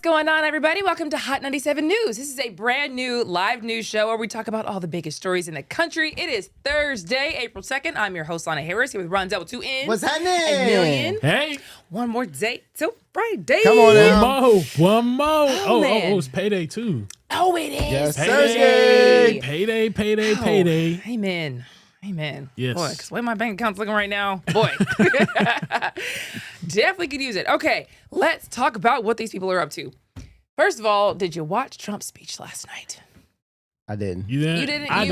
going on, everybody? Welcome to Hot 97 News. This is a brand new live news show where we talk about all the biggest stories in the country. It is Thursday, April 2nd. I'm your host, Lana Harris, here with Ron Zell with 2 N's. What's happening? A million. Hey. One more day till Friday. Come on now. One more. man. It's payday too. Oh, it is. Yes, Thursday. Payday. Amen. Amen. Yes. Boy, because the way my bank account's looking right now, boy. Definitely could use it. Okay, let's talk about what these people are up to. First of all, did you watch Trump's speech last night? I didn't. You didn't? You didn't? I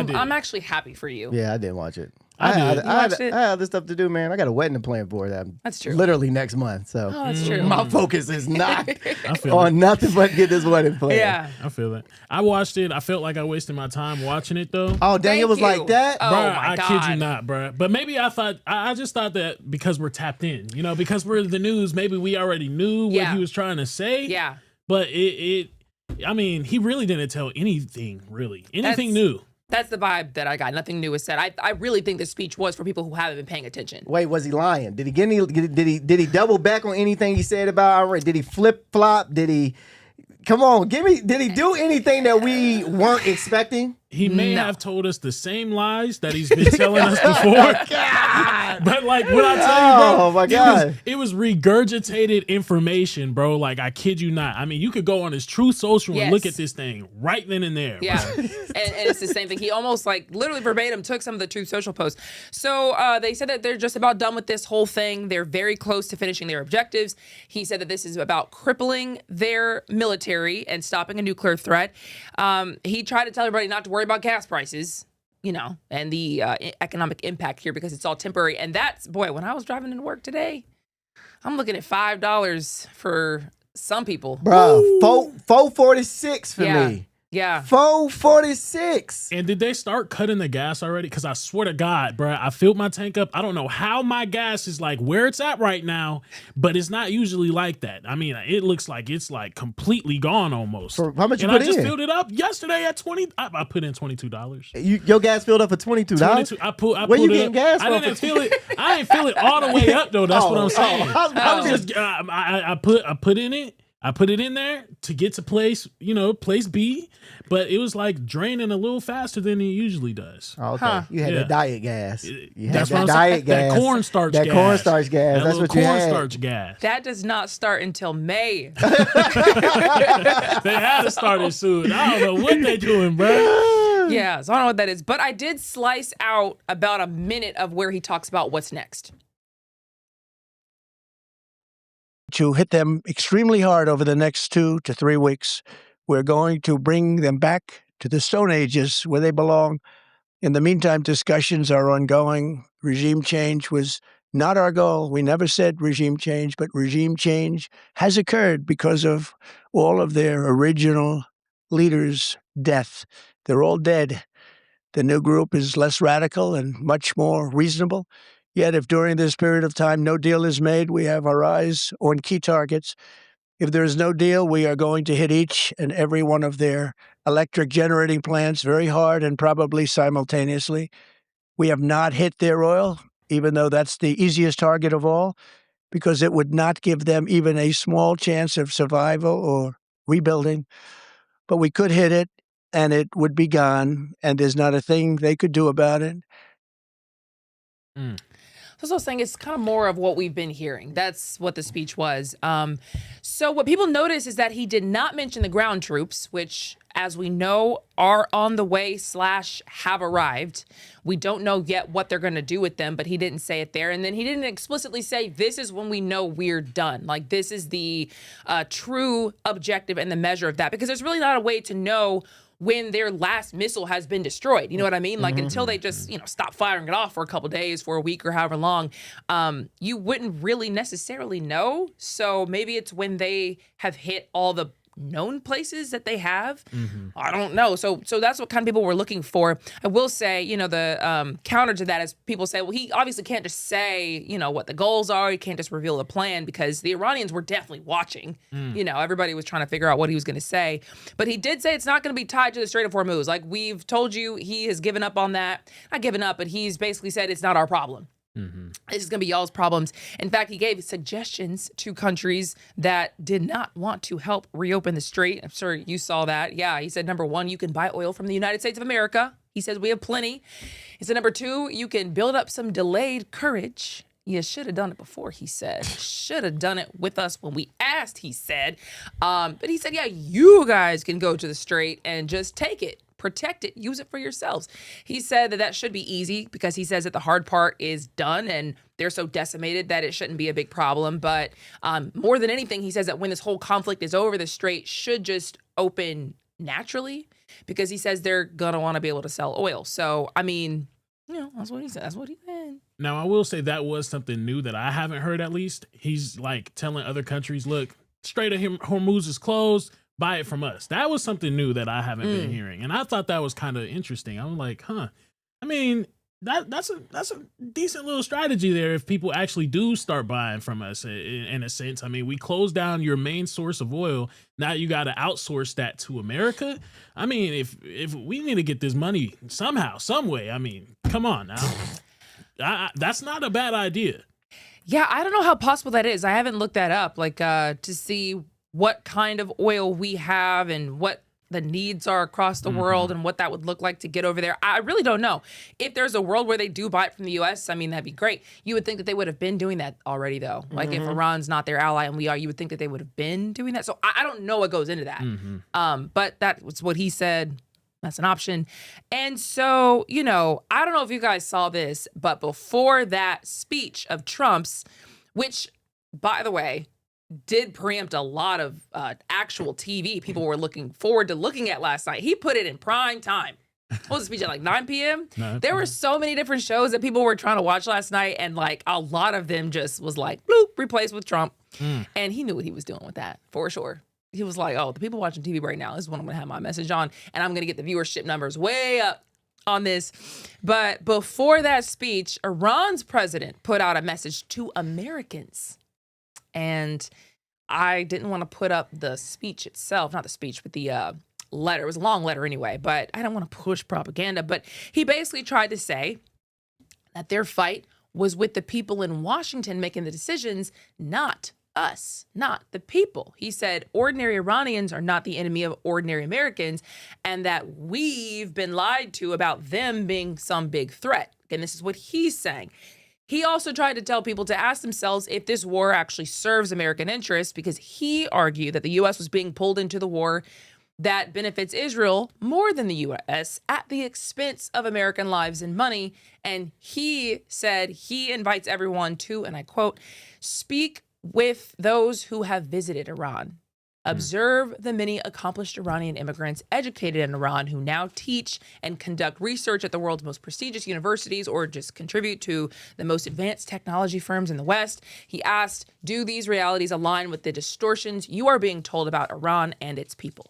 did. I'm actually happy for you. Yeah, I didn't watch it. I had did. watched it? I had other stuff to do, man. I got a wedding to plan for that. That's true. Literally next month. So Oh, that's true. my focus is not I feel on nothing but get this wedding planned. Yeah. I feel it. I watched it. I felt like I wasted my time watching it though. Oh, Daniel was Thank you. like that? Oh, Bruh, my I God. kid you not, bruh. But maybe I just thought that because we're tapped in, because we're the news, maybe we already knew what Yeah. he was trying to say. Yeah. But he really didn't tell anything, really. Anything That's- new. That's the vibe that I got. Nothing new was said. I really think this speech was for people who haven't been paying attention. Wait, was he lying? Did he get any? Did he double back on anything he said about Iran? Did he flip flop? Did he? Come on, give me. Did he do anything that we weren't expecting? He may No. have told us the same lies that he's been telling us before. But like what I tell you, bro, Oh, my God. it was regurgitated information, bro. Like I kid you not. I mean, you could go on his True Social Yes. and look at this thing right then and there. Yeah, bro. and it's the same thing. He almost literally verbatim took some of the Truth Social posts. So they said that they're just about done with this whole thing. They're very close to finishing their objectives. He said that this is about crippling their military and stopping a nuclear threat. He tried to tell everybody not to worry about gas prices, and the economic impact here because it's all temporary. And that's, boy, when I was driving into work today, I'm looking at $5 for some people. Bro, 446 for Yeah. me. Yeah. 446. And did they start cutting the gas already? Because I swear to God, bro, I filled my tank up. I don't know how my gas is like where it's at right now, but it's not usually like that. I mean, it looks like it's like completely gone almost. For how much you and put I just in? filled it up yesterday at 20. I put in $22. Your gas filled up for $22. 22. I Where pulled you it getting up. gas I from didn't for feel it. I didn't feel it all the way up though. That's what I'm saying. I was Just I put in it. I put it in there to get to place B, but it was like draining a little faster than it usually does. Oh, okay. Huh. You had Yeah. that diet gas. You had That's that what I'm diet saying. gas. That cornstarch That gas. cornstarch gas. That That's little what you had. cornstarch gas. That does not start until May. They had to start it soon. I don't know what they doing, bro. Yeah, so I don't know what that is. But I did slice out about a minute of where he talks about what's next. To hit them extremely hard over the next 2 to 3 weeks. We're going to bring them back to the Stone Ages where they belong. In the meantime, discussions are ongoing. Regime change was not our goal. We never said regime change, but regime change has occurred because of all of their original leaders' death. They're all dead. The new group is less radical and much more reasonable. Yet if during this period of time no deal is made, we have our eyes on key targets. If there is no deal, we are going to hit each and every one of their electric generating plants very hard and probably simultaneously. We have not hit their oil, even though that's the easiest target of all, because it would not give them even a small chance of survival or rebuilding. But we could hit it, and it would be gone, and there's not a thing they could do about it. So I was saying it's kind of more of what we've been hearing. That's what the speech was. So what people notice is that he did not mention the ground troops, which, as we know, are on the way / have arrived. We don't know yet what they're going to do with them, but he didn't say it there. And then he didn't explicitly say, this is when we know we're done. Like, this is the true objective and the measure of that, because there's really not a way to know when their last missile has been destroyed. You know what I mean? Like, until they just, stop firing it off for a couple days, for a week or however long, you wouldn't really necessarily know. So maybe it's when they have hit all the known places that they have. I don't know. So that's what kind of people were looking for. I will say, the counter to that is people say, well, he obviously can't just say, what the goals are. He can't just reveal the plan, because the Iranians were definitely watching. Everybody was trying to figure out what he was going to say. But he did say it's not going to be tied to the Strait of Hormuz. Like we've told you, he has given up on that. Not given up, but he's basically said it's not our problem. This is going to be y'all's problems. In fact, he gave suggestions to countries that did not want to help reopen the strait. I'm sure you saw that. Yeah, he said, number one, you can buy oil from the United States of America. He says we have plenty. He said, number two, you can build up some delayed courage. You should have done it before, he said. Should have done it with us when we asked, he said. But he said, yeah, you guys can go to the strait and just take it. Protect it, use it for yourselves. He said that should be easy because he says that the hard part is done and they're so decimated that it shouldn't be a big problem. But more than anything, he says that when this whole conflict is over, the strait should just open naturally because he says they're going to want to be able to sell oil. So, I mean, that's what he said. That's what he said. Now, I will say that was something new that I haven't heard at least. He's like telling other countries, look, Strait of Hormuz is closed. Buy it from us. That was something new that I haven't been hearing. And I thought that was kind of interesting. I'm like, I mean, that's a decent little strategy there if people actually do start buying from us in a sense. I mean, we closed down your main source of oil. Now you got to outsource that to America. I mean, if we need to get this money somehow, some way, I mean, come on now. That's not a bad idea. Yeah, I don't know how possible that is. I haven't looked that up, like to see what kind of oil we have and what the needs are across the world and what that would look like to get over there. I really don't know. If there's a world where they do buy it from the U.S., I mean, that'd be great. You would think that they would have been doing that already, though. Like if Iran's not their ally and we are, you would think that they would have been doing that. So I don't know what goes into that. But that was what he said. That's an option. And so, I don't know if you guys saw this, but before that speech of Trump's, which, by the way, did preempt a lot of actual TV people were looking forward to looking at last night. He put it in prime time. What was the speech at, like 9 p.m.? There were so many different shows that people were trying to watch last night, and like a lot of them just was like, bloop, replaced with Trump. And he knew what he was doing with that, for sure. He was like, oh, the people watching TV right now, this is when I'm going to have my message on, and I'm going to get the viewership numbers way up on this. But before that speech, Iran's president put out a message to Americans. And I didn't want to put up the speech itself, not the speech, but the letter. It was a long letter anyway, but I don't want to push propaganda. But he basically tried to say that their fight was with the people in Washington making the decisions, not us, not the people. He said ordinary Iranians are not the enemy of ordinary Americans and that we've been lied to about them being some big threat. And this is what he's saying. He also tried to tell people to ask themselves if this war actually serves American interests because he argued that the U.S. was being pulled into the war that benefits Israel more than the U.S. at the expense of American lives and money. And he said he invites everyone to, and I quote, speak with those who have visited Iran. Observe the many accomplished Iranian immigrants educated in Iran who now teach and conduct research at the world's most prestigious universities or just contribute to the most advanced technology firms in the West. He asked, do these realities align with the distortions you are being told about Iran and its people?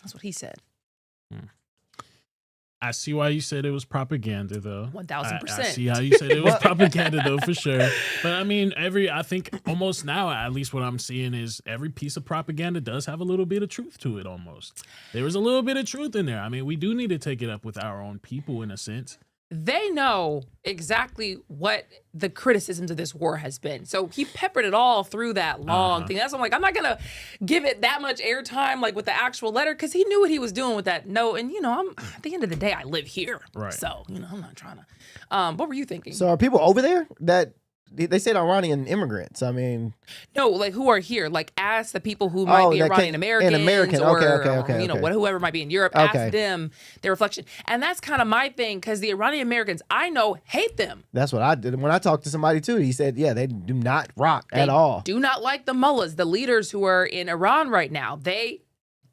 That's what he said. I see why you said it was propaganda, though. 1000%. I see how you said it was propaganda, though, for sure. But I mean, I think almost now, at least what I'm seeing is every piece of propaganda does have a little bit of truth to it almost. There was a little bit of truth in there. I mean, we do need to take it up with our own people in a sense. They know exactly what the criticisms of this war has been. So he peppered it all through that long thing. That's why I'm like, I'm not going to give it that much airtime, like with the actual letter, because he knew what he was doing with that note. And, I'm at the end of the day, I live here. Right. So, I'm not trying to. What were you thinking? So are people over there that they said Iranian immigrants? I mean, no, like who are here? Like ask the people who might be Iranian Americans, or whoever might be in Europe. Ask them their reflection, and that's kind of my thing because the Iranian Americans I know hate them. That's what I did when I talked to somebody too. He said, yeah, they do not rock at all. Do not like the mullahs, the leaders who are in Iran right now. They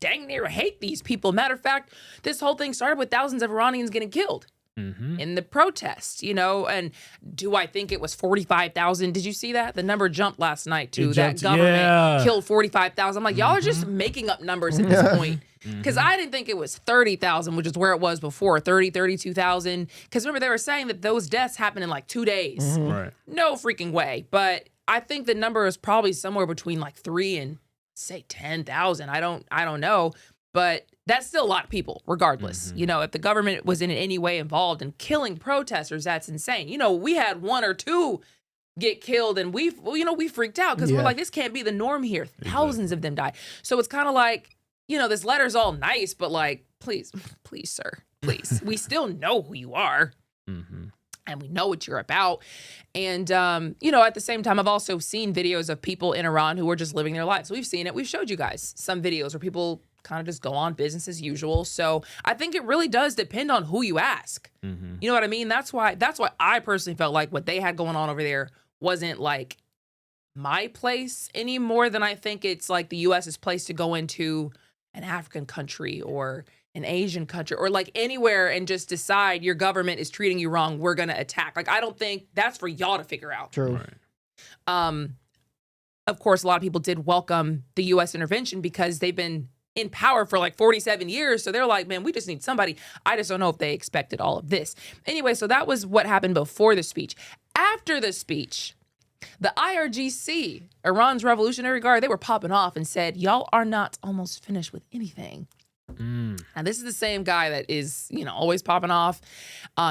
dang near hate these people. Matter of fact, this whole thing started with thousands of Iranians getting killed. In the protests, and do I think it was 45,000? Did you see that? The number jumped last night too. That government killed 45,000. I'm like, y'all are just making up numbers at this point. Because I didn't think it was 30,000, which is where it was before, 32,000. Because remember, they were saying that those deaths happened in like 2 days. Right. No freaking way. But I think the number is probably somewhere between like 3 and say 10,000. I don't know. But that's still a lot of people, regardless. You know, if the government was in any way involved in killing protesters, that's insane. You know, we had 1 or 2 get killed and we freaked out because we're like, this can't be the norm here. Thousands of them died. So it's kind of like, you know, this letter's all nice, but like, please, sir, please. We still know who you are. And we know what you're about. And, you know, at the same time, I've also seen videos of people in Iran who are just living their lives. We've seen it. We've showed you guys some videos where people kind of just go on business as usual. So I think it really does depend on who you ask. You know what I mean? That's why I personally felt like what they had going on over there wasn't like my place any more than I think it's like the U.S.'s place to go into an African country or an Asian country or like anywhere and just decide your government is treating you wrong, we're going to attack. Like, I don't think that's for y'all to figure out. True. Of course, a lot of people did welcome the U.S. intervention because they've been in power for like 47 years. So they're like, man, we just need somebody. I just don't know if they expected all of this. Anyway, so that was what happened before the speech. After the speech, the IRGC, Iran's Revolutionary Guard, they were popping off and said, y'all are not almost finished with anything. And this is the same guy that is, you know, always popping off.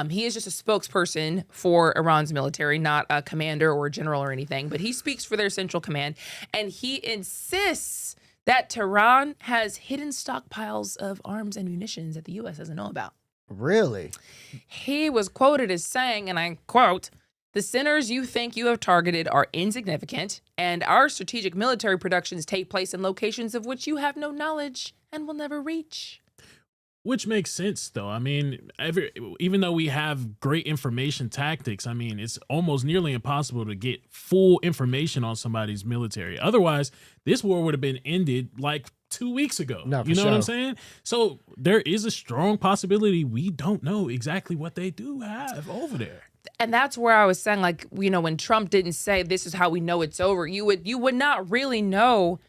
He is just a spokesperson for Iran's military, not a commander or a general or anything, but he speaks for their central command. And he insists that Tehran has hidden stockpiles of arms and munitions that the U.S. doesn't know about. Really? He was quoted as saying, and I quote, "The centers you think you have targeted are insignificant, and our strategic military productions take place in locations of which you have no knowledge and will never reach." Which makes sense, though. I mean, even though we have great information tactics, I mean, it's almost nearly impossible to get full information on somebody's military. Otherwise, this war would have been ended like 2 weeks ago. No, for you know what I'm sure. saying? So there is a strong possibility we don't know exactly what they do have over there. And that's where I was saying, like, you know, when Trump didn't say this is how we know it's over, you would not really know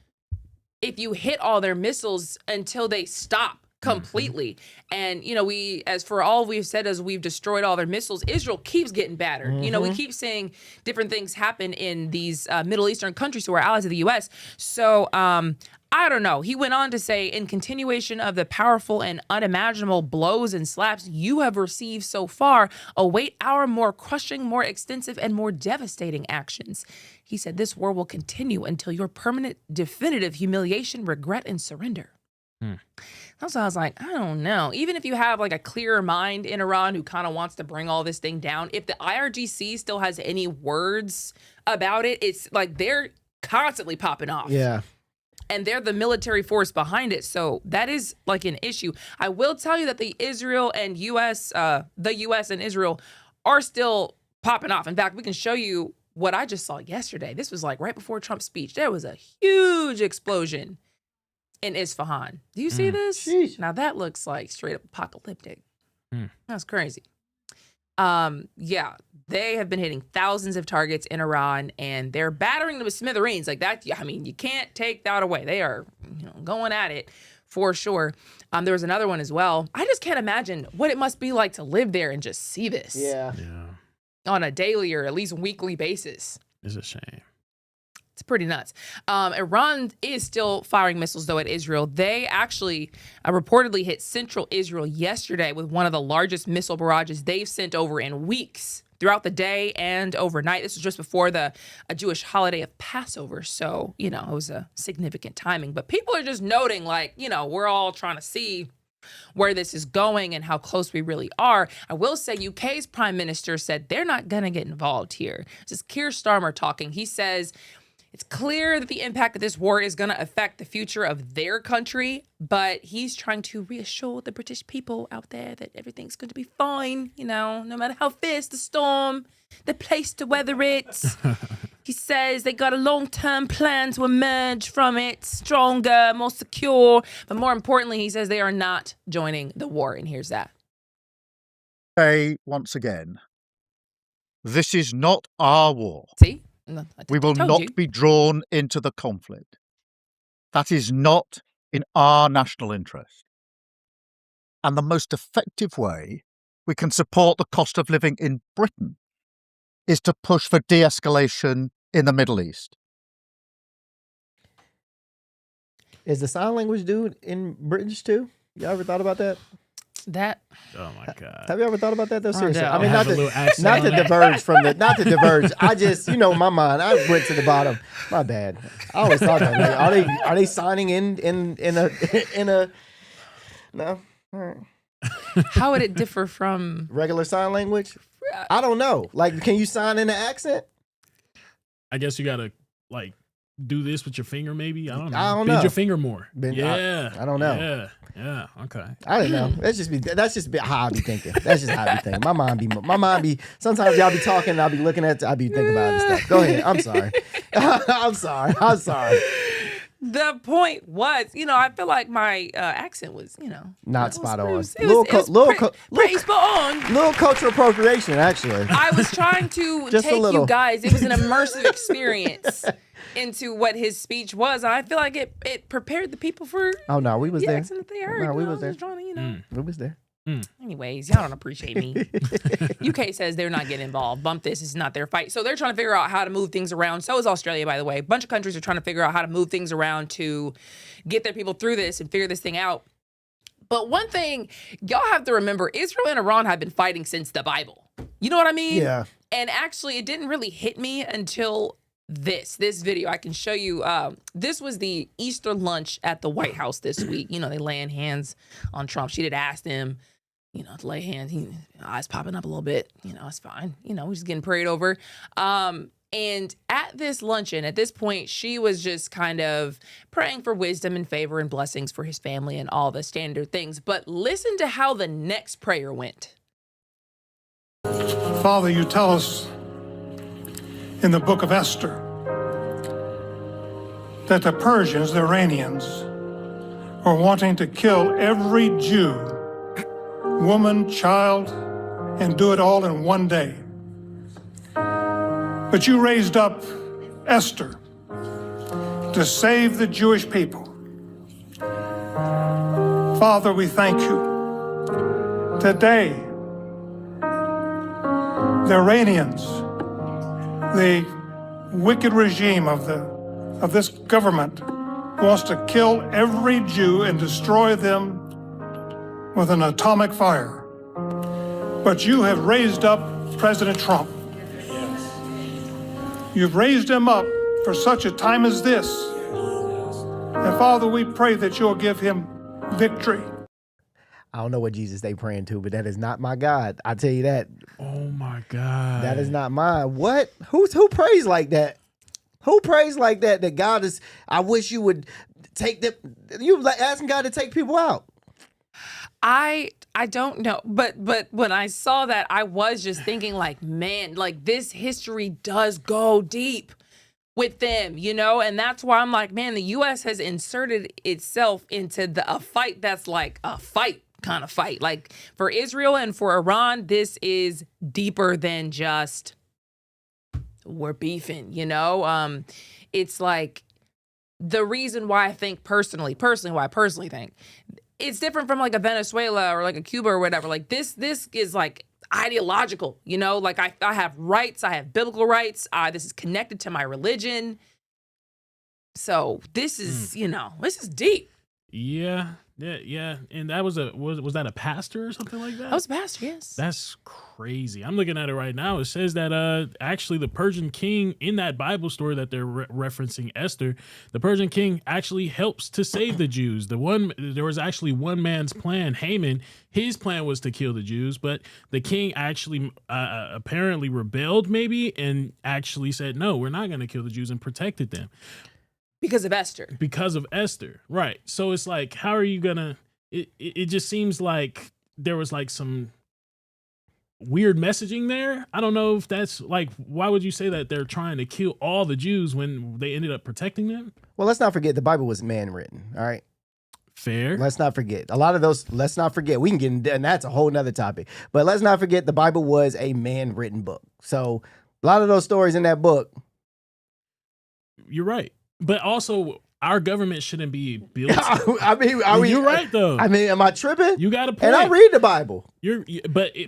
if you hit all their missiles until they stop completely. And, you know, we, as for all we've said as we've destroyed all their missiles, Israel keeps getting battered. You know, we keep seeing different things happen in these Middle Eastern countries who are allies of the U.S. So I don't know. He went on to say, in continuation of the powerful and unimaginable blows and slaps you have received so far, await our more crushing, more extensive, and more devastating actions. He said, this war will continue until your permanent, definitive humiliation, regret, and surrender. That's why I was like, I don't know. Even if you have like a clearer mind in Iran who kind of wants to bring all this thing down, if the IRGC still has any words about it, it's like they're constantly popping off. Yeah. And they're the military force behind it. So that is like an issue. I will tell you that the U.S. and Israel are still popping off. In fact, we can show you what I just saw yesterday. This was like right before Trump's speech. There was a huge explosion in Isfahan. Do you see this? Sheesh. Now that looks like straight up apocalyptic. That's crazy. Yeah, they have been hitting thousands of targets in Iran, and they're battering them with smithereens like that. I mean, you can't take that away. They are, you know, going at it for sure. There was another one as well. I just can't imagine what it must be like to live there and just see this Yeah. on a daily or at least weekly basis. It's a shame. It's pretty nuts. Iran is still firing missiles, though, at Israel. They actually reportedly hit central Israel yesterday with one of the largest missile barrages they've sent over in weeks throughout the day and overnight. This was just before a Jewish holiday of Passover. So, you know, it was a significant timing. But people are just noting, like, you know, we're all trying to see where this is going and how close we really are. I will say UK's prime minister said they're not going to get involved here. This is Keir Starmer talking. He says, it's clear that the impact of this war is going to affect the future of their country, but he's trying to reassure the British people out there that everything's going to be fine, you know, no matter how fierce the storm, the place to weather it. He says they got a long-term plan to emerge from it stronger, more secure, but more importantly, he says they are not joining the war, and here's that. Say once again, this is not our war. See? We will Told not you. be drawn into the conflict. That is not in our national interest. And the most effective way we can support the cost of living in Britain is to push for de-escalation in the Middle East. Is the sign language dude in British too? You ever thought about that? That Oh my god. Have you ever thought about that though? Seriously, no. I mean, Have not a little to accent not on to that. diverge from the not to diverge. I just, my mind. I went to the bottom. My bad. I always thought that. Like, are they signing in a no? All right. how would it differ from? Regular sign language? I don't know. Like, can you sign in an accent? I guess you gotta like do this with your finger, maybe. I don't know. I don't Bend know. your finger more. Bend- yeah. I don't know. Yeah. Yeah. Okay. I don't know. That's just how I be thinking. That's just how I be thinking. My mind be. Sometimes y'all be talking, and I'll be looking at. I be thinking about other stuff. Go ahead. I'm sorry. I'm sorry. The point was, I feel like my accent was, Not it spot was- on. It was pretty spot on. Little cultural appropriation, actually. I was trying to Just a take little. you guys. It was an immersive experience into what his speech was, and I feel like it prepared the people for Oh no, we was the there. accent that they heard. No, we I was there. just trying to, We was there. Anyways, y'all don't appreciate me. UK says they're not getting involved. Bump this. It's not their fight. So they're trying to figure out how to move things around. So is Australia, by the way. A bunch of countries are trying to figure out how to move things around to get their people through this and figure this thing out. But one thing y'all have to remember, Israel and Iran have been fighting since the Bible. You know what I mean? Yeah. And actually, it didn't really hit me until this video. I can show you. This was the Easter lunch at the White House this week. They laying hands on Trump. She did ask him, to lay hands. Eyes popping up a little bit. It's fine. We're just getting prayed over. And at this luncheon, at this point, she was just kind of praying for wisdom and favor and blessings for his family and all the standard things. But listen to how the next prayer went. Father, you tell us in the book of Esther that the Persians, the Iranians, were wanting to kill every Jew, woman, child, and do it all in one day. But you raised up Esther to save the Jewish people. Father, we thank you. Today, the Iranians, the wicked regime of this government, wants to kill every Jew and destroy them with an atomic fire. But you have raised up President Trump. You've raised him up for such a time as this. And Father, we pray that you'll give him victory. I don't know what Jesus they praying to, but that is not my God. I tell you that. Oh my god. That is not mine. What? Who prays like that? Who prays like that? That God is. I wish you would take them. You like asking God to take people out. I don't know, but when I saw that, I was just thinking like, man, like this history does go deep with them, and that's why I'm like, man, the U.S. has inserted itself into a fight that's like a fight kind of fight. Like for Israel and for Iran, this is deeper than just we're beefing, It's like the reason why I think personally why I personally think it's different from like a Venezuela or like a Cuba or whatever. Like this is like ideological, like I have rights. I have biblical rights. This is connected to my religion. So this is, this is deep. Yeah. And that was that a pastor or something like that? I was a pastor, yes. That's crazy. I'm looking at it right now. It says that actually the Persian king in that Bible story that they're referencing, Esther, the Persian king actually helps to save the Jews. There was actually one man's plan, Haman. His plan was to kill the Jews, but the king actually apparently rebelled maybe and actually said, no, we're not going to kill the Jews, and protected them. Because of Esther. Right. So it's like, how are you gonna, it just seems like there was like some weird messaging there. I don't know if that's like, why would you say that they're trying to kill all the Jews when they ended up protecting them? Well, let's not forget the Bible was man written. All right. Fair. Let's not forget. A lot of those, let's not forget. We can get into, and that's a whole nother topic. But let's not forget the Bible was a man written book. So a lot of those stories in that book. You're right. But also, our government shouldn't be built. I mean, You're right though. I mean, am I tripping? You got a point. And I read the Bible.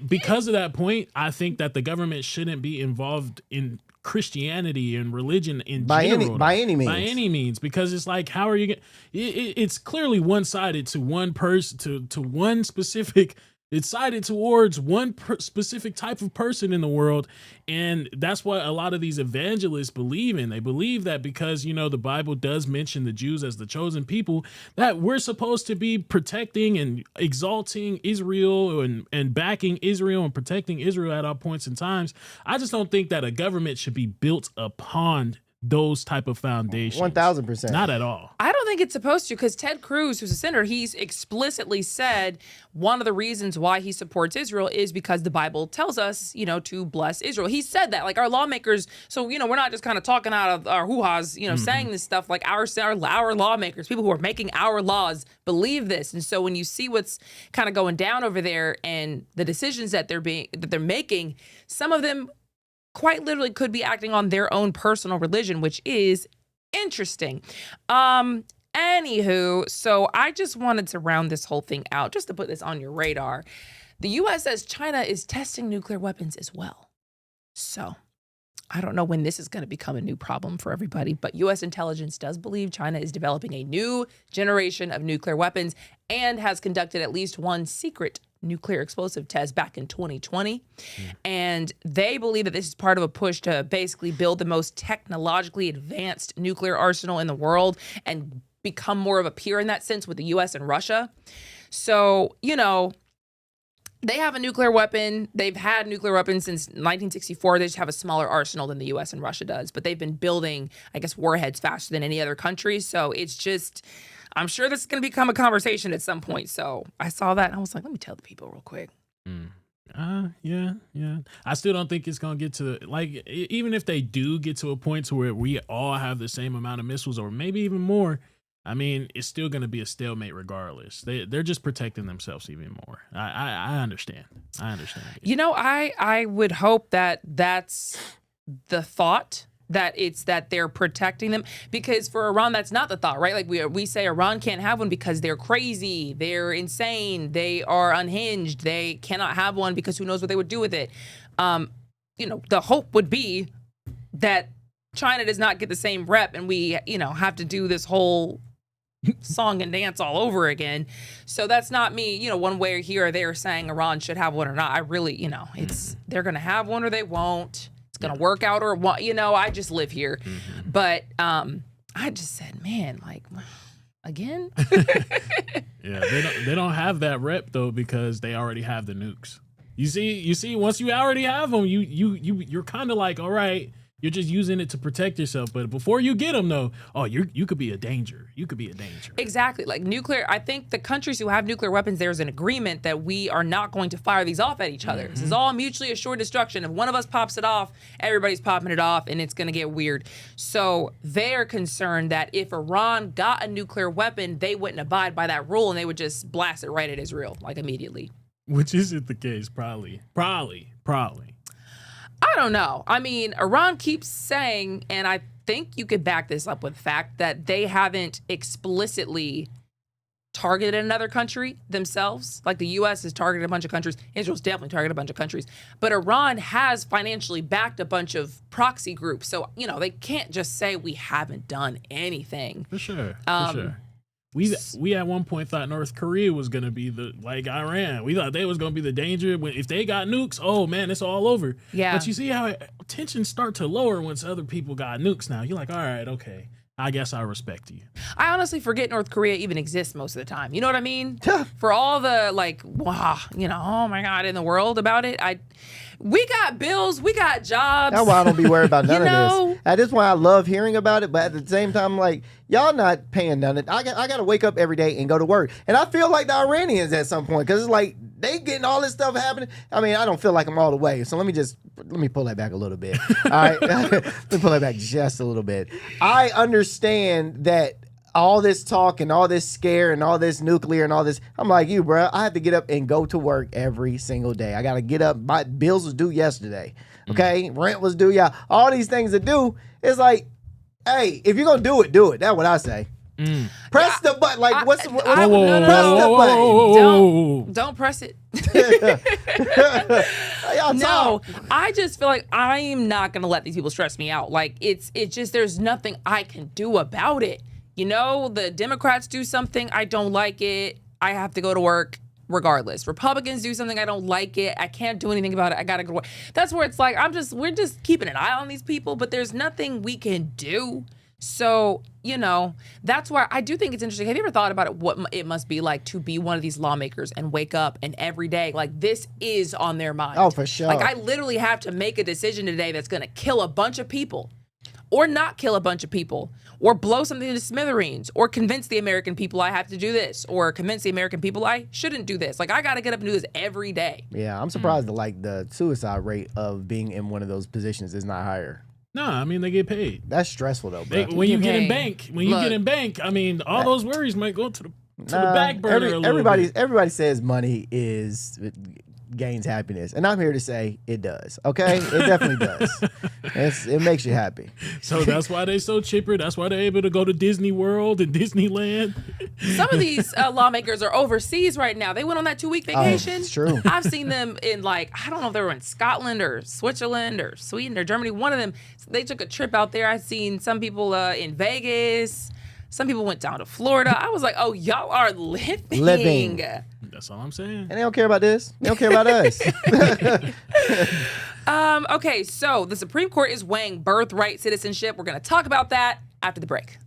Because of that point, I think that the government shouldn't be involved in Christianity and religion in general. By any means. By any means, because it's like, how are you going it's clearly one-sided to one person, to one specific, it's sided towards one specific type of person in the world. And that's what a lot of these evangelists believe in. They believe that because, the Bible does mention the Jews as the chosen people, that we're supposed to be protecting and exalting Israel and backing Israel and protecting Israel at all points in times. I just don't think that a government should be built upon those type of foundations. 1,000%. Not at all. I don't think it's supposed to, because Ted Cruz, who's a senator, he's explicitly said one of the reasons why he supports Israel is because the Bible tells us, to bless Israel. He said that, like, our lawmakers. So, we're not just kind of talking out of our hoo-has, saying this stuff. Like our lawmakers, people who are making our laws, believe this. And so when you see what's kind of going down over there and the decisions that they're making, some of them quite literally could be acting on their own personal religion, which is interesting. Anywho, so I just wanted to round this whole thing out, just to put this on your radar. The U.S. says China is testing nuclear weapons as well. So I don't know when this is going to become a new problem for everybody, but U.S. intelligence does believe China is developing a new generation of nuclear weapons and has conducted at least one secret nuclear explosive test back in 2020. And they believe that this is part of a push to basically build the most technologically advanced nuclear arsenal in the world and become more of a peer in that sense with the US and Russia. So, they have a nuclear weapon. They've had nuclear weapons since 1964. They just have a smaller arsenal than the US and Russia does. But they've been building, I guess, warheads faster than any other country. So it's just, I'm sure this is going to become a conversation at some point. So I saw that and I was like, let me tell the people real quick. Yeah. I still don't think it's going to get to, like, even if they do get to a point to where we all have the same amount of missiles or maybe even more, I mean, it's still going to be a stalemate regardless. They're just protecting themselves even more. I understand. I would hope that that's the thought, that it's that they're protecting them, because for Iran, that's not the thought, right? Like we say Iran can't have one because they're crazy, they're insane, they are unhinged, they cannot have one because who knows what they would do with it. The hope would be that China does not get the same rep and we, have to do this whole song and dance all over again. So that's not me, one way or here or there saying Iran should have one or not. I really, it's they're going to have one or they won't. It's going to work out or what, I just live here. But I just said, man, like, again? Yeah, they don't have that rep though because they already have the nukes. You see, once you already have them, you're kind of like, all right, you're just using it to protect yourself. But before you get them, though, you could be a danger. You could be a danger. Exactly. Like nuclear, I think the countries who have nuclear weapons, there's an agreement that we are not going to fire these off at each other. This is all mutually assured destruction. If one of us pops it off, everybody's popping it off, and it's going to get weird. So they're concerned that if Iran got a nuclear weapon, they wouldn't abide by that rule, and they would just blast it right at Israel, like immediately. Which isn't the case, probably. I don't know. I mean, Iran keeps saying, and I think you could back this up with the fact that they haven't explicitly targeted another country themselves. Like the U.S. has targeted a bunch of countries. Israel's definitely targeted a bunch of countries. But Iran has financially backed a bunch of proxy groups. So, they can't just say we haven't done anything. For sure. We at one point thought North Korea was going to be like Iran. We thought they was going to be the danger. If they got nukes, oh man, it's all over. Yeah. But you see how tensions start to lower once other people got nukes now. You're like, all right, okay. I guess I respect you. I honestly forget North Korea even exists most of the time. You know what I mean? For all the oh my God, in the world about it. We got bills, we got jobs. That's why I don't be worried about none of this. That's why I love hearing about it, but at the same time, I'm like, y'all not paying none of it. I got to wake up every day and go to work. And I feel like the Iranians at some point, because it's like, they getting all this stuff happening. I mean, I don't feel like I'm all the way. So let me pull that back a little bit. All right. Let me pull that back just a little bit. I understand that all this talk and all this scare and all this nuclear and all this, I'm like you, bro. I have to get up and go to work every single day. I got to get up. My bills was due yesterday. Okay. Rent was due. Yeah. All these things to do. It's like, hey, if you're going to do it, do it. That's what I say. Press the button. Like, press the button. Don't press it. No, I just feel like I'm not gonna let these people stress me out. Like, it's just there's nothing I can do about it. You know, the Democrats do something, I don't like it. I have to go to work regardless. Republicans do something, I don't like it. I can't do anything about it. I gotta go to work. That's where it's like we're just keeping an eye on these people, but there's nothing we can do. So, you know, that's why I do think it's interesting. Have you ever thought about what it must be like to be one of these lawmakers and wake up and every day, like, this is on their mind? Oh, for sure. Like, I literally have to make a decision today that's going to kill a bunch of people or not kill a bunch of people or blow something to smithereens or convince the American people I have to do this or convince the American people I shouldn't do this. Like, I got to get up and do this every day. Yeah, I'm surprised that, like, the suicide rate of being in one of those positions is not higher. No, I mean, they get paid. That's stressful, though, bro. When you get in bank, I mean, all those worries might go to the back burner a little bit. Everybody says money gains happiness, and I'm here to say it does. Okay, it definitely does. It makes you happy. So that's why they're so chipper. That's why they're able to go to Disney World and Disneyland. Some of these lawmakers are overseas right now. They went on that 2-week vacation. It's true. I've seen them in, like, I don't know if they were in Scotland or Switzerland or Sweden or Germany. One of them, they took a trip out there. I've seen some people in Vegas. Some people went down to Florida. I was like, oh, y'all are living. That's all I'm saying. And they don't care about this. They don't care about us. Okay, so the Supreme Court is weighing birthright citizenship. We're going to talk about that after the break.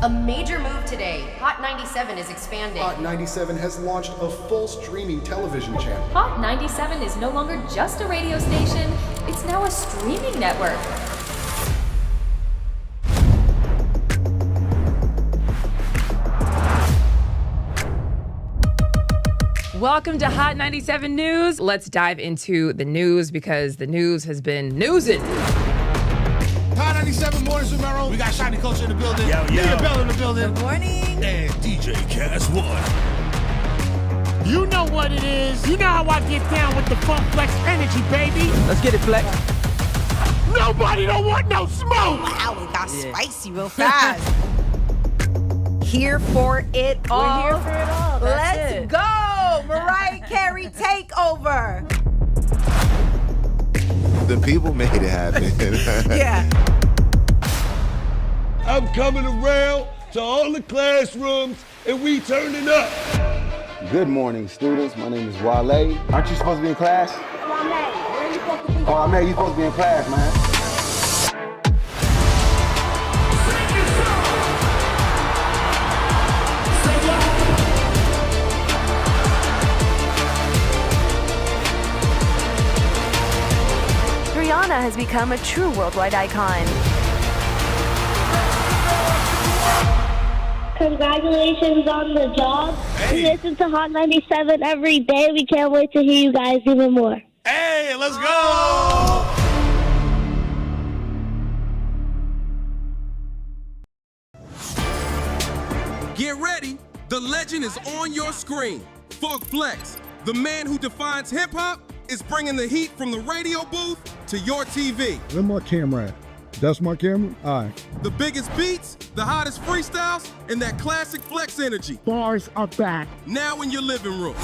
A major move today. Hot 97 is expanding. Hot 97 has launched a full streaming television channel. Hot 97 is no longer just a radio station, it's now a streaming network. Welcome to Hot 97 News. Let's dive into the news because the news has been newsing. Hot 97 Mornings with Mero. We got Shiny Culture in the building. Leah Bell in the building. Good morning. And DJ Cass One. You know what it is. You know how I get down with the Funk Flex energy, baby. Let's get it, Flex. Nobody don't want no smoke. Wow, it got spicy real fast. Here for it all. We're here for it all. Let's go. Mariah Carey takeover. The people made it happen. Yeah. I'm coming around to all the classrooms and we turning up. Good morning, students. My name is Wale. Aren't you supposed to be in class? Wale, where are you supposed to be? Oh, man, you're supposed to be in class, man. Rihanna has become a true worldwide icon. Congratulations on the job. We listen to Hot 97 every day. We can't wait to hear you guys even more. Hey, let's go! Get ready. The legend is on your screen. Funk Flex, the man who defines hip-hop, is bringing the heat from the radio booth to your TV. Where my camera at? That's my camera? All right. The biggest beats, the hottest freestyles, and that classic Flex energy. Bars are back. Now in your living room.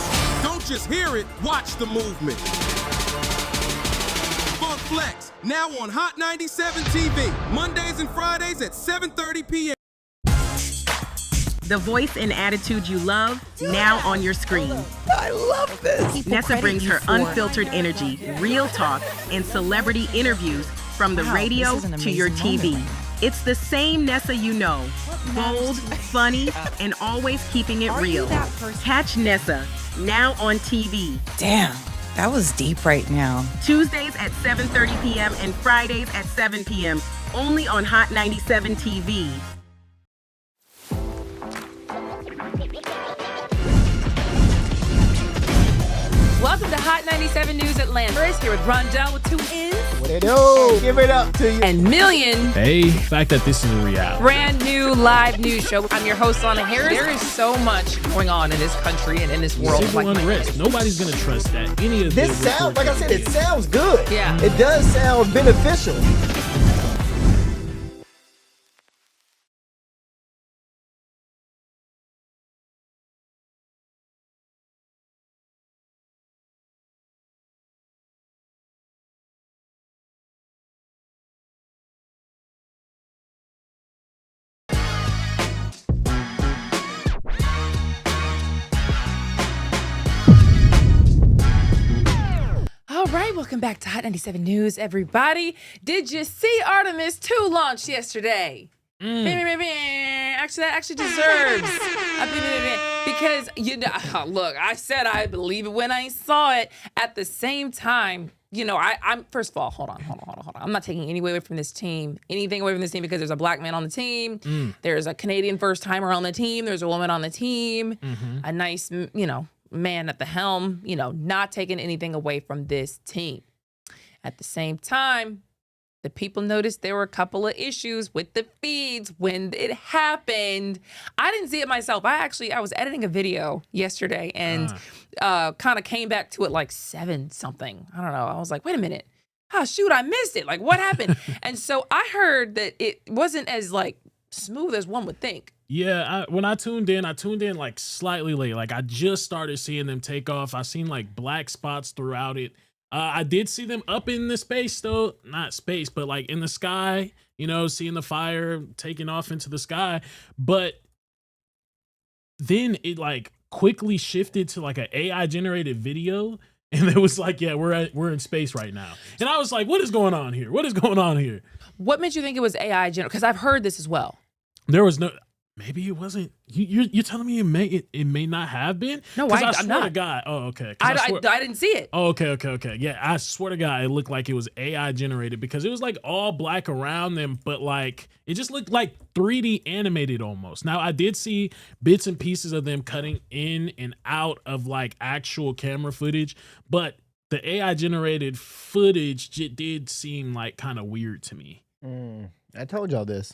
Don't just hear it, watch the movement. Funk Flex, now on Hot 97 TV, Mondays and Fridays at 7:30 p.m. The voice and attitude you love, now on your screen. I love this. Nessa brings her unfiltered energy, real talk, and celebrity interviews from the radio to your TV. It's the same Nessa you know. Bold, funny, and always keeping it real. Catch Nessa, now on TV. Damn, that was deep right now. Tuesdays at 7:30 p.m. and Fridays at 7 p.m. Only on Hot 97 TV. Welcome to Hot 97 News Atlanta. We're here with Rondell with 2 N's. What it do? Give it up to you. And Million. Hey, the fact that this is a reality. Brand new live news show. I'm your host, Lana Harris. There is so much going on in this country and in this world. Civil unrest. Nobody's going to trust that. Any of this sounds, like I said, it sounds good. Yeah. It does sound beneficial. All right, welcome back to Hot 97 News, everybody. Did you see Artemis 2 launched yesterday? Actually, that actually deserves because, you know, look, I said I believe it when I saw it. At the same time, you know, I'm first of all, hold on. I'm not taking anything away from this team because there's a black man on the team. There's a Canadian first timer on the team. There's a woman on the team. A nice, you know, man at the helm, you know, not taking anything away from this team. At the same time, the people noticed there were a couple of issues with the feeds when it happened. I didn't see it myself. I was editing a video yesterday and kind of came back to it like 7 something. I don't know. I was like, wait a minute. Oh, shoot, I missed it. Like, what happened? And so I heard that it wasn't as like smooth as one would think. Yeah, when I tuned in like slightly late. Like I just started seeing them take off. I seen like black spots throughout it. I did see them up in the space though, not space, but like in the sky, you know, seeing the fire taking off into the sky. But then it like quickly shifted to like an AI generated video. And it was like, yeah, we're in space right now. And I was like, what is going on here? What is going on here? What made you think it was AI generated? Because I've heard this as well. There was no... Maybe it wasn't. You're telling me it may not have been? No, I'm not. Swear to God. Oh, okay. I didn't see it. Oh, okay. Yeah, I swear to God, it looked like it was AI generated because it was like all black around them, but like it just looked like 3D animated almost. Now I did see bits and pieces of them cutting in and out of like actual camera footage, but the AI generated footage did seem like kind of weird to me. I told y'all this.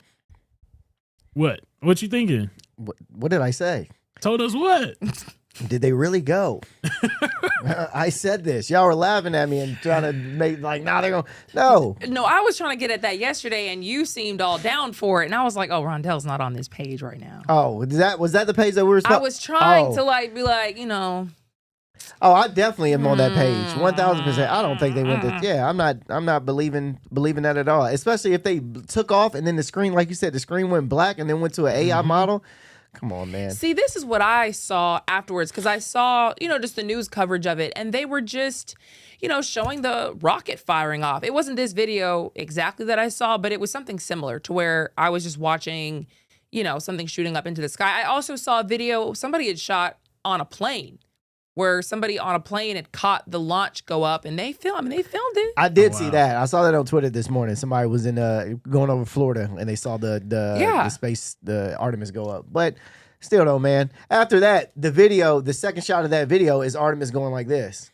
What? What you thinking? What did I say? Told us what? Did they really go? I said this. Y'all were laughing at me and trying to make like, nah, they're going to. No, I was trying to get at that yesterday and you seemed all down for it. And I was like, oh, Rondell's not on this page right now. Oh, was that the page that we were I was trying to like be like, you know. Oh, I definitely am on that page. 1,000%. I don't think they went to. Yeah, I'm not believing that at all. Especially if they took off and then the screen, like you said, the screen went black and then went to an AI model. Come on, man. See, this is what I saw afterwards because I saw, you know, just the news coverage of it, and they were just, you know, showing the rocket firing off. It wasn't this video exactly that I saw, but it was something similar to where I was just watching, you know, something shooting up into the sky. I also saw a video somebody had shot on a plane, where somebody on a plane had caught the launch go up and they filmed it. I did see that. I saw that on Twitter this morning. Somebody was going over Florida and they saw the Artemis go up. But still though, man, after that, the second shot of that video is Artemis going like this.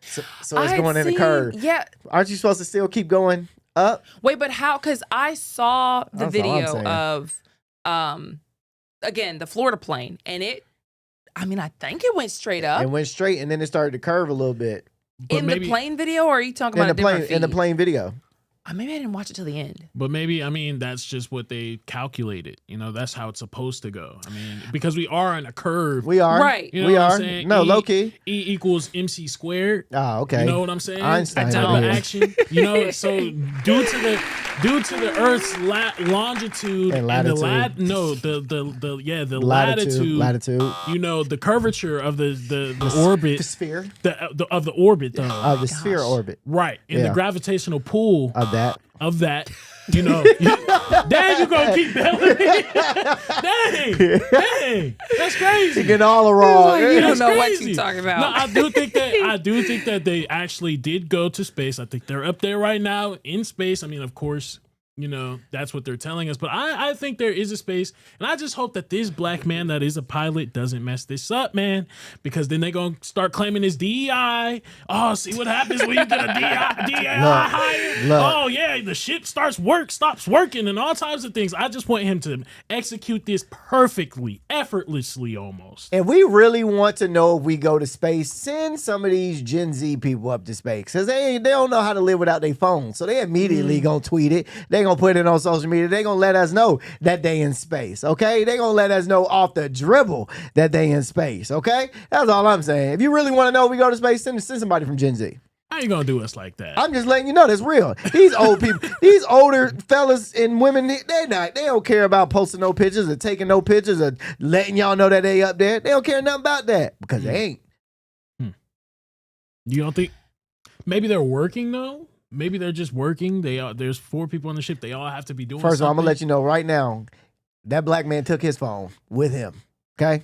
So it's going in a curve. Yeah. Aren't you supposed to still keep going up? Wait, but how? Because I saw the video of, again, the Florida plane and I think it went straight up. It went straight, and then it started to curve a little bit. In the plane video, or are you talking about a different feed? In the plane video. Maybe I didn't watch it till the end. But maybe, that's just what they calculated. You know, that's how it's supposed to go. Because we are in a curve. We are. Right. You know we what are. I'm saying? No, low key. E equals MC squared. Oh, okay. You know what I'm saying? Einstein Type of action. You know, so due to the Earth's longitude and latitude. the latitude. You know, the curvature of the orbit. The sphere. Of the orbit, though. Of the sphere orbit. Right. And the gravitational pull of that. You know, dang, you gonna keep belling me. Dang, that's crazy. You get all wrong. Like, you don't know what you're talking about. No, I do think that they actually did go to space. I think they're up there right now in space. Of course, You know, that's what they're telling us. But I think there is a space, and I just hope that this black man that is a pilot doesn't mess this up, man, because then they're going to start claiming his DEI. Oh, see what happens when you get a DEI hire? Oh, yeah, the ship stops working, and all types of things. I just want him to execute this perfectly, effortlessly almost. And we really want to know if we go to space, send some of these Gen Z people up to space, because they don't know how to live without their phones. So they immediately going to tweet it. They going to put it on social media. They going to let us know that they in space, okay? They going to let us know off the dribble that they in space, okay? That's all I'm saying. If you really want to know if we go to space, send somebody from Gen Z. How you going to do us like that? I'm just letting you know that's real. These old people, these older fellas and women, they don't care about posting no pictures or taking no pictures or letting y'all know that they up there. They don't care nothing about that because they ain't. You don't think maybe they're working though? Maybe they're just working. There's 4 people on the ship. They all have to be doing First of all, I'm something. going to let you know right now, that black man took his phone with him, okay?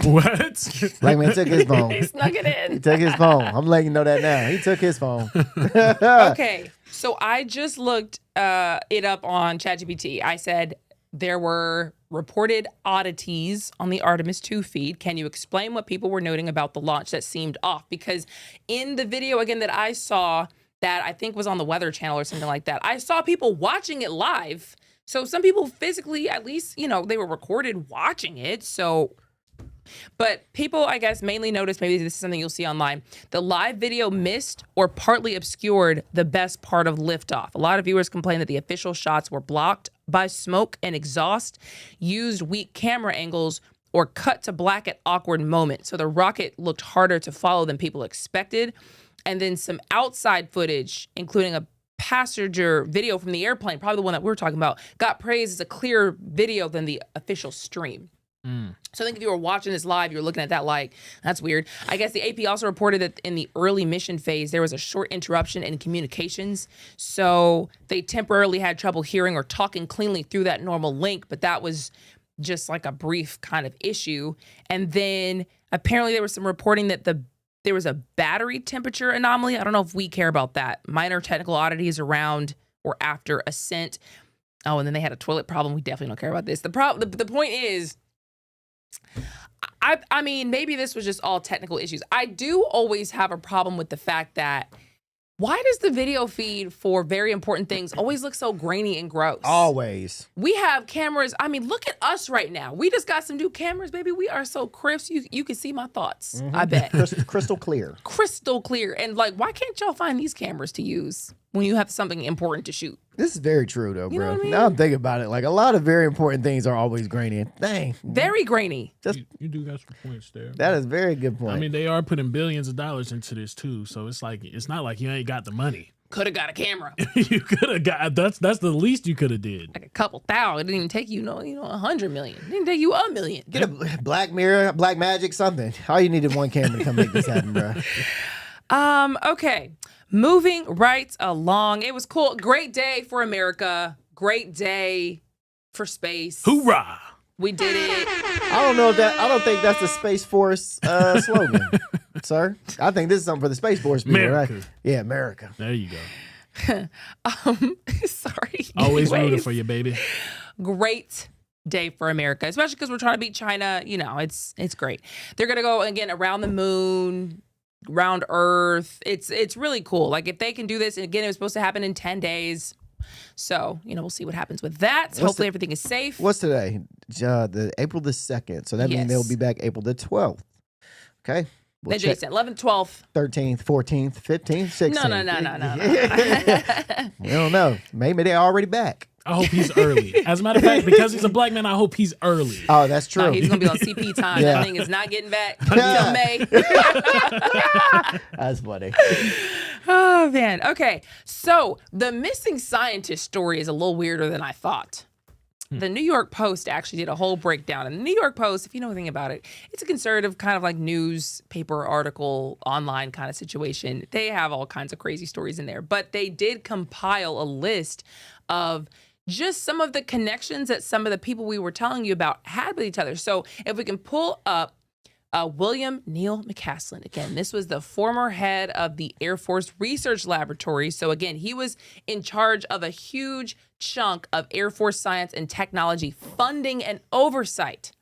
What? Black man took his phone. He snuck it in. He took his phone. I'm letting you know that now. He took his phone. Okay, so I just looked it up on ChatGPT. I said there were reported oddities on the Artemis 2 feed. Can you explain what people were noting about the launch that seemed off? Because in the video, again, that I saw that I think was on the Weather Channel or something like that, I saw people watching it live. So some people physically, at least, you know, they were recorded watching it. So, but people, I guess, mainly noticed, maybe this is something you'll see online, the live video missed or partly obscured the best part of liftoff. A lot of viewers complained that the official shots were blocked by smoke and exhaust, used weak camera angles, or cut to black at awkward moments. So the rocket looked harder to follow than people expected. And then some outside footage, including a passenger video from the airplane, probably the one that we're talking about, got praised as a clearer video than the official stream. So I think if you were watching this live, you were looking at that like, that's weird. I guess the AP also reported that in the early mission phase, there was a short interruption in communications. So they temporarily had trouble hearing or talking cleanly through that normal link, but that was just like a brief kind of issue. And then apparently there was some reporting that there was a battery temperature anomaly. I don't know if we care about that. Minor technical oddities around or after ascent. Oh, and then they had a toilet problem. We definitely don't care about this. The point is, I mean, maybe this was just all technical issues. I do always have a problem with the fact that why does the video feed for very important things always look so grainy and gross? Always. We have cameras. I mean, look at us right now. We just got some new cameras, baby. We are so crisp. You can see my thoughts, I bet. Crystal clear. Crystal clear. And like, why can't y'all find these cameras to use when you have something important to shoot? This is very true, though, You know bro. what I mean? Now I'm thinking about it. Like, a lot of very important things are always grainy. Dang. Very grainy. You do got some points there. That is a very good point. I mean, they are putting billions of dollars into this too, so it's like it's not like you ain't got the money. Could have got a camera. You could have got that's the least you could have did. Like a couple thousand. It didn't even take you, 100 million. It didn't take you $1 million. Get a Black Mirror, Black Magic, something. All you needed one camera to come make this happen, bro. Okay. Moving right along. It was cool. Great day for America. Great day for space. Hoorah! We did it. I don't think that's the Space Force slogan, sir. I think this is something for the Space Force people, America. right? Yeah, America. There you go. Sorry. Always rooting Anyways, for you, baby. Great day for America, especially because we're trying to beat China. You know, it's great. They're gonna go again around the moon, around Earth. It's really cool. Like if they can do this, and again, it was supposed to happen in 10 days. So, we'll see what happens with that. Hopefully everything is safe. What's today? The April the 2nd. So that means they'll be back April the 12th. Okay. Then Jason, 11th, 12th. 13th, 14th, 15th, 16th. No. We don't know. Maybe they're already back. I hope he's early. As a matter of fact, because he's a black man, I hope he's early. Oh, that's true. No, he's going to be on CP time. Yeah. That thing is not getting back until May. That's funny. Oh, man. Okay. So the missing scientist story is a little weirder than I thought. The New York Post actually did a whole breakdown. And the New York Post, if you know anything about it, it's a conservative kind of like newspaper article, online kind of situation. They have all kinds of crazy stories in there. But they did compile a list of just some of the connections that some of the people we were telling you about had with each other. So if we can pull up William Neal McCaslin. Again, this was the former head of the Air Force Research Laboratory. So again, he was in charge of a huge chunk of Air Force science and technology funding and oversight.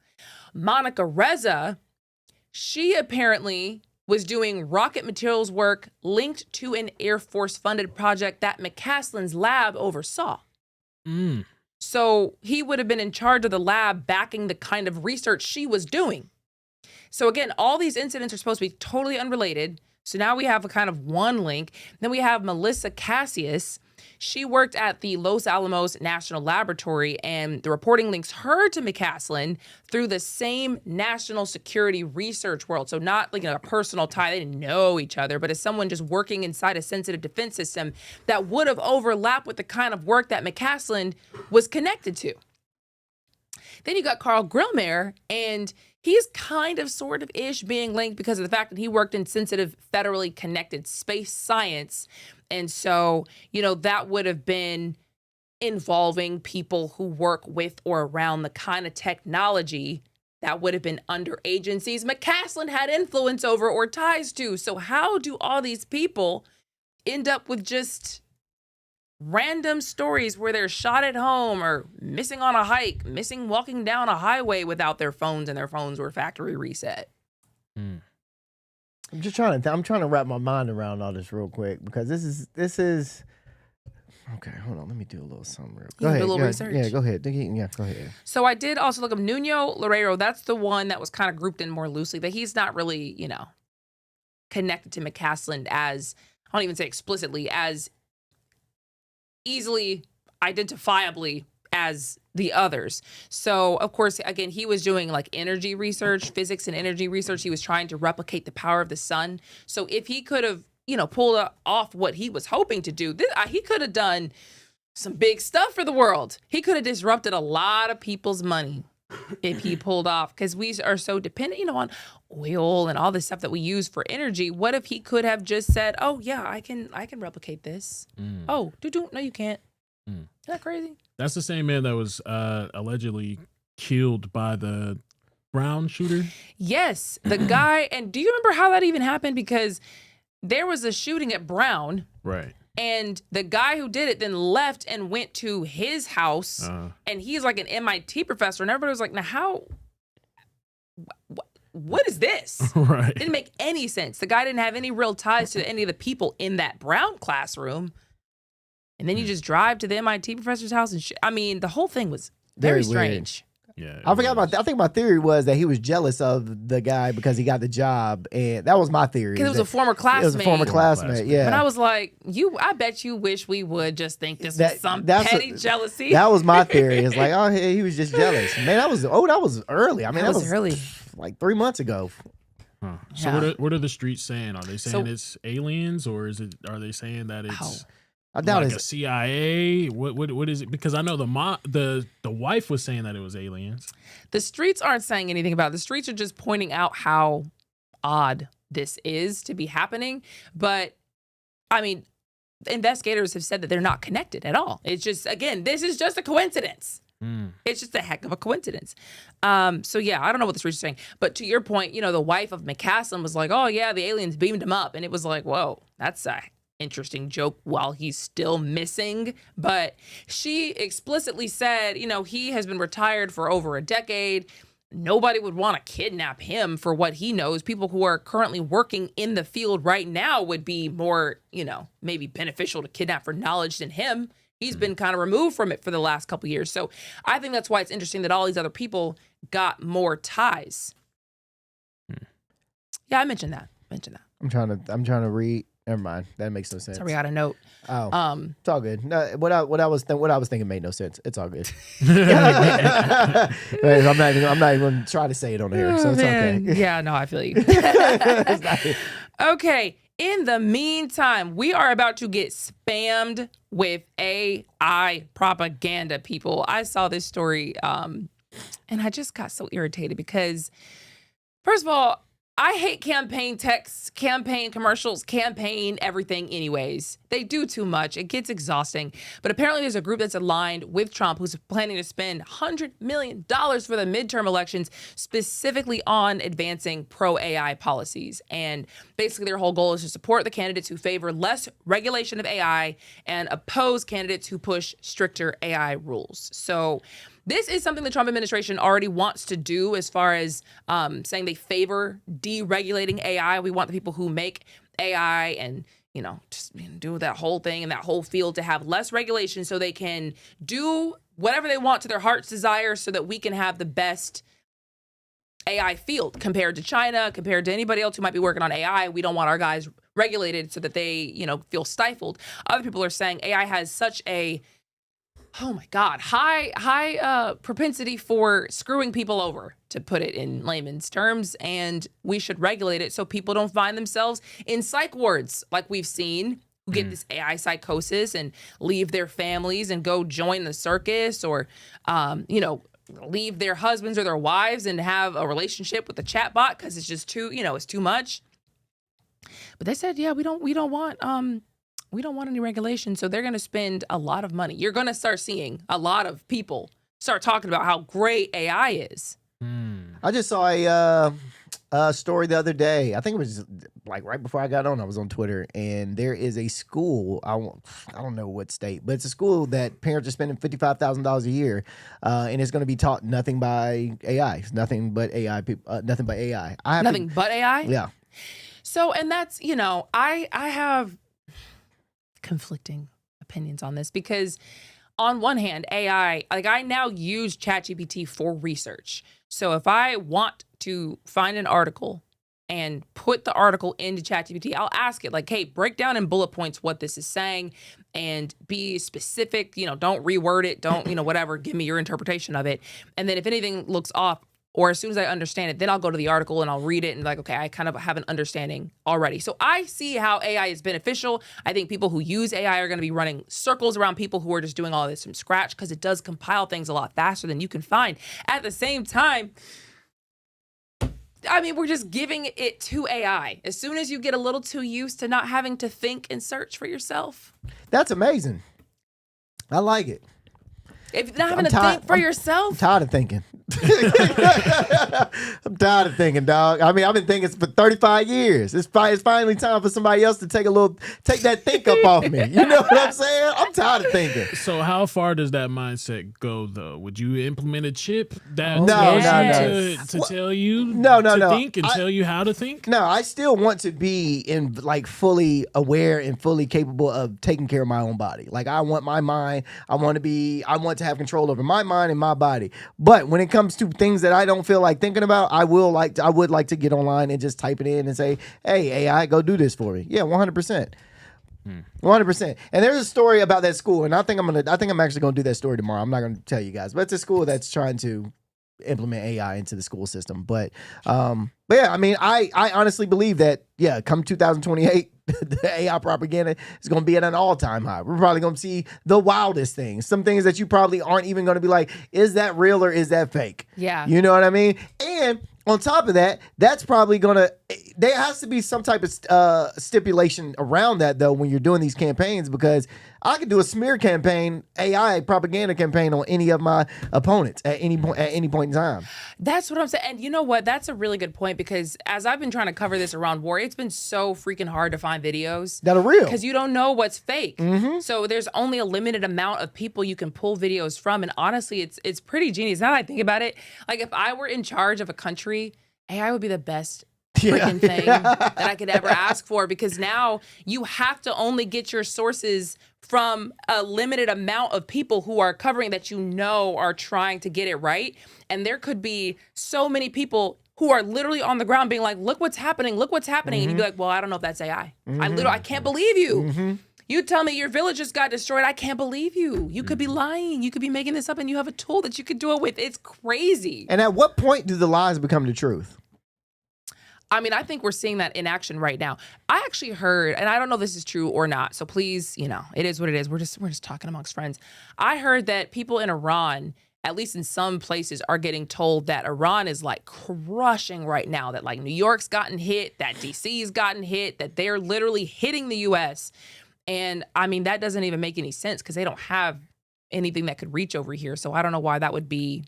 Monica Reza, she apparently was doing rocket materials work linked to an Air Force-funded project that McCaslin's lab oversaw. So he would have been in charge of the lab backing the kind of research she was doing. So again, all these incidents are supposed to be totally unrelated. So now we have a kind of one link. Then we have Melissa Cassius. She worked at the Los Alamos National Laboratory, and the reporting links her to McCaslin through the same national security research world. So not like a personal tie, they didn't know each other, but as someone just working inside a sensitive defense system that would have overlapped with the kind of work that McCaslin was connected to. Then you got Carl Grillmeyer, and he's kind of sort of ish being linked because of the fact that he worked in sensitive federally connected space science. And so, that would have been involving people who work with or around the kind of technology that would have been under agencies McCaslin had influence over or ties to. So how do all these people end up with just random stories where they're shot at home or missing on a hike, missing walking down a highway without their phones and their phones were factory reset? I'm just trying to wrap my mind around all this real quick because this is okay. Hold on, let me do a little summary. Go ahead. Do a little research. Yeah, go ahead. Yeah, go ahead. So I did also look up Nuno Loureiro. That's the one that was kind of grouped in more loosely. That he's not really, connected to McCaslin as, I don't even say explicitly, as easily identifiably as the others. So, of course, again, he was doing like energy research, physics and energy research. He was trying to replicate the power of the sun. So if he could have, pulled off what he was hoping to do, he could have done some big stuff for the world. He could have disrupted a lot of people's money if he pulled off, because we are so dependent, on oil and all this stuff that we use for energy. What if he could have just said, "Oh yeah, I can replicate this." Oh, no, you can't. Isn't that crazy? That's the same man that was allegedly killed by the Brown shooter. Yes, the guy. And do you remember how that even happened? Because there was a shooting at Brown. Right. And the guy who did it then left and went to his house, and he's like an MIT professor, and everybody was like, "Now what is this?" Right. It didn't make any sense. The guy didn't have any real ties to any of the people in that Brown classroom. And then you just drive to the MIT professor's house and I mean, the whole thing was very strange. Yeah. I think my theory was that he was jealous of the guy because he got the job, and that was my theory. Because it was a former classmate. It was a former classmate, yeah. And I was like, I bet you wish we would just think this was some petty jealousy. That was my theory. It's like, oh, he was just jealous. Man, that was early. I mean, that was early. Like 3 months ago. Huh. So what are the streets saying? Are they saying it's aliens, or are they saying that it's I doubt like a CIA? What is it? Because I know the wife was saying that it was aliens. The streets aren't saying anything about it. The streets are just pointing out how odd this is to be happening. But I mean, investigators have said that they're not connected at all. It's just, again, this is just a coincidence. It's just a heck of a coincidence. So yeah, I don't know what the streets are saying. But to your point, the wife of McCaslin was like, "Oh yeah, the aliens beamed him up," and it was like, whoa, that's a interesting joke while he's still missing. But she explicitly said, he has been retired for over a decade. Nobody would want to kidnap him for what he knows. People who are currently working in the field right now would be more, maybe beneficial to kidnap for knowledge than him. He's been kind of removed from it for the last couple of years. So I think that's why it's interesting that all these other people got more ties. Yeah, I mentioned that. I'm trying to read. Never mind. That makes no sense. Sorry, I had a note. Oh, it's all good. No, what I was thinking made no sense. It's all good. I'm not even going to try to say it on air, so it's okay. Yeah, no, I feel you. Okay. In the meantime, we are about to get spammed with AI propaganda, people. I saw this story, and I just got so irritated because, first of all, I hate campaign texts, campaign commercials, campaign everything anyways. They do too much. It gets exhausting. But apparently there's a group that's aligned with Trump who's planning to spend $100 million for the midterm elections specifically on advancing pro-AI policies. And basically their whole goal is to support the candidates who favor less regulation of AI and oppose candidates who push stricter AI rules. So this is something the Trump administration already wants to do as far as saying they favor deregulating AI. We want the people who make AI and, just do that whole thing and that whole field to have less regulation so they can do whatever they want to their heart's desire so that we can have the best AI field compared to China, compared to anybody else who might be working on AI. We don't want our guys regulated so that they, feel stifled. Other people are saying AI has such a high propensity for screwing people over, to put it in layman's terms, and we should regulate it so people don't find themselves in psych wards like we've seen, who get this AI psychosis and leave their families and go join the circus or, leave their husbands or their wives and have a relationship with the chatbot because it's just too, it's too much. But they said, yeah, we don't want any regulation, so they're going to spend a lot of money. You're going to start seeing a lot of people start talking about how great AI is. I just saw a story the other day. I think it was like right before I got on. I was on Twitter, and there is a school. I don't know what state, but it's a school that parents are spending $55,000 a year, and it's going to be taught nothing by AI. It's nothing but AI. Nothing but AI. Nothing but AI. Yeah. So, and that's I have conflicting opinions on this because on one hand, AI, like I now use ChatGPT for research. So if I want to find an article and put the article into ChatGPT, I'll ask it like, hey, break down in bullet points what this is saying and be specific, don't reword it. Don't, whatever, give me your interpretation of it. And then if anything looks off, or as soon as I understand it, then I'll go to the article and I'll read it and like, okay, I kind of have an understanding already. So I see how AI is beneficial. I think people who use AI are going to be running circles around people who are just doing all this from scratch because it does compile things a lot faster than you can find. At the same time, we're just giving it to AI. As soon as you get a little too used to not having to think and search for yourself. That's amazing. I like it. If you're not having to think for yourself. I'm tired of thinking. I'm tired of thinking, dog. I've been thinking for 35 years. It's finally time for somebody else to take that think up off me. You know what I'm saying? I'm tired of thinking. So how far does that mindset go, though? Would you implement a chip that to tell you to think and tell you how to think? No, I still want to be fully aware and fully capable of taking care of my own body. Like I want my mind. I want to have control over my mind and my body. But when it comes to things that I don't feel like thinking about, I would like to get online and just type it in and say, hey, AI, go do this for me. Yeah, 100%. 100%. And there's a story about that school, and I think I'm actually gonna do that story tomorrow. I'm not gonna tell you guys, but it's a school that's trying to implement AI into the school system. But yeah, I honestly believe that, come 2028, the AI propaganda is going to be at an all-time high. We're probably going to see the wildest things, some things that you probably aren't even going to be like, is that real or is that fake? Yeah. You know what I mean? And on top of that, that's probably there has to be some type of stipulation around that, though, when you're doing these campaigns, because I could do a smear campaign, AI propaganda campaign on any of my opponents at any point in time. That's what I'm saying. And you know what? That's a really good point, because as I've been trying to cover this around war, it's been so freaking hard to find videos that are real, because you don't know what's fake. Mm-hmm. So there's only a limited amount of people you can pull videos from. And honestly, it's pretty genius. Now that I think about it, like if I were in charge of a country, AI would be the best freaking thing that I could ever ask for, because now you have to only get your sources from a limited amount of people who are covering that are trying to get it right. And there could be so many people who are literally on the ground being like, look what's happening. Mm-hmm. And you'd be like, well, I don't know if that's AI. I can't believe you. Mm-hmm. You tell me your village just got destroyed. I can't believe you. You could be lying. You could be making this up, and you have a tool that you could do it with. It's crazy. And at what point do the lies become the truth? I think we're seeing that in action right now. I actually heard, and I don't know if this is true or not, so please, it is what it is. We're just talking amongst friends. I heard that people in Iran at least in some places, are getting told that Iran is like crushing right now, that like New York's gotten hit, that DC's gotten hit, that they're literally hitting the US. And I mean, that doesn't even make any sense because they don't have anything that could reach over here. So I don't know why that would be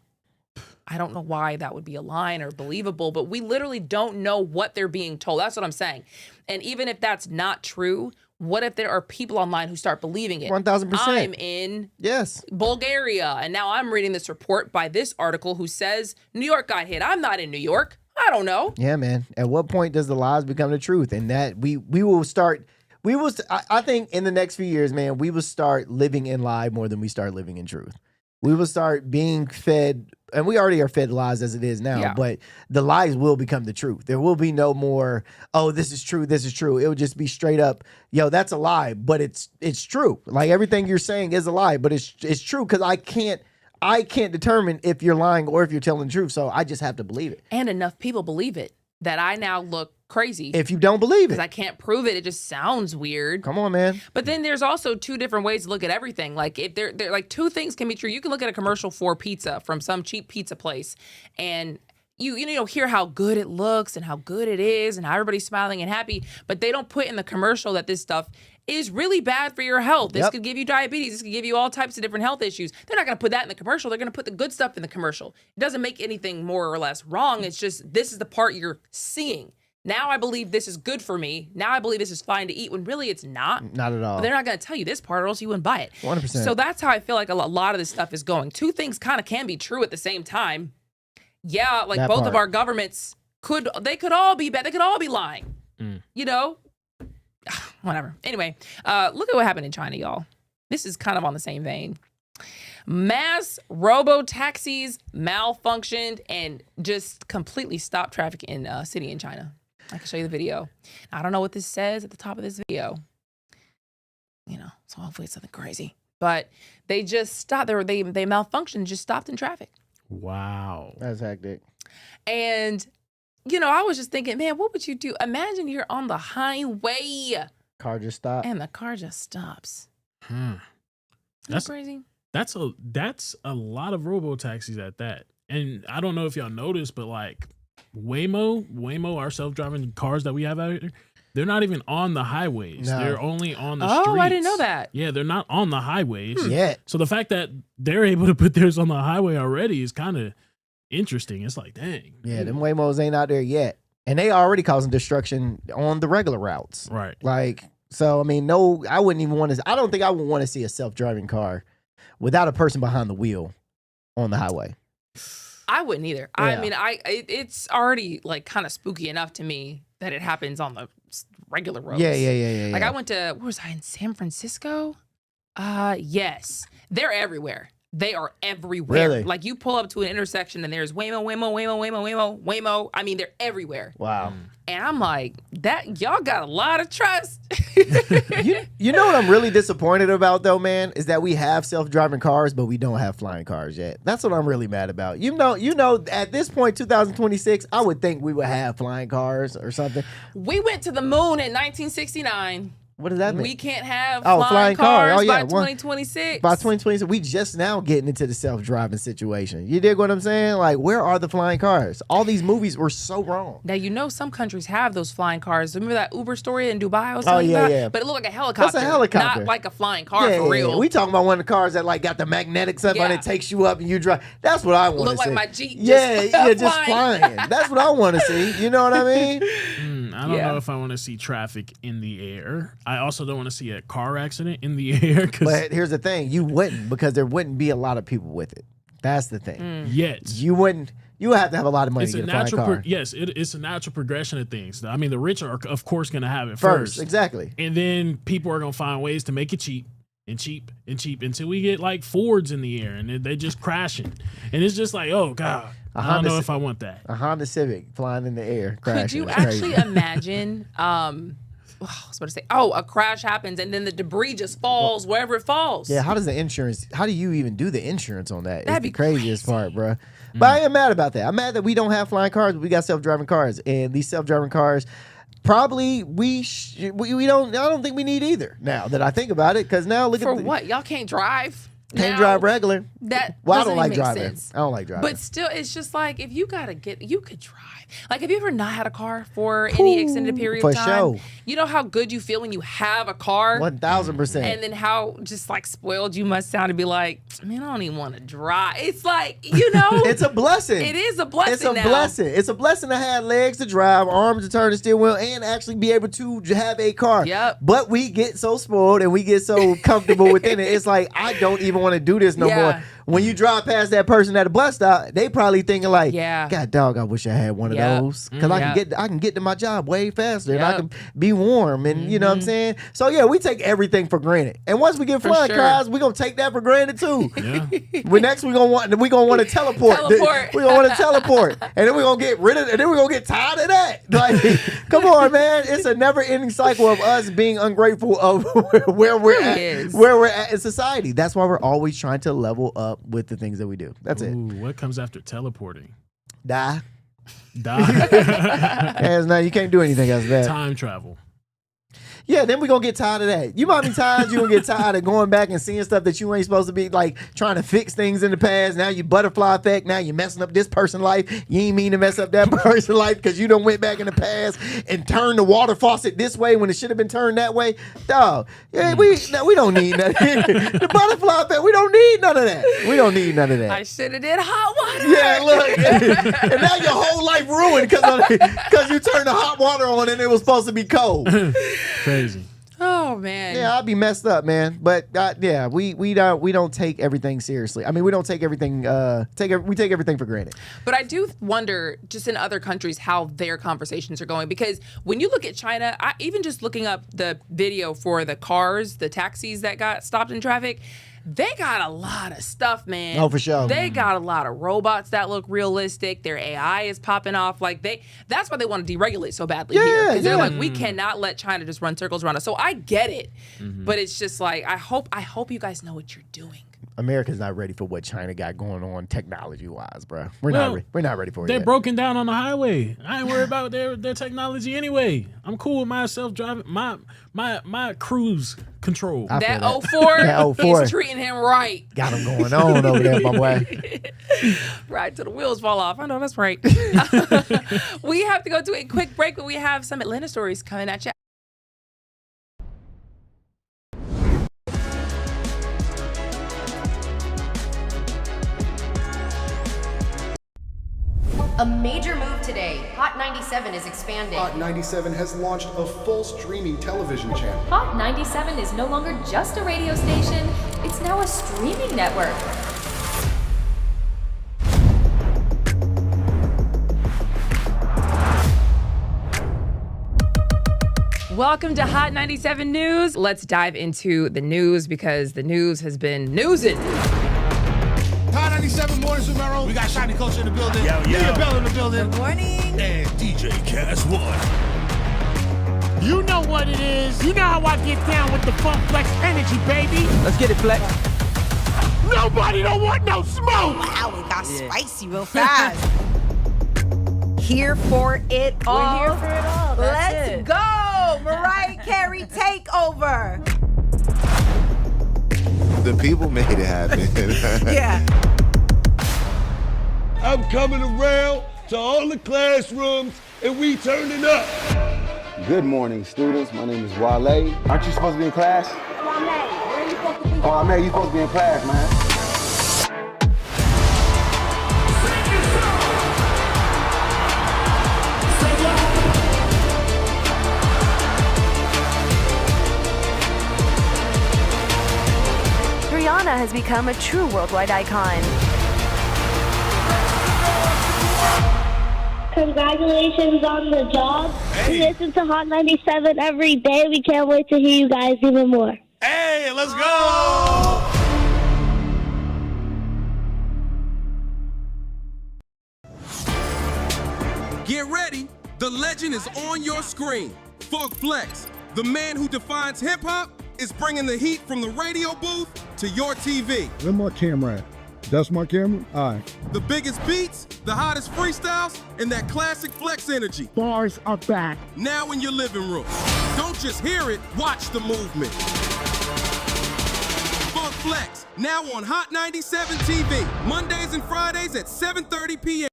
a line or believable, but we literally don't know what they're being told. That's what I'm saying. And even if that's not true, what if there are people online who start believing it? 1,000%. I'm in Bulgaria, and now I'm reading this report by this article who says New York got hit. I'm not in New York. I don't know. Yeah, man. At what point does the lies become the truth? And that I think in the next few years, man, we will start living in lie more than we start living in truth. We will start being fed, and we already are fed lies as it is now, but the lies will become the truth. There will be no more, oh, this is true, this is true. It will just be straight up, yo, that's a lie, but it's true. Like everything you're saying is a lie, but it's true because I can't determine if you're lying or if you're telling the truth, so I just have to believe it. And enough people believe it that I now look crazy. If you don't believe it. Because I can't prove it. It just sounds weird. Come on, man. But then there's also two different ways to look at everything. Like if they're like two things can be true. You can look at a commercial for pizza from some cheap pizza place and you know hear how good it looks and how good it is and how everybody's smiling and happy, but they don't put in the commercial that this stuff is really bad for your health. This could give you diabetes. This could give you all types of different health issues. They're not going to put that in the commercial. They're going to put the good stuff in the commercial. It doesn't make anything more or less wrong. It's just this is the part you're seeing. Now I believe this is good for me. Now I believe this is fine to eat when really it's not. Not at all. But they're not going to tell you this part or else you wouldn't buy it. 100%. So that's how I feel like a lot of this stuff is going. Two things kind of can be true at the same time. Yeah, like That both part. of our governments could all be bad. They could all be lying. You know? Whatever. Anyway, look at what happened in China, y'all. This is kind of on the same vein. Mass robo-taxis malfunctioned and just completely stopped traffic in a city in China. I can show you the video. I don't know what this says at the top of this video. You know, so hopefully it's something crazy. But they just stopped. They malfunctioned, just stopped in traffic. Wow. That's hectic. And, you know, I was just thinking, man, what would you do? Imagine you're on the highway. Car just stopped. And the car just stops. That's crazy. That's a lot of robo taxis at that. And I don't know if y'all noticed, but like Waymo, our self-driving cars that we have out here, they're not even on the highways. No. They're only on the streets. Oh, I didn't know that. Yeah, they're not on the highways yet. So the fact that they're able to put theirs on the highway already is kind of interesting. It's like, dang. Yeah, them Waymos ain't out there yet. And they already causing destruction on the regular routes. Right. Like, so, I mean, no, I wouldn't even want to, I don't think I would want to see a self-driving car without a person behind the wheel on the highway. I wouldn't either. Yeah. I mean, it's already like kind of spooky enough to me that it happens on the regular roads. Yeah. Like I went to, where was I, in San Francisco? Yes. They're everywhere. They are everywhere. Really? Like you pull up to an intersection and there's Waymo. I mean, they're everywhere. Wow. And I'm like, that y'all got a lot of trust. You know what I'm really disappointed about though, man, is that we have self-driving cars, but we don't have flying cars yet. That's what I'm really mad about. You know, at this point, 2026, I would think we would have flying cars or something. We went to the moon in 1969. What does that mean? We can't have flying cars car. by 2026. By 2026, we just now getting into the self-driving situation. You dig what I'm saying? Like, where are the flying cars? All these movies were so wrong. Now, you know some countries have those flying cars. Remember that Uber story in Dubai I was telling you about? Yeah. But it looked like a helicopter. That's a helicopter. Not like a flying car for real. Yeah. We talking about one of the cars that like got the magnetic stuff on it, takes you up and you drive. That's what I want to see. Look like my Jeep just flying. That's what I want to see. You know what I mean? I don't know if I want to see traffic in the air. I also don't want to see a car accident in the air. But here's the thing. You wouldn't, because there wouldn't be a lot of people with it. That's the thing. Yet. You wouldn't. You would have to have a lot of money It's to a get a flying car. yes, it's a natural progression of things. I mean, the rich are, of course, going to have it First, first. exactly. And then people are going to find ways to make it cheap and cheap and cheap until we get like Fords in the air and they just crashing. And it's just like, oh, God. I don't know if I want that. A Honda Civic flying in the air, crashing. Could you It's crazy. actually imagine, I was about to say, a crash happens and then the debris just falls wherever it falls. Yeah, how do you even do the insurance on that? That'd It's the be craziest part, bro. But I am mad about that. I'm mad that we don't have flying cars, but we got self-driving cars. And these self-driving cars, probably we don't, I don't think we need either now that I think about it. Because now look For at what? Y'all can't drive? Can't drive regular. That Well, I doesn't don't like even make driving. sense. I don't like driving. But still, it's just like if you you could drive. Like, have you ever not had a car for any extended period of time? For sure. You know how good you feel when you have a car? 1,000%. And then how just like spoiled you must sound to be like, man, I don't even want to drive. It's like, you know. It's a blessing. It is a blessing. It's a blessing. It's a blessing to have legs to drive, arms to turn the steering wheel, and actually be able to have a car. Yep. But we get so spoiled and we get so comfortable within it. It's like, I don't even want to do this no more. When you drive past that person at a bus stop, they probably thinking like, God dog, I wish I had one of those. Because I can get to my job way faster and I can be warm and you know what I'm saying? So yeah, we take everything for granted. And once we get flying cars, we're gonna take that for granted too. Next we're gonna want to teleport. We're gonna want to teleport. And then we're gonna get rid of it, and then we're gonna get tired of that. Like, come on, man. It's a never ending cycle of us being ungrateful of where we're at in society. That's why we're always trying to level up with the things that we do. That's it. What comes after teleporting? Die. Die. No, you can't do anything else bad. Time travel. Yeah, then we're going to get tired of that. You might be tired. You're going to get tired of going back and seeing stuff that you ain't supposed to be, like, trying to fix things in the past. Now you butterfly effect. Now you're messing up this person's life. You ain't mean to mess up that person's life because you done went back in the past and turned the water faucet this way when it should have been turned that way. Dog, yeah, we don't need that. The butterfly effect, we don't need none of that. We don't need none of that. I should have did hot water. Yeah, look. And now your whole life ruined because you turned the hot water on and it was supposed to be cold. Crazy. Oh man. Yeah, I'd be messed up, man. But yeah, we don't take everything seriously. I mean, we don't take everything we take everything for granted. But I do wonder, just in other countries, how their conversations are going. Because when you look at China, even just looking up the video for the cars, the taxis that got stopped in traffic, they got a lot of stuff, man. Oh, for sure. They got a lot of robots that look realistic. Their AI is popping off. Like that's why they want to deregulate so badly here. Because they're like, we cannot let China just run circles around us. So I get it. But it's just like, I hope you guys know what you're doing. America's not ready for what China got going on technology-wise, bro. We're not ready for it. They're yet. broken down on the highway. I ain't worried about their technology anyway. I'm cool with my self-driving, my cruise control. That 04 is treating him right. Got him going on over there, my boy. Right till the wheels fall off. I know that's right. We have to go to a quick break, but we have some Atlanta stories coming at you. A major move today. Hot 97 is expanding. Hot 97 has launched a full streaming television channel. Hot 97 is no longer just a radio station, it's now a streaming network. Welcome to Hot 97 News. Let's dive into the news because the news has been newsing. Hot 97 mornings with Mero. We got Shiny Culture in the building. Leah Bell in the building. Good morning. And DJ Cass One. You know what it is. You know how I get down with the Funk Flex energy, baby. Let's get it, Flex. Nobody don't want no smoke. Wow, it got spicy real fast. Here for it all. We're here for it all. Let's go. Mariah Carey takeover. The people made it happen. Yeah. I'm coming around to all the classrooms and we turning up. Good morning, students. My name is Wale. Aren't you supposed to be in class? Wale, where are you supposed to be? Oh, man, you supposed to be in class, man. Rihanna has become a true worldwide icon. Congratulations on the job. We listen to Hot 97 every day. We can't wait to hear you guys even more. Hey, let's go! Get ready. The legend is on your screen. Funk Flex, the man who defines hip-hop, is bringing the heat from the radio booth to your TV. Where my camera at? That's my camera? All right. The biggest beats, the hottest freestyles, and that classic Flex energy. Bars are back. Now in your living room. Don't just hear it, watch the movement. Funk Flex, now on Hot 97 TV, Mondays and Fridays at 7:30 p.m.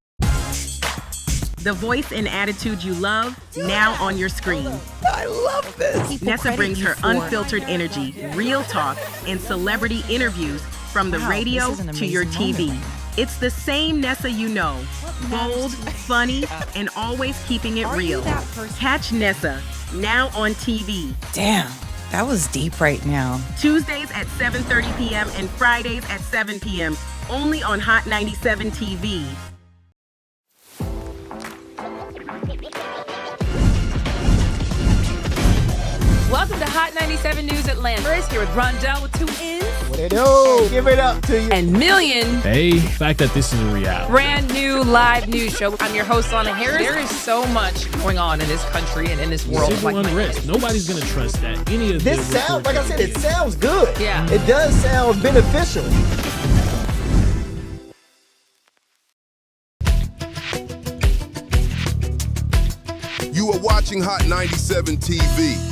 The voice and attitude you love, now on your screen. I love this. Nessa brings her unfiltered energy, real talk, and celebrity interviews from the radio to your TV. It's the same Nessa you know. Bold, funny, and always keeping it real. Catch Nessa, now on TV. Damn, that was deep right now. Tuesdays at 7:30 p.m. and Fridays at 7 p.m. Only on Hot 97 TV. Welcome to Hot 97 News Atlanta. We're here with Rondell with 2 N's. What it do? Give it up to you. And Million. Hey, the fact that this is a reality. Brand new live news show. I'm your host, Lana Harris. There is so much going on in this country and in this world. Civil unrest. Nobody's going to trust that. Any of this sounds, like I said, it sounds good. Yeah. It does sound beneficial. You are watching Hot 97 TV.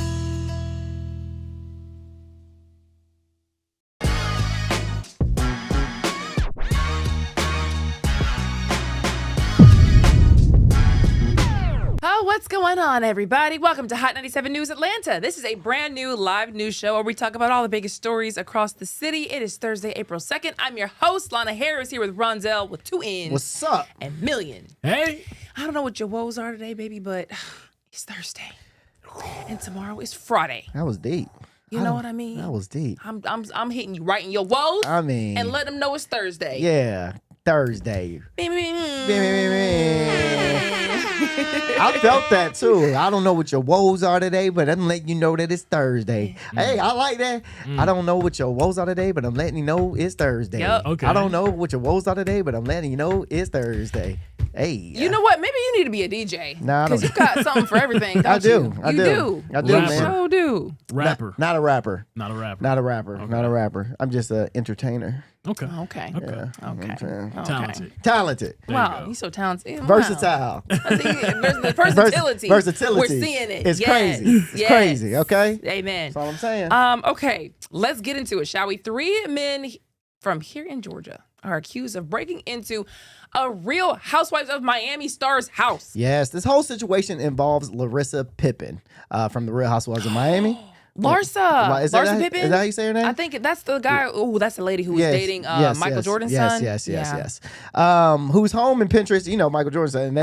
Oh, what's going on, everybody? Welcome to Hot 97 News Atlanta. This is a brand new live news show where we talk about all the biggest stories across the city. It is Thursday, April 2nd. I'm your host, Lana Harris, here with Rondell with 2 N's. What's up? And Million. Hey. I don't know what your woes are today, baby, but it's Thursday. And tomorrow is Friday. That was deep. You know what I mean? That was deep. I'm hitting you right in your woes. I mean. And let them know it's Thursday. Yeah, Thursday. I felt that too. I don't know what your woes are today, but I'm letting you know that it's Thursday. Hey, I like that. I don't know what your woes are today, but I'm letting you know it's Thursday. Yep. Okay. I don't know what your woes are today, but I'm letting you know it's Thursday. Hey. You know what? Maybe you need to be a DJ. Nah, because you got something for everything, don't I do. you? I You do. I do, You man. sure do. Rapper. Not a rapper. Not a rapper. Not a rapper. Okay. Not a rapper. I'm just an entertainer. Okay. Okay. Yeah. Okay. Talented. Talented. Wow, he's so talented. Versatile. The versatility. Versatility. We're seeing it. It's Yes. crazy. It's Yes. crazy. Okay. Amen. That's all I'm saying. Okay, let's get into it, shall we? 3 men from here in Georgia are accused of breaking into a Real Housewives of Miami star's house. Yes, this whole situation involves Larissa Pippen from the Real Housewives of Miami. Larsa. Is that Larsa how- Pippen? Is that how you say her name? I think that's the guy. Oh, that's the lady who was dating Michael Jordan's son. Yes. Yeah. Who's home in Pinterest? You know Michael Jordan's son, and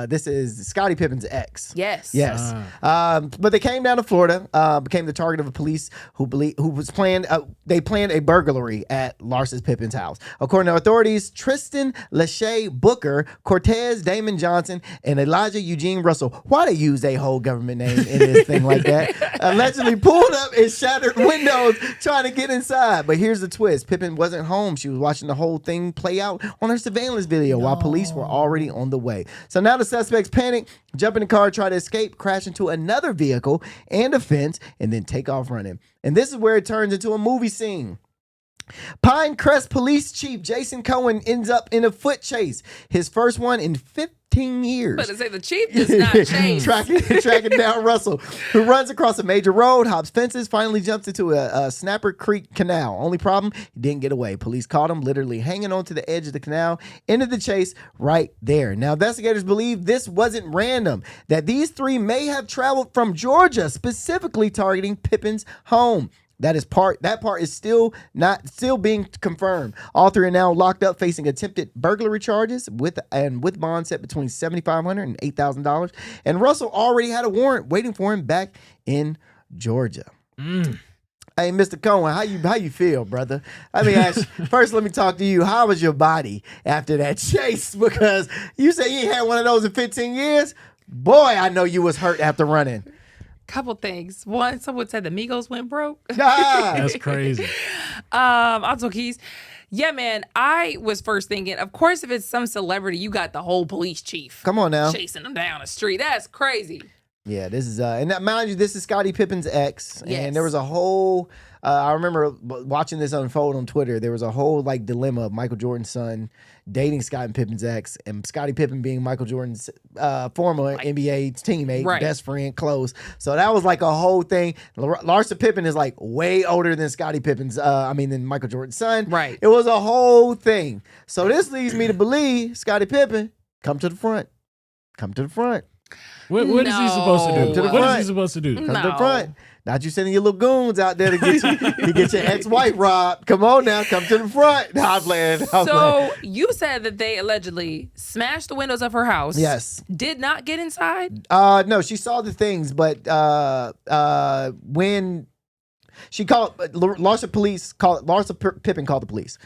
this is Scottie Pippen's ex. Yes. Yes. But they came down to Florida, became the target of a police who was planned. They planned a burglary at Larsa Pippen's house. According to authorities, Tristan Lachey Booker, Cortez Damon Johnson, and Elijah Eugene Russell. Why they use a whole government name in this thing like that? Allegedly pulled up and shattered windows trying to get inside. But here's the twist: Pippen wasn't home. She was watching the whole thing play out on her surveillance video while police were already on the way. So now the suspects panic, jump in the car, try to escape, crash into another vehicle and a fence, and then take off running. And this is where it turns into a movie scene. Pinecrest Police Chief Jason Cohen ends up in a foot chase, his first one in 15 years. But to say the chief does not change. tracking down Russell, who runs across a major road, hops fences, finally jumps into a Snapper Creek canal. Only problem, he didn't get away. Police caught him literally hanging onto the edge of the canal, ended the chase right there. Now, investigators believe this wasn't random, that these 3 may have traveled from Georgia, specifically targeting Pippen's home. That part is still being confirmed. All 3 are now locked up, facing attempted burglary charges with bond set between $7,500 and $8,000. And Russell already had a warrant waiting for him back in Georgia. Hey, Mr. Cohen, how you feel, brother? Let me ask you, first, let me talk to you. How was your body after that chase? Because you say you ain't had one of those in 15 years. Boy, I know you was hurt after running. Couple things. One, someone said the Migos went broke. That's crazy. Also, Keys. Yeah, man, I was first thinking, of course, if it's some celebrity, you got the whole police chief. Come on now. Chasing them down the street. That's crazy. Yeah, this is and that, mind you, this is Scottie Pippen's ex, Yes. and there was a whole. I remember watching this unfold on Twitter. There was a whole like dilemma of Michael Jordan's son dating Scottie Pippen's ex, and Scottie Pippen being Michael Jordan's former NBA teammate, best friend, close. So that was like a whole thing. Larsa Pippen is like way older than Scottie Pippen's. Than Michael Jordan's son. Right. It was a whole thing. So this leads me to believe Scottie Pippen come to the front. Come to the front. What is he supposed to do? What is he supposed to do? Come to the front. Not you sending your little goons out there to get your ex-wife robbed. Come on now, come to the front. Nah, I'm playing. So you said that they allegedly smashed the windows of her house. Yes. Did not get inside? No, she saw the things, but when she called Larsa Pippen called the police.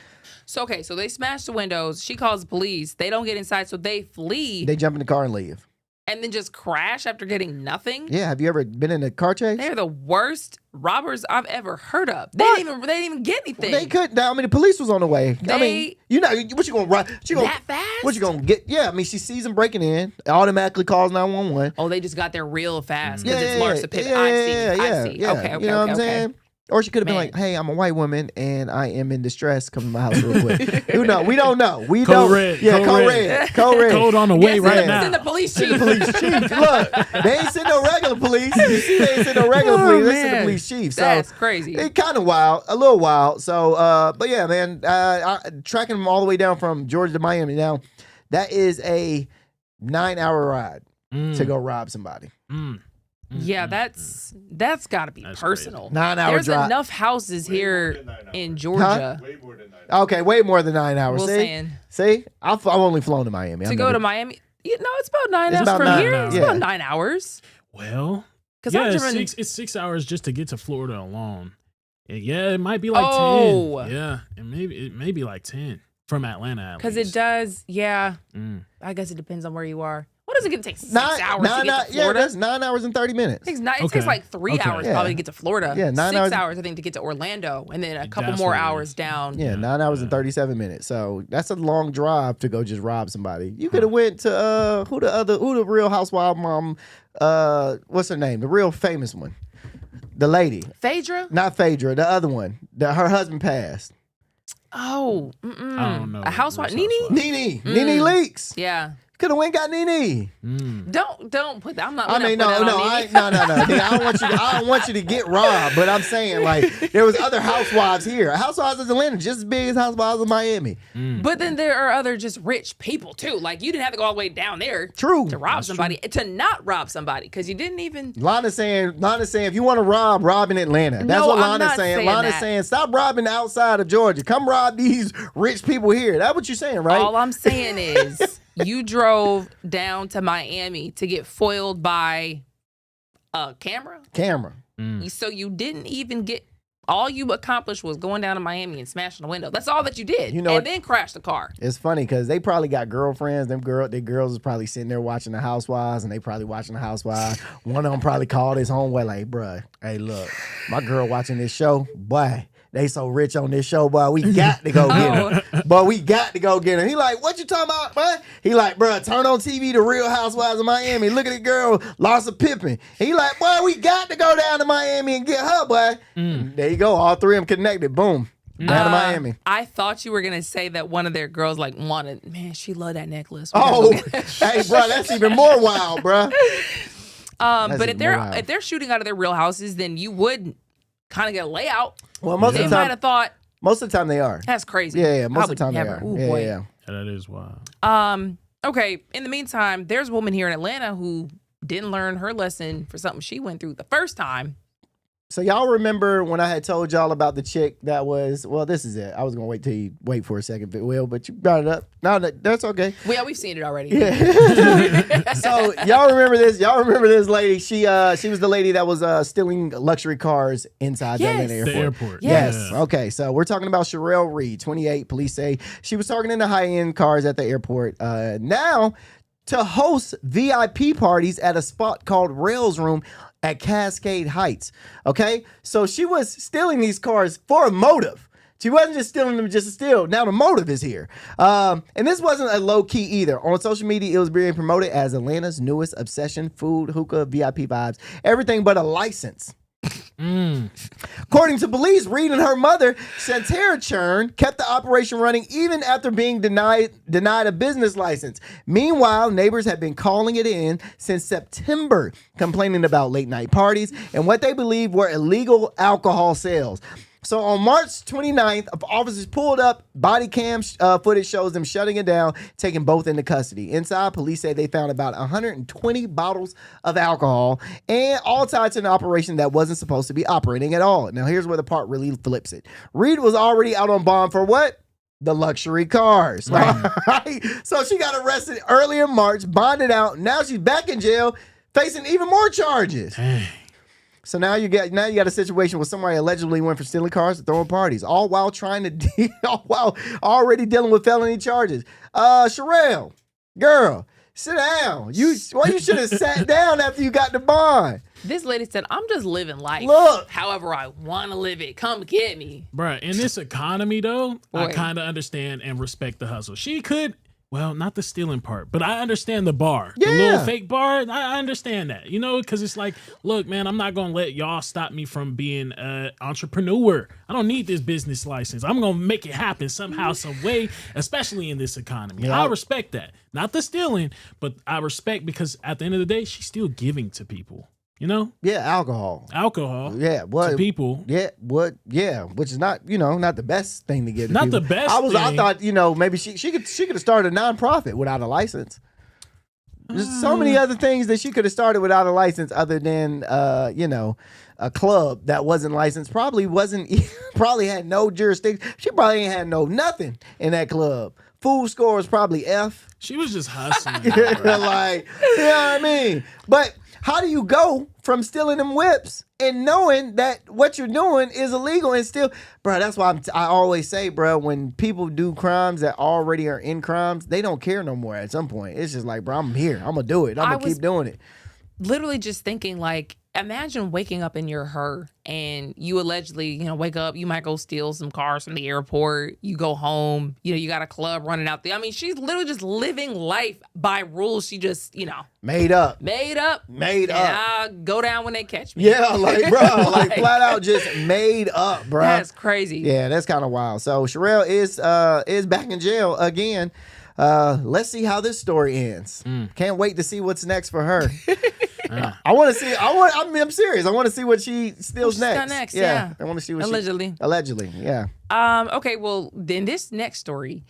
So okay, so they smashed the windows. She calls the police. They don't get inside, so they flee. They jump in the car and leave. And then just crash after getting nothing? Yeah, have you ever been in a car chase? They're the worst robbers I've ever heard of. They didn't even get anything. They couldn't. I mean, the police was on the way. What you gonna run? That fast? What you gonna get? Yeah, I mean, she sees them breaking in, automatically calls 911. Oh, they just got there real fast because it's Larsa Pippen. I see. Okay. You know what I'm saying? Or she could have been like, "Hey, I'm a white woman and I am in distress. Come to my house real quick." Who knows? We don't know. We don't. Red. Yeah, code red. Code on the way right now. Send the police chief. Look, they ain't send no regular police. You see, they ain't send no regular police. They send the police chief. So that's crazy. It's kind of wild, a little wild. So, but yeah, man, tracking them all the way down from Georgia to Miami. Now, that is a 9-hour ride to go rob somebody. Yeah, that's got to be personal. 9-hour There's drive. enough houses here in Georgia. Way more than 9 hours. Okay, way more than 9 hours. Well, saying. See? I've only flown to Miami. To go to Miami? No, it's about 9 hours from here. It's about 9 hours. Well, yeah, it's 6 hours just to get to Florida alone. Yeah, it might be like 10. Yeah, it may be like 10 from Atlanta. Because it does, yeah. I guess it depends on where you are. What does it take 6 hours to get to Florida? Yeah, that's 9 hours and 30 minutes. It takes like 3 hours probably to get to Florida. Yeah, 6 hours I think to get to Orlando, and then a couple more hours down. Yeah, 9 hours and 37 minutes. So that's a long drive to go just rob somebody. You could have went to who the Real Housewife mom? What's her name? The real famous one, the lady. Phaedra? Not Phaedra. The other one. Her husband passed. Oh, I don't know. A housewife, Nene Nene Leakes. Yeah. Could have went got Nene. Don't put that. I'm not. No. I don't want you to get robbed. But I'm saying like there was other housewives here. Housewives of Atlanta just as big as Housewives of Miami. But then there are other just rich people too. Like you didn't have to go all the way down there. True. To rob somebody, to not rob somebody because you didn't even. Lana's saying if you want to rob in Atlanta. That's what Lana's saying. Lana's saying stop robbing outside of Georgia. Come rob these rich people here. That's what you're saying, right? All I'm saying is. You drove down to Miami to get foiled by a camera? So you didn't even get... All you accomplished was going down to Miami and smashing the window. That's all that you did. Then crash the car. It's funny because they probably got girlfriends. Their girls is probably sitting there watching the Housewives, and they probably watching the Housewives. One of them probably called his homeboy like, bruh, hey, look, my girl watching this show, boy, they so rich on this show, boy, we got to go get her. But we got to go get her. He like, what you talking about, boy? He like, bruh, turn on TV, The Real Housewives of Miami. Look at the girl, Larsa Pippen. He like, boy, we got to go down to Miami and get her, boy. There you go. All three of them connected. Boom. Down to Miami. I thought you were going to say that one of their girls wanted, man, she loved that necklace. Hey, bro, that's even more wild, bro. But if they're shooting out of their real houses, then you would kind of get a layout. Well, most of the time, might have thought. Most of the time they are. That's crazy. Yeah. Most of the time they are. Ooh, yeah. That is wild. Okay. In the meantime, there's a woman here in Atlanta who didn't learn her lesson for something she went through the first time. So y'all remember when I had told y'all about the chick that was, well, this is it. I was going to wait till you wait for a second, but you brought it up. No, that's okay. Well, yeah, we've seen it already. Yeah. So y'all remember this? Y'all remember this lady? She was the lady that was stealing luxury cars inside the Atlanta airport. The airport. Yes. Okay. So we're talking about Sherelle Reed, 28. Police say she was targeting the high-end cars at the airport. Now to host VIP parties at a spot called Rails Room at Cascade Heights. Okay, so she was stealing these cars for a motive. She wasn't just stealing them just to steal. Now the motive is here. And this wasn't a low key either. On social media, it was being promoted as Atlanta's newest obsession, food, hookah, VIP vibes, everything but a license. According to police, Reed and her mother, Shantara Churn, kept the operation running even after being denied a business license. Meanwhile, neighbors have been calling it in since September, complaining about late night parties and what they believe were illegal alcohol sales. So on March 29th, officers pulled up. Body cam footage shows them shutting it down, taking both into custody. Inside, police say they found about 120 bottles of alcohol and all tied to an operation that wasn't supposed to be operating at all. Now, here's where the part really flips it. Reed was already out on bond for what? The luxury cars. Right? So she got arrested early in March, bonded out. Now she's back in jail, facing even more charges. Dang. So now you got a situation where somebody allegedly went for stealing cars and throwing parties, all while while already dealing with felony charges. Sherelle, girl, sit down. You should have sat down after you got the bond. This lady said, I'm just living life. Look. However I want to live it. Come get me. Bruh, in this economy, though, I Boy. kind of understand and respect the hustle. She could, well, not the stealing part, but I understand the bar. Yeah. The little fake bar, I understand that. You know, because it's like, look, man, I'm not going to let y'all stop me from being an entrepreneur. I don't need this business license. I'm going to make it happen somehow, some way, especially in this economy. Yeah. I respect that. Not the stealing, but I respect because at the end of the day, she's still giving to people. You know? Yeah, alcohol. Yeah, what to people. Yeah, which is not, not the best thing to get. Not the best I thing. thought, maybe she could have started a nonprofit without a license. There's so many other things that she could have started without a license other than a club that wasn't licensed. Probably had no jurisdiction. She probably ain't had nothing in that club. Food score was probably F. She was just hustling. Like, you know what I mean? But how do you go from stealing them whips and knowing that what you're doing is illegal and still, bro? That's why I always say, bro, when people do crimes that already are in crimes, they don't care no more at some point. It's just like, bro, I'm here. I'm going to do it. I'm going to keep doing it. Literally just thinking, like, imagine waking up and you're her and you allegedly, wake up, you might go steal some cars from the airport. You go home, you got a club running out there. I mean, she's literally just living life by rules. She just, made up. I'll go down when they catch me. Yeah, like, bro, like flat out just made up, bro. That's crazy. Yeah, that's kind of wild. So Sherelle is back in jail again. Let's see how this story ends. Can't wait to see what's next for her. I'm serious. I want to see what she steals next. Got next. Yeah. I want to see what allegedly. Yeah. Okay. Well, then this next story,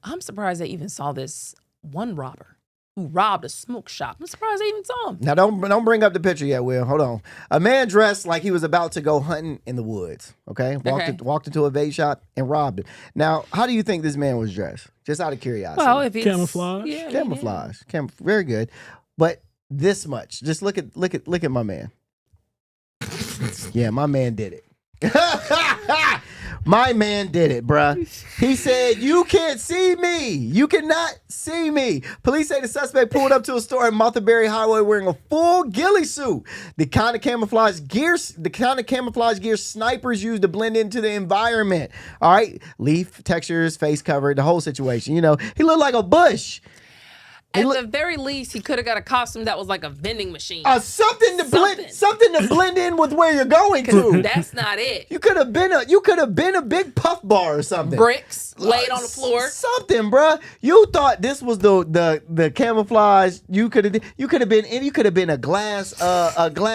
I'm surprised they even saw this one robber who robbed a smoke shop. I'm surprised they even saw him. Now don't bring up the picture yet, Will. Hold on. A man dressed like he was about to go hunting in the woods. Okay. Walked into a vape shop and robbed it. Now, how do you think this man was dressed? Just out of curiosity. Well, if it's camouflage. Yeah, camouflage. Very good. But this much. Just look at my man. Yeah, my man did it. My man did it, bruh. He said, "You can't see me. You cannot see me." Police say the suspect pulled up to a store in Martha Berry Highway wearing a full ghillie suit. The kind of camouflage gear snipers use to blend into the environment. All right, leaf textures, face cover, the whole situation. He looked like a bush. At the very least, he could have got a costume that was like a vending machine. Something to blend in with where you're going to. That's not it. You could have been a big puff bar or something. Bricks laid on the floor. Something, bruh. You thought this was the camouflage. You could have been a glass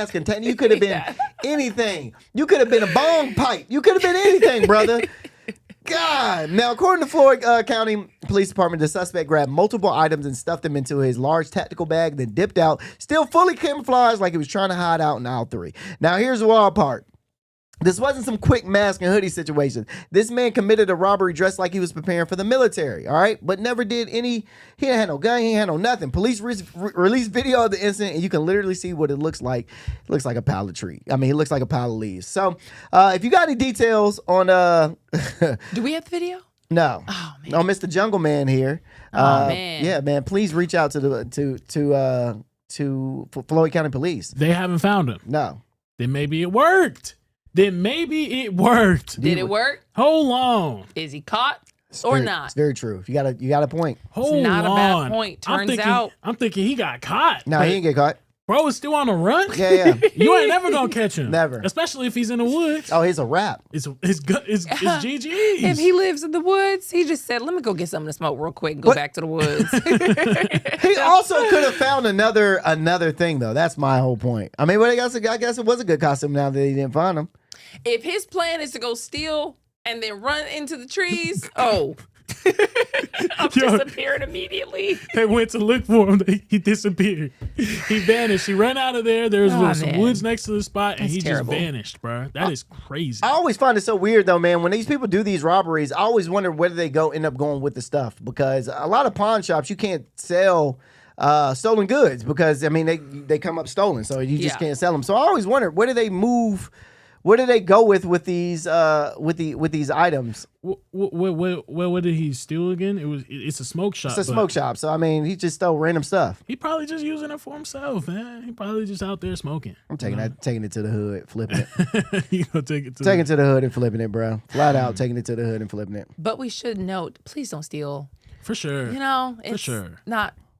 container. You could have been anything. You could have been a bong pipe. You could have been anything, brother. God. Now, according to Floyd County Police Department, the suspect grabbed multiple items and stuffed them into his large tactical bag, then dipped out, still fully camouflaged like he was trying to hide out in aisle 3. Now, here's the wild part. This wasn't some quick mask and hoodie situation. This man committed a robbery dressed like he was preparing for the military, all right? But never did any, he didn't have no gun, he didn't have no nothing. Police released video of the incident, and you can literally see what it looks like. It looks like a pile of trees. I mean, it looks like a pile of leaves. So, if you got any details on... Do we have the video? No. Oh, man. No, Mr. Jungle Man here. Man. Yeah, man, please reach out to Floyd County Police. They haven't found him. No. Then maybe it worked. then maybe it worked. Did it work? Hold on. Is he caught or not? It's very true. You got a point. Hold it's not on. a bad point. Turns out. I'm thinking he got caught. No, he didn't get caught. Bro is still on the run. Yeah. You ain't never gonna catch him. Never. Especially if he's in the woods. Oh, he's a rap. It's GG's. If he lives in the woods, he just said, "Let me go get something to smoke real quick and go back to the woods." He also could have found another thing though. That's my whole point. I mean, but I guess it was a good costume now that he didn't find him. If his plan is to go steal and then run into the trees, I'm disappearing immediately. They went to look for him. He disappeared. He vanished. He ran out of there. There was some woods next to the spot, and he just vanished, bro. That is crazy. I always find it so weird, though, man. When these people do these robberies, I always wonder where do they end up going with the stuff, because a lot of pawn shops you can't sell stolen goods because I mean they come up stolen, so you just can't sell them. So I always wonder where do they move. Where do they go with these items? What did he steal again? It's a smoke shop. It's a smoke shop. So I mean, he just stole random stuff. He probably just using it for himself, man. He probably just out there smoking. I'm taking it to the hood, flipping it. You gonna take it to to the hood and flipping it, bro. Flat out taking it to the hood and flipping it. But we should note, please don't steal. For sure. You know, for sure.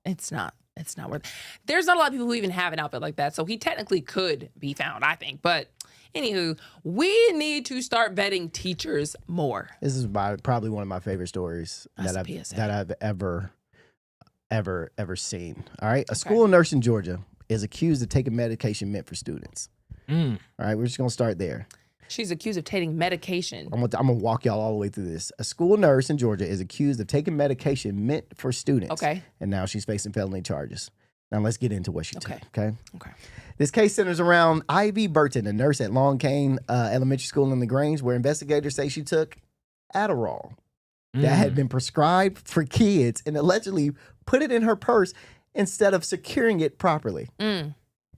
It's not worth. There's not a lot of people who even have an outfit like that, so he technically could be found, I think, but. Anywho, we need to start vetting teachers more. This is probably one of my favorite stories that I've ever seen. All right, a school nurse in Georgia is accused of taking medication meant for students. All right, we're just gonna start there. She's accused of taking medication. I'm gonna walk y'all all the way through this. A school nurse in Georgia is accused of taking medication meant for students. Okay, and now she's facing felony charges. Now let's get into what she took. Okay. Okay. This case centers around Ivy Burton, a nurse at Long Cane Elementary School in LaGrange, where investigators say she took Adderall that had been prescribed for kids and allegedly put it in her purse instead of securing it properly.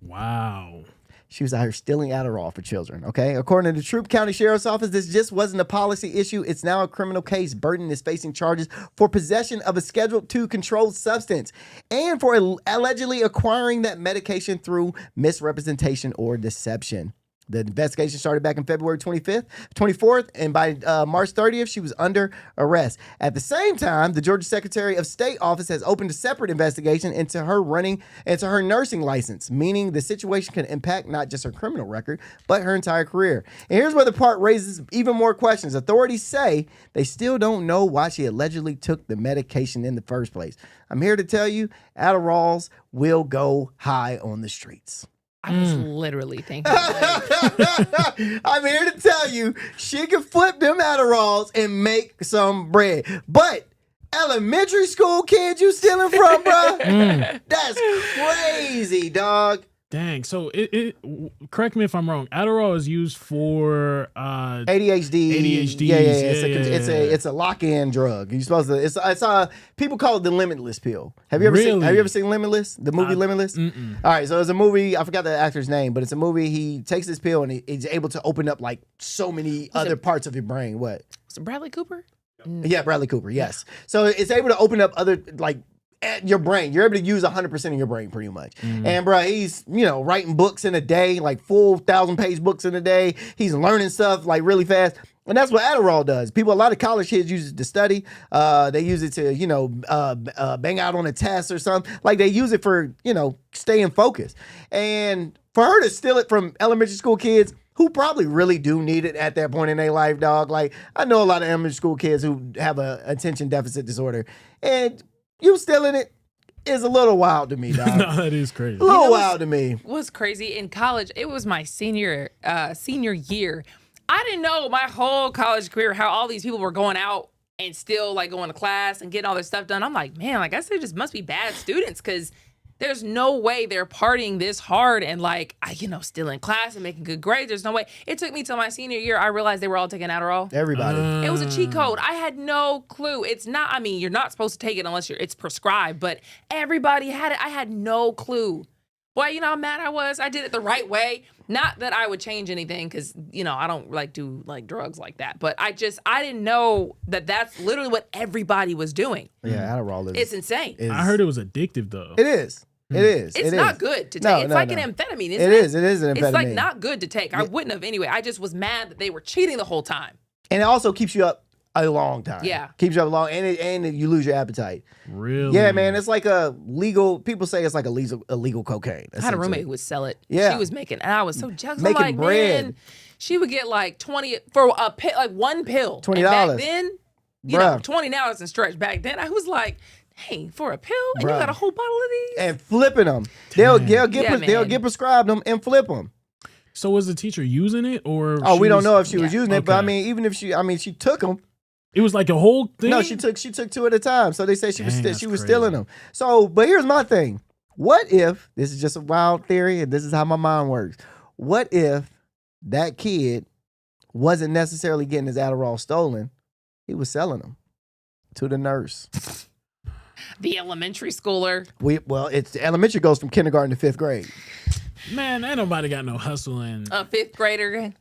Wow. She was out here stealing Adderall for children, okay? According to the Troup County Sheriff's Office, this just wasn't a policy issue. It's now a criminal case. Burton is facing charges for possession of a Schedule II controlled substance and for allegedly acquiring that medication through misrepresentation or deception. The investigation started back in February 24th, and by March 30th, she was under arrest. At the same time, the Georgia Secretary of State office has opened a separate investigation into her nursing license, meaning the situation can impact not just her criminal record, but her entire career. And here's where the part raises even more questions. Authorities say they still don't know why she allegedly took the medication in the first place. I'm here to tell you, Adderalls will go high on the streets. I was literally thinking that. I'm here to tell you, she can flip them Adderalls and make some bread. But elementary school kids you stealing from, bro? That's crazy, dog. Dang. So it correct me if I'm wrong. Adderall is used for ADHD. Yeah. It's a lock-in drug. You're supposed to. It's people call it the Limitless pill. Have you ever seen Limitless? The movie Limitless. All right. So it's a movie. I forgot the actor's name, but it's a movie. He takes this pill and he's able to open up like so many other parts of your brain. What? Was it Bradley Cooper? Yeah, Bradley Cooper. Yes. So it's able to open up other like. At your brain, you're able to use 100% of your brain pretty much. And bro, he's writing books in a day, like full 1,000-page books in a day. He's learning stuff like really fast, and that's what Adderall does. A lot of college kids use it to study. They use it to bang out on a test or something. Like they use it for staying focused. And for her to steal it from elementary school kids who probably really do need it at that point in their life, dog. Like I know a lot of elementary school kids who have a attention deficit disorder, and you stealing it is a little wild to me, dog. No, that is crazy. A little wild to me. What's crazy in college? It was my senior year. I didn't know my whole college career how all these people were going out and still like going to class and getting all their stuff done. I'm like, man, I guess they just must be bad students because there's no way they're partying this hard and like, still in class and making good grades. There's no way. It took me till my senior year. I realized they were all taking Adderall. Everybody. It was a cheat code. I had no clue. It's not, you're not supposed to take it unless it's prescribed, but everybody had it. I had no clue. Boy, you know how mad I was? I did it the right way. Not that I would change anything because, I don't do drugs like that. But I didn't know that that's literally what everybody was doing. Yeah, Adderall is. It's insane. I heard it was addictive though. It is. It is. It's not good to take. It's like an amphetamine, isn't it? It is an amphetamine. It's like not good to take. I wouldn't have anyway. I just was mad that they were cheating the whole time. And it also keeps you up a long time. Yeah. Keeps you up long, and you lose your appetite. Really? Yeah, man. It's like a legal, people say it's like illegal cocaine. I had a roommate who would sell it. Yeah. She was making, and I was so jealous. Making I'm like, bread. man, she would get like 20 for a pill, like one pill. $20. And back then, you know, 20 now doesn't stretch. Back then, I was like, dang, for a pill? And you got a whole bottle of these? And flipping them. They'll get prescribed them and flip them. So was the teacher using it, or? Oh, we don't know if she was using it, but I mean, even if she took them. It was like a whole thing. No, she took 2 at a time. So they say she was stealing them. So, but here's my thing. What if, this is just a wild theory, and this is how my mind works. What if that kid wasn't necessarily getting his Adderall stolen? He was selling them to the nurse. The elementary schooler. It's elementary goes from kindergarten to 5th grade. Man, ain't nobody got no hustle in a 5th grader.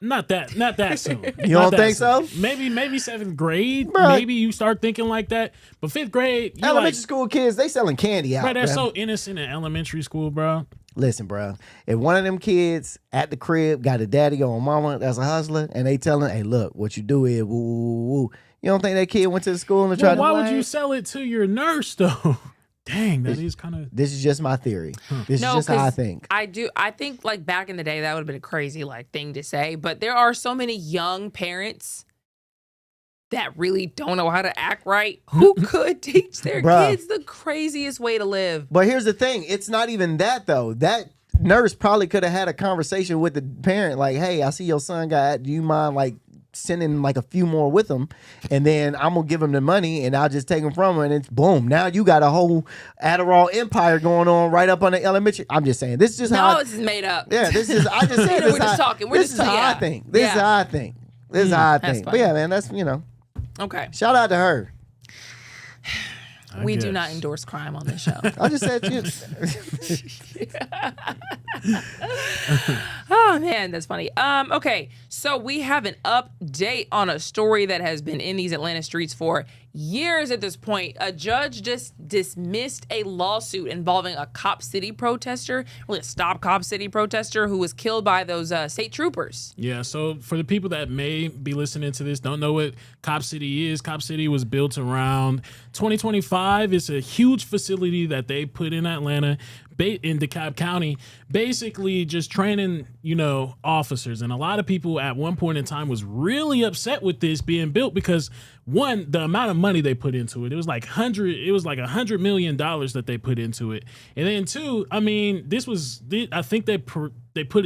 Not that soon. You don't think so? Maybe 7th grade. Bruh. Maybe you start thinking like that. But 5th grade, Elementary school kids, they selling candy out. Bro, they're so innocent in elementary school, bro. Listen, bro. If one of them kids at the crib got a daddy or a mama that's a hustler, and they telling, hey, look, what you do is woo, woo, woo. You don't think that kid went to the school and tried to why would you sell it to your nurse though? Dang, that is kind of. This is just my theory. This is just how I think. I think like back in the day that would have been a crazy like thing to say, but there are so many young parents that really don't know how to act right who could teach their kids the craziest way to live. But here's the thing, it's not even that though. That nurse probably could have had a conversation with the parent like, hey, I see your son got, do you mind like sending like a few more with him, and then I'm gonna give him the money and I'll just take him from him, and it's boom. Now you got a whole Adderall empire going on right up on the elementary. I'm just saying, this is just how this is made up. Yeah, this is. I just said this. We're just talking. This is how I think. This is how I think. This is how I think. But yeah, man, that's Okay. Shout out to her. We do not endorse crime on this show. I just said Oh man, that's funny. Okay, so we have an update on a story that has been in these Atlanta streets for years at this point. A judge just dismissed a lawsuit involving a Cop City protester, really a Stop Cop City protester who was killed by those state troopers. Yeah, so for the people that may be listening to this, don't know what Cop City is. Cop City was built around 2025. It's a huge facility that they put in Atlanta, in DeKalb County, basically just training, officers. And a lot of people at one point in time was really upset with this being built because, one, the amount of money they put into it, it was like $100 million that they put into it. And then two, I mean, I think they put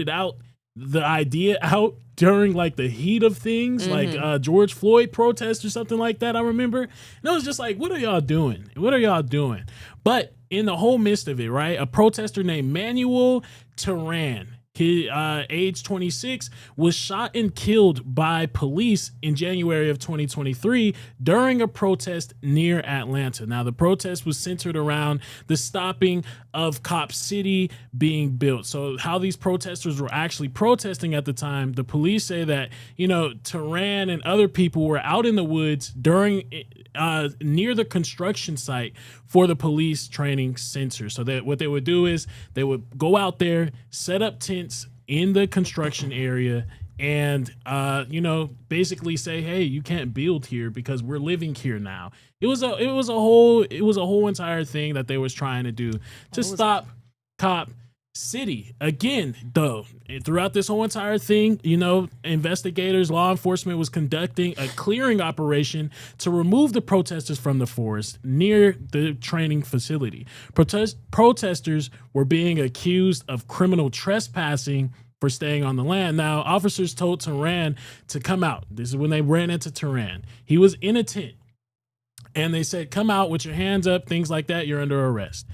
it out, the idea out during like the heat of things, like George Floyd protest or something like that, I remember. And it was just like, what are y'all doing? What are y'all doing? But in the whole midst of it, right, a protester named Manuel Turan, he, age 26, was shot and killed by police in January of 2023 during a protest near Atlanta. Now, the protest was centered around the stopping of Cop City being built. So how these protesters were actually protesting at the time, the police say that, Turan and other people were out in the woods during near the construction site for the police training center. So that what they would do is they would go out there, set up tents in the construction area, and basically say, hey, you can't build here because we're living here now. It was a whole entire thing that they was trying to do to stop Cop City. Again, though, throughout this whole entire thing, investigators, law enforcement was conducting a clearing operation to remove the protesters from the forest near the training facility. Protesters were being accused of criminal trespassing for staying on the land. Now, officers told Turan to come out. This is when they ran into Turan. He was in a tent, and they said, come out with your hands up, things like that. You're under arrest.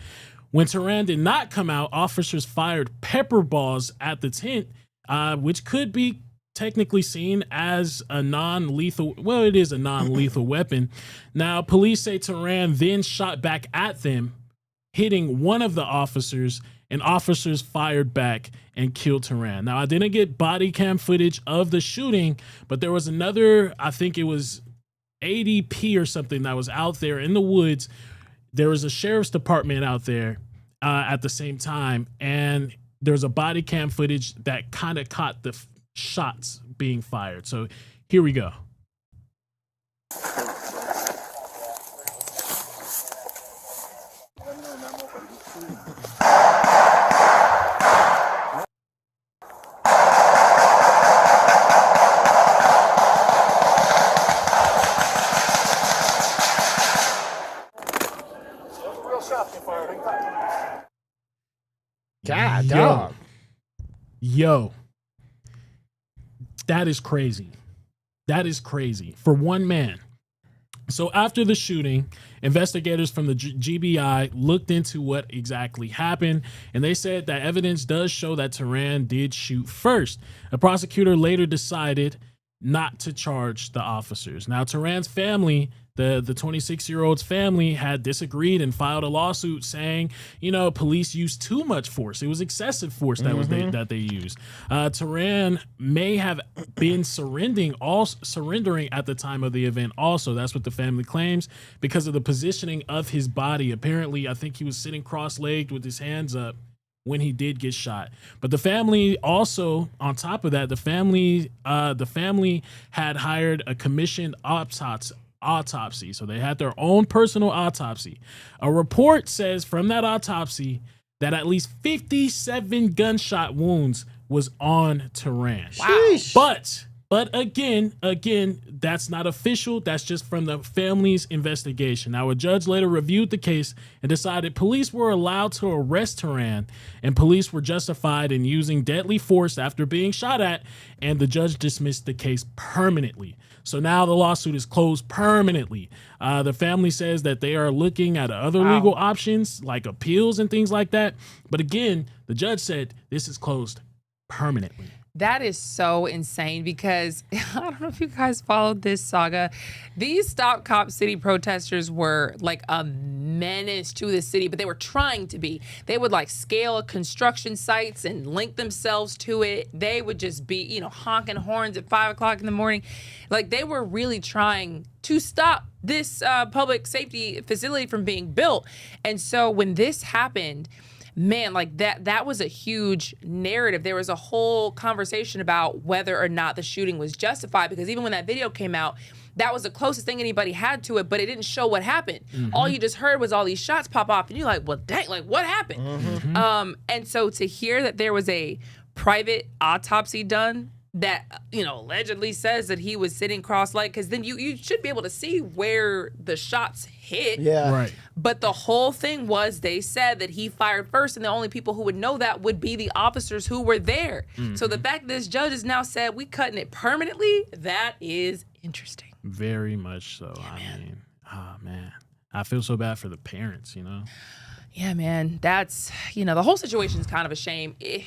When Turan did not come out, officers fired pepper balls at the tent, which could be technically seen as a non-lethal. Well, it is a non-lethal weapon. Now, police say Turan then shot back at them, hitting one of the officers, and officers fired back and killed Turan. Now, I didn't get body cam footage of the shooting, but there was another, I think it was ADP or something that was out there in the woods. There was a sheriff's department out there, at the same time, and there's a body cam footage that kind of caught the shots being fired. So here we go. God, dog. Yo, that is crazy. That is crazy for one man. So after the shooting, investigators from the GBI looked into what exactly happened, and they said that evidence does show that Tehran did shoot first. A prosecutor later decided not to charge the officers. Now, Tehran's family, the 26-year-old's family, had disagreed and filed a lawsuit saying, police used too much force. It was excessive force that they used. Tehran may have been surrendering at the time of the event also. That's what the family claims, because of the positioning of his body. Apparently, I think he was sitting cross-legged with his hands up when he did get shot. But the family also, on top of that, the family had hired a commissioned autopsy. So they had their own personal autopsy. A report says from that autopsy that at least 57 gunshot wounds was on Tehran. Wow. But again, that's not official. That's just from the family's investigation. Now, a judge later reviewed the case and decided police were allowed to arrest Tehran, and police were justified in using deadly force after being shot at, and the judge dismissed the case permanently. So now the lawsuit is closed permanently. The family says that they are looking at other legal options like appeals and things like that. But again, the judge said this is closed permanently. That is so insane because I don't know if you guys followed this saga. These Stop Cop City protesters were like a menace to the city, but they were trying to be. They would like scale construction sites and link themselves to it. They would just be, honking horns at 5 o'clock in the morning. Like they were really trying to stop this public safety facility from being built. And so when this happened, man, like that was a huge narrative. There was a whole conversation about whether or not the shooting was justified, because even when that video came out, that was the closest thing anybody had to it, but it didn't show what happened. Mm-hmm. All you just heard was all these shots pop off, and you're like, well, dang, like what happened? Mm-hmm. And so to hear that there was a private autopsy done that, allegedly says that he was sitting cross-legged, because then you should be able to see where the shots hit. Yeah. Right. But the whole thing was they said that he fired first, and the only people who would know that would be the officers who were there. Mm-hmm. So the fact that this judge has now said we cutting it permanently, that is interesting. Very much so. Yeah, man. I feel so bad for the parents, Yeah, man. That's, the whole situation's kind of a shame. It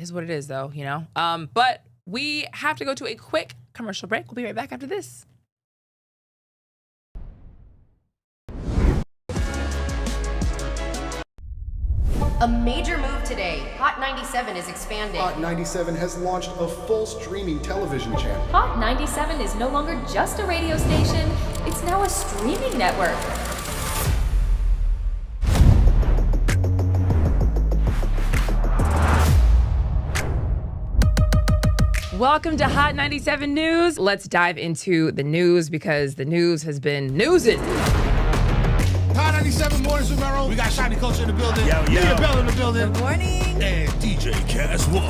is what it is, though, But we have to go to a quick commercial break. We'll be right back after this. A major move today. Hot 97 is expanding. Hot 97 has launched a full streaming television channel. Hot 97 is no longer just a radio station, it's now a streaming network. Welcome to Hot 97 News. Let's dive into the news because the news has been newsing. Hot 97 mornings with Mero. We got Shiny Culture in the building. Leah Bell in the building. Good morning. And DJ Cass One.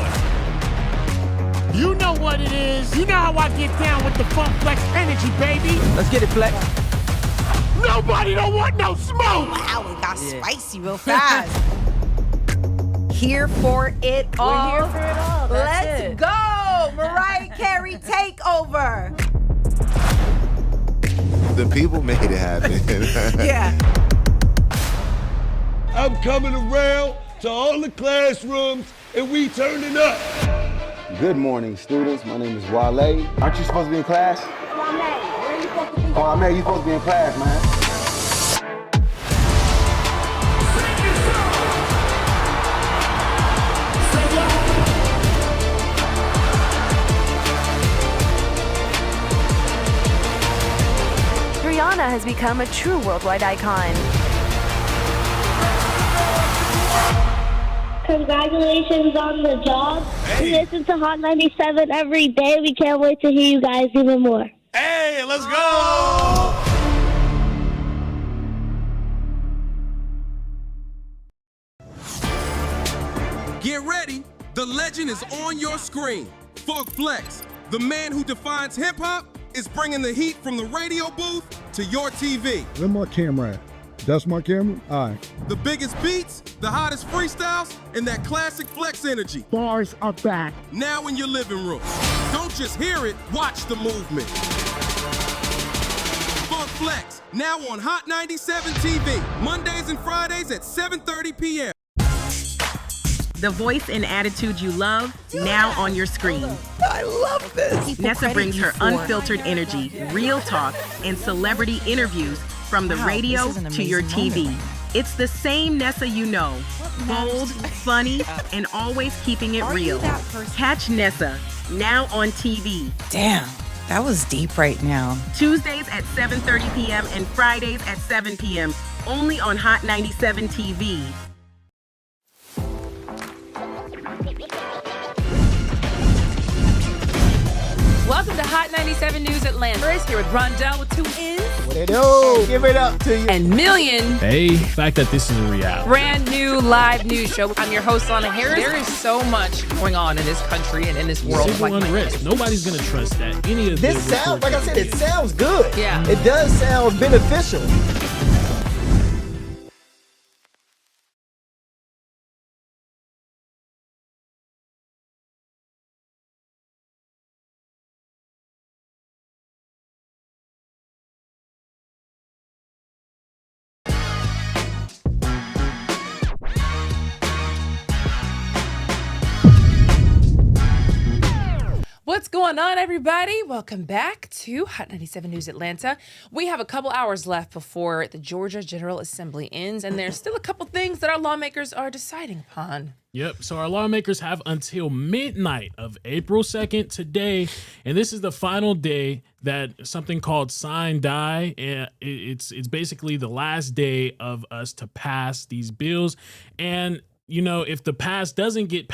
You know what it is. You know how I get down with the Funk Flex energy, baby. Let's get it, Flex. Nobody don't want no smoke. Wow, it got spicy real fast. Here for it all. We're here for it all. Let's go. Mariah Carey takeover. The people made it happen. Yeah. I'm coming around to all the classrooms and we turning up. Good morning, students. My name is Wale. Aren't you supposed to be in class? Where are you supposed to be? Oh, man, you supposed to be in class, man. Rihanna has become a true worldwide icon. Congratulations on the job. We listen to Hot 97 every day. We can't wait to hear you guys even more. Hey, let's go! Get ready, the legend is on your screen. Funk Flex, the man who defines hip-hop, is bringing the heat from the radio booth to your TV. Where my camera at? That's my camera? All right. The biggest beats, the hottest freestyles, and that classic Flex energy. Bars are back. Now in your living room. Don't just hear it, watch the movement. Funk Flex, now on Hot 97 TV, Mondays and Fridays at 7:30 p.m. The voice and attitude you love, now on your screen. I love this. Nessa brings her unfiltered energy, real talk, and celebrity interviews from the radio to your TV. It's the same Nessa you know. Bold, funny, and always keeping it real. Catch Nessa, now on TV. Damn, that was deep right now. Tuesdays at 7:30 p.m. and Fridays at 7 p.m. only on Hot 97 TV. Welcome to Hot 97 News Atlanta. Chris here with Rondell with 2 N's. What it do? Give it up to you. And Million. Hey, the fact that this is a reality. Brand new live news show. I'm your host, Lana Harris. There is so much going on in this country and in this world. Civil unrest. Nobody's going to trust that. Any of this sounds, like I said, it sounds good. Yeah. It does sound beneficial. What's going on, everybody? Welcome back to Hot 97 News Atlanta. We have a couple hours left before the Georgia General Assembly ends, and there's still a couple things that our lawmakers are deciding upon. Yep. So our lawmakers have until midnight of April 2nd today, and this is the final day that something called sign die. It's basically the last day of us to pass these bills. And you know, if the bill doesn't get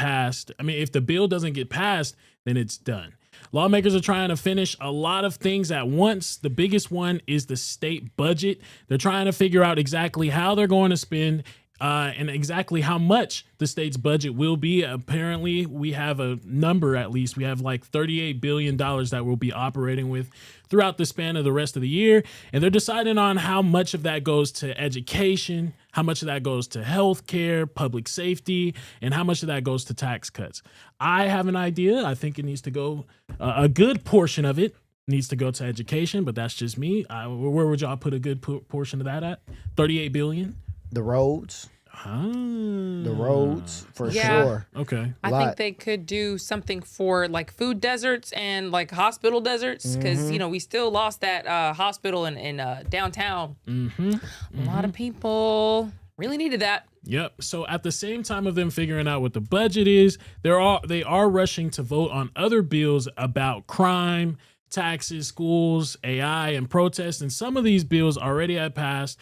passed, then it's done. Lawmakers are trying to finish a lot of things at once. The biggest one is the state budget. They're trying to figure out exactly how they're going to spend and exactly how much the state's budget will be. Apparently, we have a number, at least. We have like $38 billion that we'll be operating with throughout the span of the rest of the year. And they're deciding on how much of that goes to education, how much of that goes to health care, public safety, and how much of that goes to tax cuts. I have an idea. I think it needs to go, a good portion of it needs to go to education, but that's just me. Where would y'all put a good portion of that at? 38 billion? The roads. The roads, for sure. Okay. I think they could do something for like food deserts and like hospital deserts because, you know, we still lost that hospital in downtown. A lot of people really needed that. Yep. So at the same time of them figuring out what the budget is, they are rushing to vote on other bills about crime, taxes, schools, AI, and protests. And some of these bills already have passed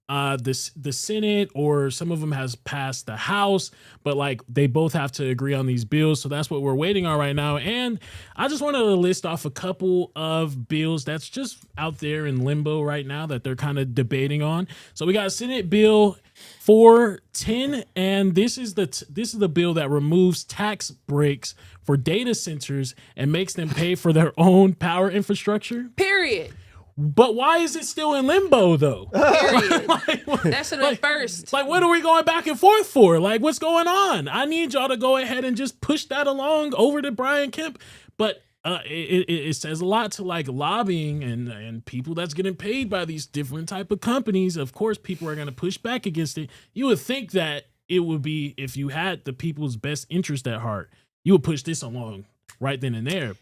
the Senate, or some of them has passed the House, but like they both have to agree on these bills. So that's what we're waiting on right now. And I just wanted to list off a couple of bills that's just out there in limbo right now that they're kind of debating on. So we got Senate Bill 410, and this is the bill that removes tax breaks for data centers and makes them pay for their own power infrastructure. Period. But why is it still in limbo, though? Period. That should have been first. Like, what are we going back and forth for? Like, what's going on? I need y'all to go ahead and just push that along over to Brian Kemp. But it says a lot to like lobbying and people that's getting paid by these different type of companies. Of course, people are going to push back against it. You would think that it would be, if you had the people's best interest at heart, you would push this along right then and there.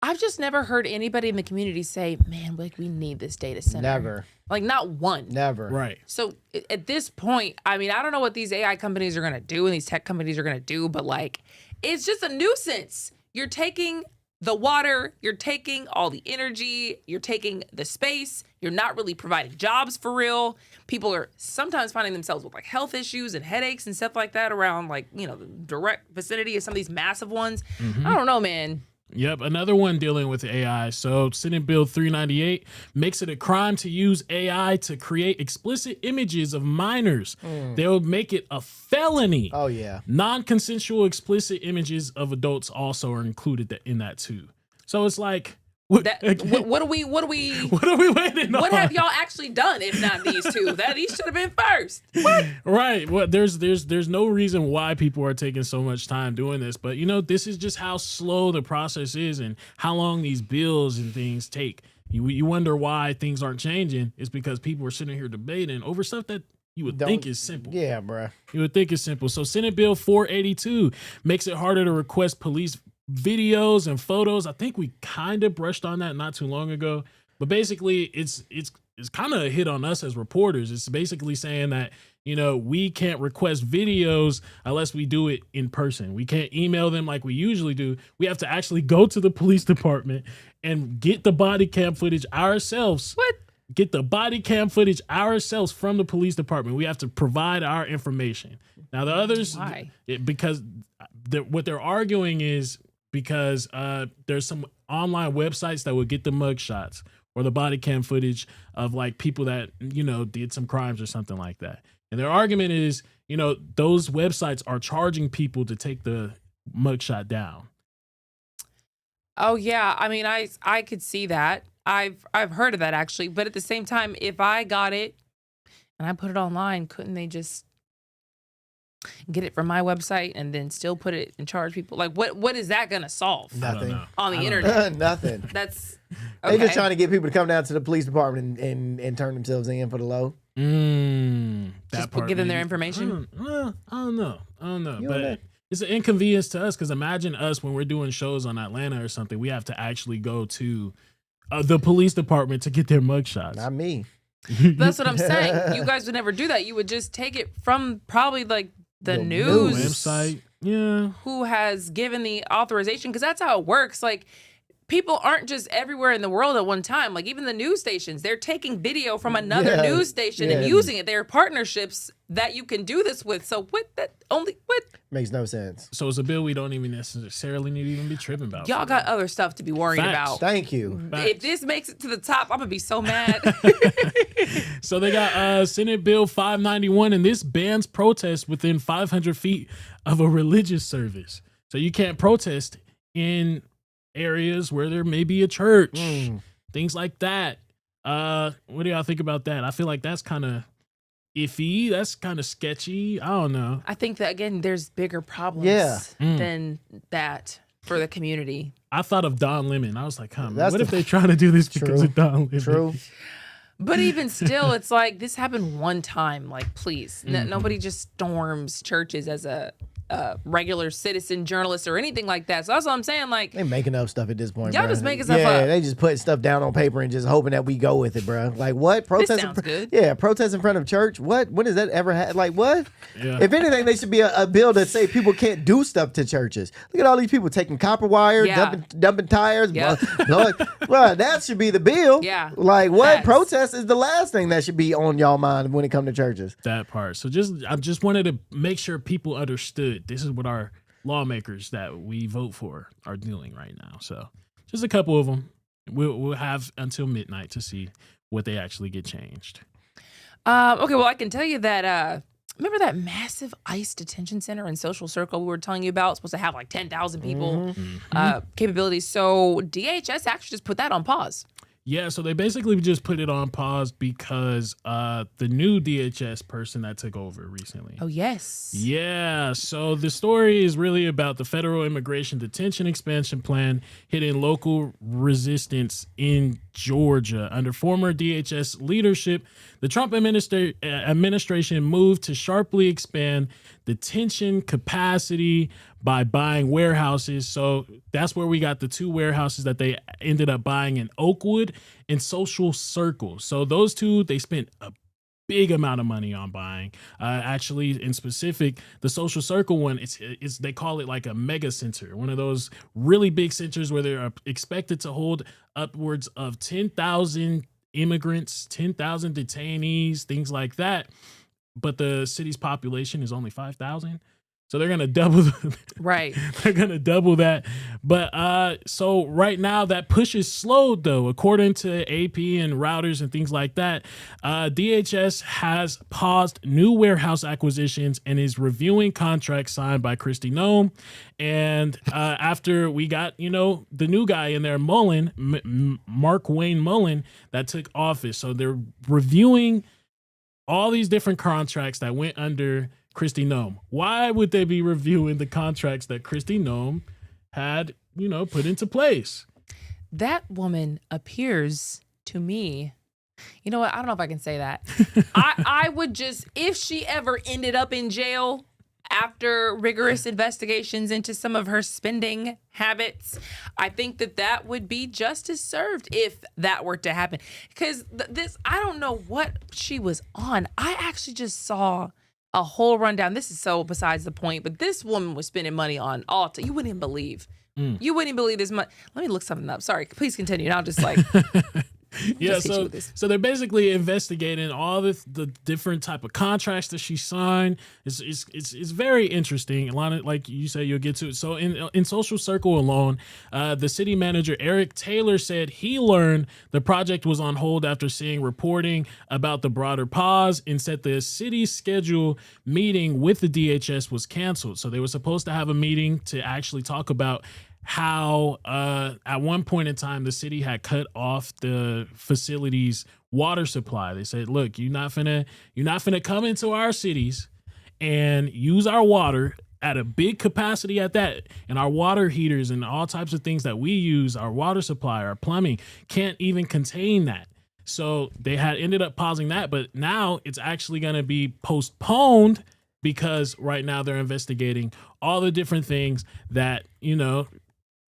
I've just never heard anybody in the community say, man, like we need this data center. Never. Like not one. Never. Right. So at this point, I mean, I don't know what these AI companies are going to do and these tech companies are going to do, but like, it's just a nuisance. You're taking the water, you're taking all the energy, you're taking the space, You're not really providing jobs for real. People are sometimes finding themselves with like health issues and headaches and stuff like that around like, the direct vicinity of some of these massive ones. I don't know, man. Yep, another one dealing with AI. So Senate Bill 398 makes it a crime to use AI to create explicit images of minors. They'll make it a felony. Oh, yeah. Non-consensual explicit images of adults also are included in that too. So it's like, what are we waiting on? What have y'all actually done if not these two? These should have been first. What? Right. Well, there's no reason why people are taking so much time doing this, but this is just how slow the process is and how long these bills and things take. You wonder why things aren't changing. It's because people are sitting here debating over stuff that you would think is simple. Yeah, bruh. You would think it's simple. So Senate Bill 482 makes it harder to request police videos and photos. I think we kind of brushed on that not too long ago, but basically it's kind of a hit on us as reporters. It's basically saying that we can't request videos unless we do it in person. We can't email them like we usually do. We have to actually go to the police department and get the body cam footage ourselves. What? Get the body cam footage ourselves from the police department. We have to provide our information. Now the others, because what they're arguing is because there's some online websites that would get the mug shots or the body cam footage of like people that, did some crimes or something like that. And their argument is, those websites are charging people to take the mugshot down. Oh yeah. I mean, I could see that. I've heard of that actually, but at the same time, if I got it and I put it online, couldn't they just get it from my website and then still put it and charge people? Like what is that gonna solve? Nothing on the internet. Nothing. That's okay. They just trying to get people to come down to the police department and turn themselves in for the low. Just give them their information. I don't know. But it's an inconvenience to us because imagine us when we're doing shows on Atlanta or something. We have to actually go to the police department to get their mugshots. Not me. That's what I'm saying. You guys would never do that. You would just take it from probably like the news website. Yeah. Who has given the authorization? Because that's how it works. Like, people aren't just everywhere in the world at one time. Like, even the news stations, they're taking video from another news station and using it. There are partnerships that you can do this with. So what? Makes no sense. So it's a bill we don't even necessarily need to even be tripping about. Y'all got other stuff to be worried about. Thank you. If this makes it to the top, I'm gonna be so mad. So they got Senate Bill 591, and this bans protests within 500 feet of a religious service. So you can't protest in areas where there may be a church, things like that. What do y'all think about that? I feel like that's kind of iffy. That's kind of sketchy. I don't know. I think that, again, there's bigger problems than that for the community. I thought of Don Lemon. I was like, what if they're trying to do this because of Don Lemon? True. But even still, it's like, this happened one time. Like, please, nobody just storms churches as a regular citizen journalist or anything like that. So that's what I'm saying. Like, they making up stuff at this point. Y'all bro. just making stuff up. Yeah, they just putting stuff down on paper and just hoping that we go with it, bro. Like, what? Protest? This sounds good. Yeah, protest in front of church. What? When does that ever happen? Like, what? Yeah. If anything, they should be a bill that say people can't do stuff to churches. Look at all these people taking copper wire, dumping tires. Yeah. Bro, that should be the bill. Yeah. Like, what? Protest is the last thing that should be on y'all mind when it comes to churches. That part. So I just wanted to make sure people understood this is what our lawmakers that we vote for are doing right now. So just a couple of them. We'll have until midnight to see what they actually get changed. Okay, well, I can tell you that remember that massive ICE detention center and social circle we were telling you about? It's supposed to have like 10,000 people capabilities. So DHS actually just put that on pause. Yeah, so they basically just put it on pause because the new DHS person that took over recently. Oh, yes. Yeah, so the story is really about the federal immigration detention expansion plan hitting local resistance in Georgia. Under former DHS leadership, the Trump administration moved to sharply expand detention capacity by buying warehouses. So that's where we got the two warehouses that they ended up buying in Oakwood and Social Circle. So those two, they spent a big amount of money on buying. Actually, in specific, the Social Circle one, it's they call it like a mega center, one of those really big centers where they're expected to hold upwards of 10,000 immigrants, 10,000 detainees, things like that. But the city's population is only 5,000. So they're gonna double, right? They're gonna double that. But so right now that push is slowed though, according to AP and routers and things like that. DHS has paused new warehouse acquisitions and is reviewing contracts signed by Kristi Noem. And after we got the new guy in there, Mullen, Mark Wayne Mullen, that took office, so they're reviewing all these different contracts that went under Kristi Noem. Why would they be reviewing the contracts that Kristi Noem had, put into place? That woman appears to me, you know what? I don't know if I can say that. I would just, if she ever ended up in jail after rigorous investigations into some of her spending habits, I think that would be justice served if that were to happen. Because I don't know what she was on. I actually just saw a whole rundown. This is so besides the point, but this woman was spending money on Alta. You wouldn't even believe. You wouldn't even believe this much. Let me look something up. Sorry, please continue. And I'll just yeah, so they're basically investigating all the different type of contracts that she signed. It's very interesting. A lot of, like you said, you'll get to it. So in Social Circle alone, the city manager Eric Taylor said he learned the project was on hold after seeing reporting about the broader pause, and said the city's scheduled meeting with the DHS was canceled. So they were supposed to have a meeting to actually talk about how at one point in time the city had cut off the facility's water supply. They said, look, you're not finna come into our cities and use our water at a big capacity at that, and our water heaters and all types of things that we use, our water supply, our plumbing, can't even contain that. So they had ended up pausing that, but now it's actually going to be postponed because right now they're investigating all the different things that,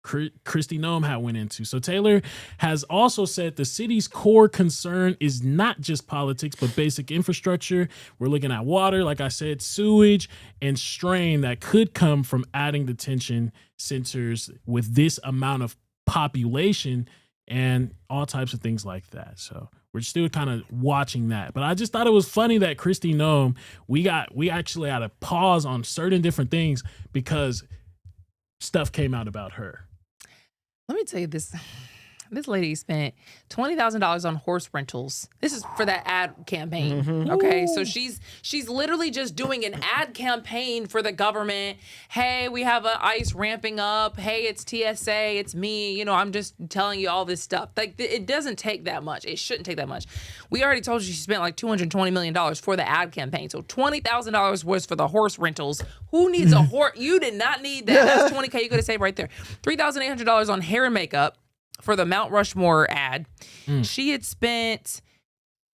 Kristi Noem had went into. So Taylor has also said the city's core concern is not just politics, but basic infrastructure. We're looking at water, like I said, sewage, and strain that could come from adding detention centers with this amount of population and all types of things like that. So we're still kind of watching that. But I just thought it was funny that Kristi Noem, we actually had a pause on certain different things because stuff came out about her. Let me tell you this. This lady spent $20,000 on horse rentals. This is for that ad campaign. Mm-hmm. Okay, so she's literally just doing an ad campaign for the government. Hey, we have ICE ramping up. Hey, it's TSA. It's me. I'm just telling you all this stuff. Like, it doesn't take that much. It shouldn't take that much. We already told you she spent like $220 million for the ad campaign. So $20,000 was for the horse rentals. Who needs a horse? You did not need that. That's $20K you could have saved right there. $3,800 on hair and makeup for the Mount Rushmore ad. She had spent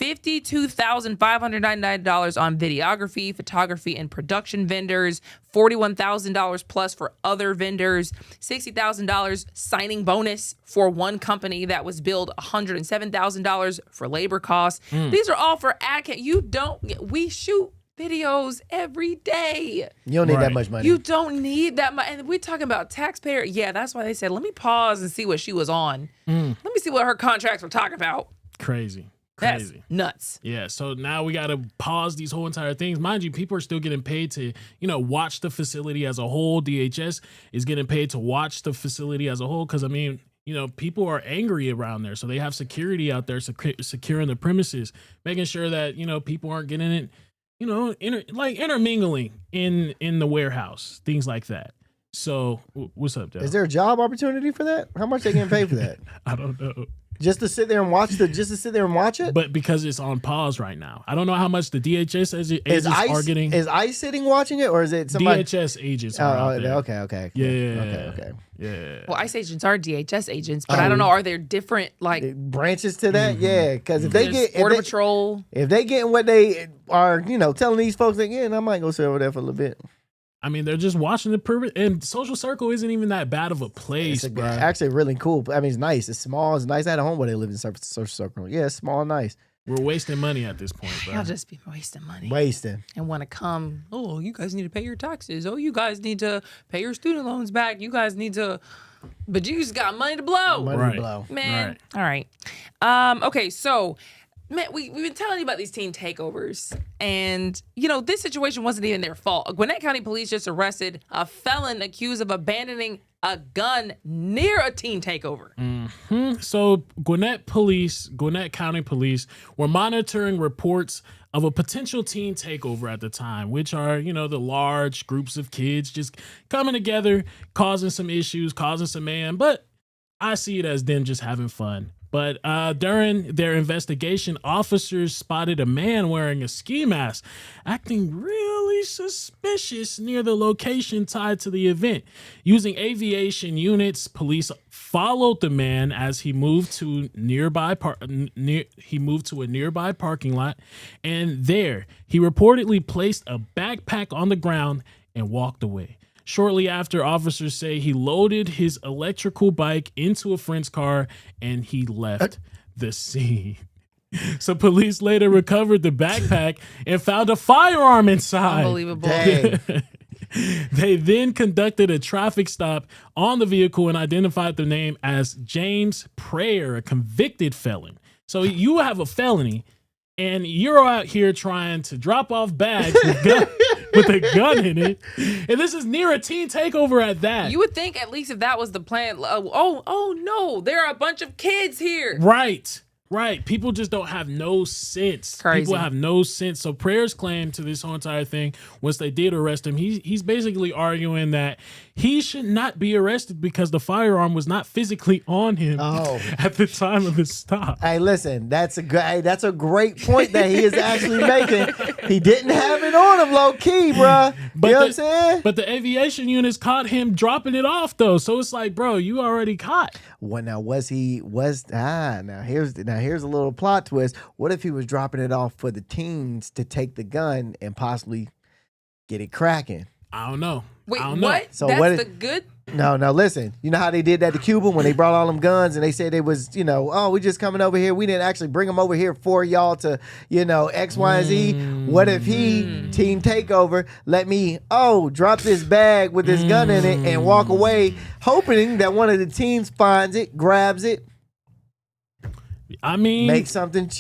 $52,599 on videography, photography, and production vendors, $41,000 plus for other vendors, $60,000 signing bonus for one company that was billed $107,000 for labor costs. These are all for ad. We shoot videos every day. You don't need that much money. You don't need that much. And we're talking about taxpayer. Yeah, that's why they said, let me pause and see what she was on. Let me see what her contracts were talking about. Crazy. That's nuts. Yeah, so now we got to pause these whole entire things. Mind you, people are still getting paid to, watch the facility as a whole. DHS is getting paid to watch the facility as a whole because, people are angry around there. So they have security out there securing the premises, making sure that, people aren't getting it, intermingling in the warehouse, things like that. So what's up, Dale? Is there a job opportunity for that? How much they getting paid for that? I don't know. Just to sit there and watch it? But because it's on pause right now. I don't know how much the DHS agents are getting. Is ICE sitting watching it, or is it somebody? DHS agents are out there. Okay. Yeah. Well, ICE agents are DHS agents, but I don't know, are there different branches to that? Yeah, because if they get Border Patrol, if they getting what they are, telling these folks again, I might go sit over there for a little bit. I mean, they're just watching the perimeter, and Social Circle isn't even that bad of a place, bro. Actually, really cool. I mean, it's nice. It's small. It's nice. I had a home where they live in Social Circle. Yeah, it's small and nice. We're wasting money at this point, bro. Y'all just be wasting money. And want to come, you guys need to pay your taxes. You guys need to pay your student loans back. You guys need to, But you just got money to blow. Money to blow. Man. All right. Okay, so man, we've been telling you about these teen takeovers. And, this situation wasn't even their fault. Gwinnett County Police just arrested a felon accused of abandoning a gun near a teen takeover. So Gwinnett County Police were monitoring reports of a potential teen takeover at the time, which are, the large groups of kids just coming together, causing some issues, causing some mayhem. But I see it as them just having fun. But during their investigation, officers spotted a man wearing a ski mask acting really suspicious near the location tied to the event. Using aviation units, police followed the man as he moved to a nearby parking lot, and there he reportedly placed a backpack on the ground and walked away. Shortly after, officers say he loaded his electrical bike into a friend's car and he left the scene. So police later recovered the backpack and found a firearm inside. Unbelievable. They then conducted a traffic stop on the vehicle and identified the name as James Prayer, a convicted felon. So you have a felony and you're out here trying to drop off bags with a gun in it. And this is near a teen takeover at that. You would think at least if that was the plan, oh no, there are a bunch of kids here. Right. People just don't have no sense. Crazy. People have no sense. So Prayer's claim to this whole entire thing, once they did arrest him, he's basically arguing that he should not be arrested because the firearm was not physically on him at the time of the stop. Hey, listen, that's a great point that he is actually making. He didn't have it on him low key, bruh. You know what I'm saying? But the aviation units caught him dropping it off though. So it's like, bro, you already caught. Well, now here's a little plot twist. What if he was dropping it off for the teens to take the gun and possibly get it cracking? I don't know. Wait, I don't what? know. So that's the good? No, listen. You know how they did that to Cuba when they brought all them guns and they said it was, we just coming over here. We didn't actually bring them over here for y'all to, X, Y, and Z. What if he, teen takeover, let me, drop this bag with this gun in it and walk away, hoping that one of the teens finds it, grabs it. I mean, make something.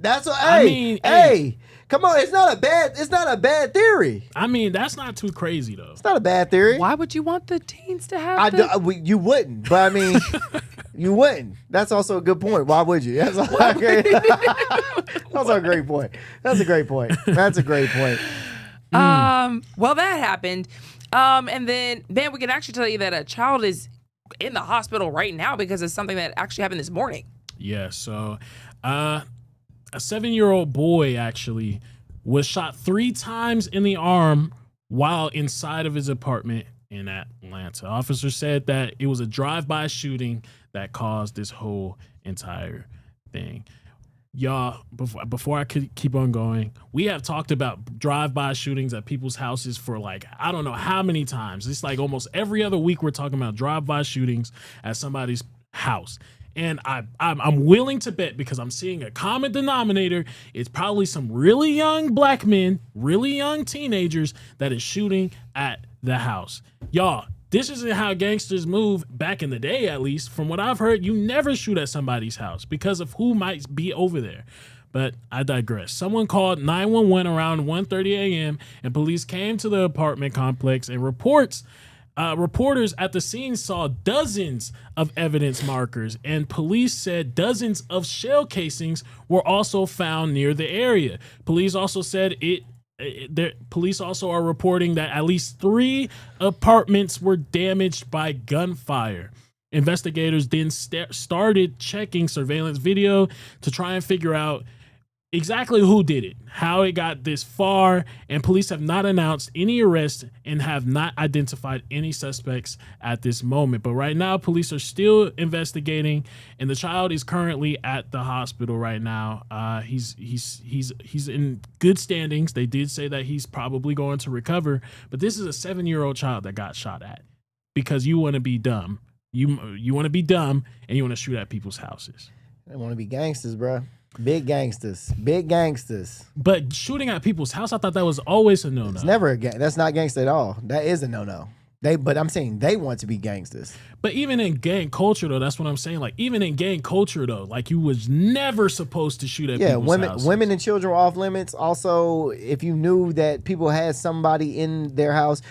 Hey, come on. It's not a bad theory. I mean, that's not too crazy though. It's not a bad theory. Why would you want the teens to have you wouldn't, but I mean, you wouldn't. That's also a good point. Why would you? That's also a great point. That's a great point. Well, that happened. And then, man, we can actually tell you that a child is in the hospital right now because of something that actually happened this morning. Yeah, so a 7-year-old boy actually was shot 3 times in the arm while inside of his apartment in Atlanta. Officers said that it was a drive-by shooting that caused this whole entire thing. Y'all, before I could keep on going, we have talked about drive-by shootings at people's houses for I don't know how many times. It's like almost every other week we're talking about drive-by shootings at somebody's house. And I'm willing to bet, because I'm seeing a common denominator, it's probably some really young black men, really young teenagers that is shooting at the house. Y'all, this isn't how gangsters move back in the day, at least. From what I've heard, you never shoot at somebody's house because of who might be over there. But I digress. Someone called 911 around 1:30 a.m. and police came to the apartment complex, and reporters at the scene saw dozens of evidence markers, and police said dozens of shell casings were also found near the area. Police also said police also are reporting that at least 3 apartments were damaged by gunfire. Investigators then started checking surveillance video to try and figure out exactly who did it, how it got this far, and police have not announced any arrests and have not identified any suspects at this moment. But right now, police are still investigating, and the child is currently at the hospital right now. He's in good standings. They did say that he's probably going to recover, but this is a 7-year-old child that got shot at because you want to be dumb. You want to be dumb, and you want to shoot at people's houses. They want to be gangsters, bro. Big gangsters. But shooting at people's house, I thought that was always a no-no. It's never a gang. That's not gangster at all. That is a no-no. But I'm saying they want to be gangsters. But even in gang culture, though, that's what I'm saying. Like, even in gang culture, though, like, you was never supposed to shoot at people's houses. Women and children were off limits. Also, if you knew that people had somebody in their house,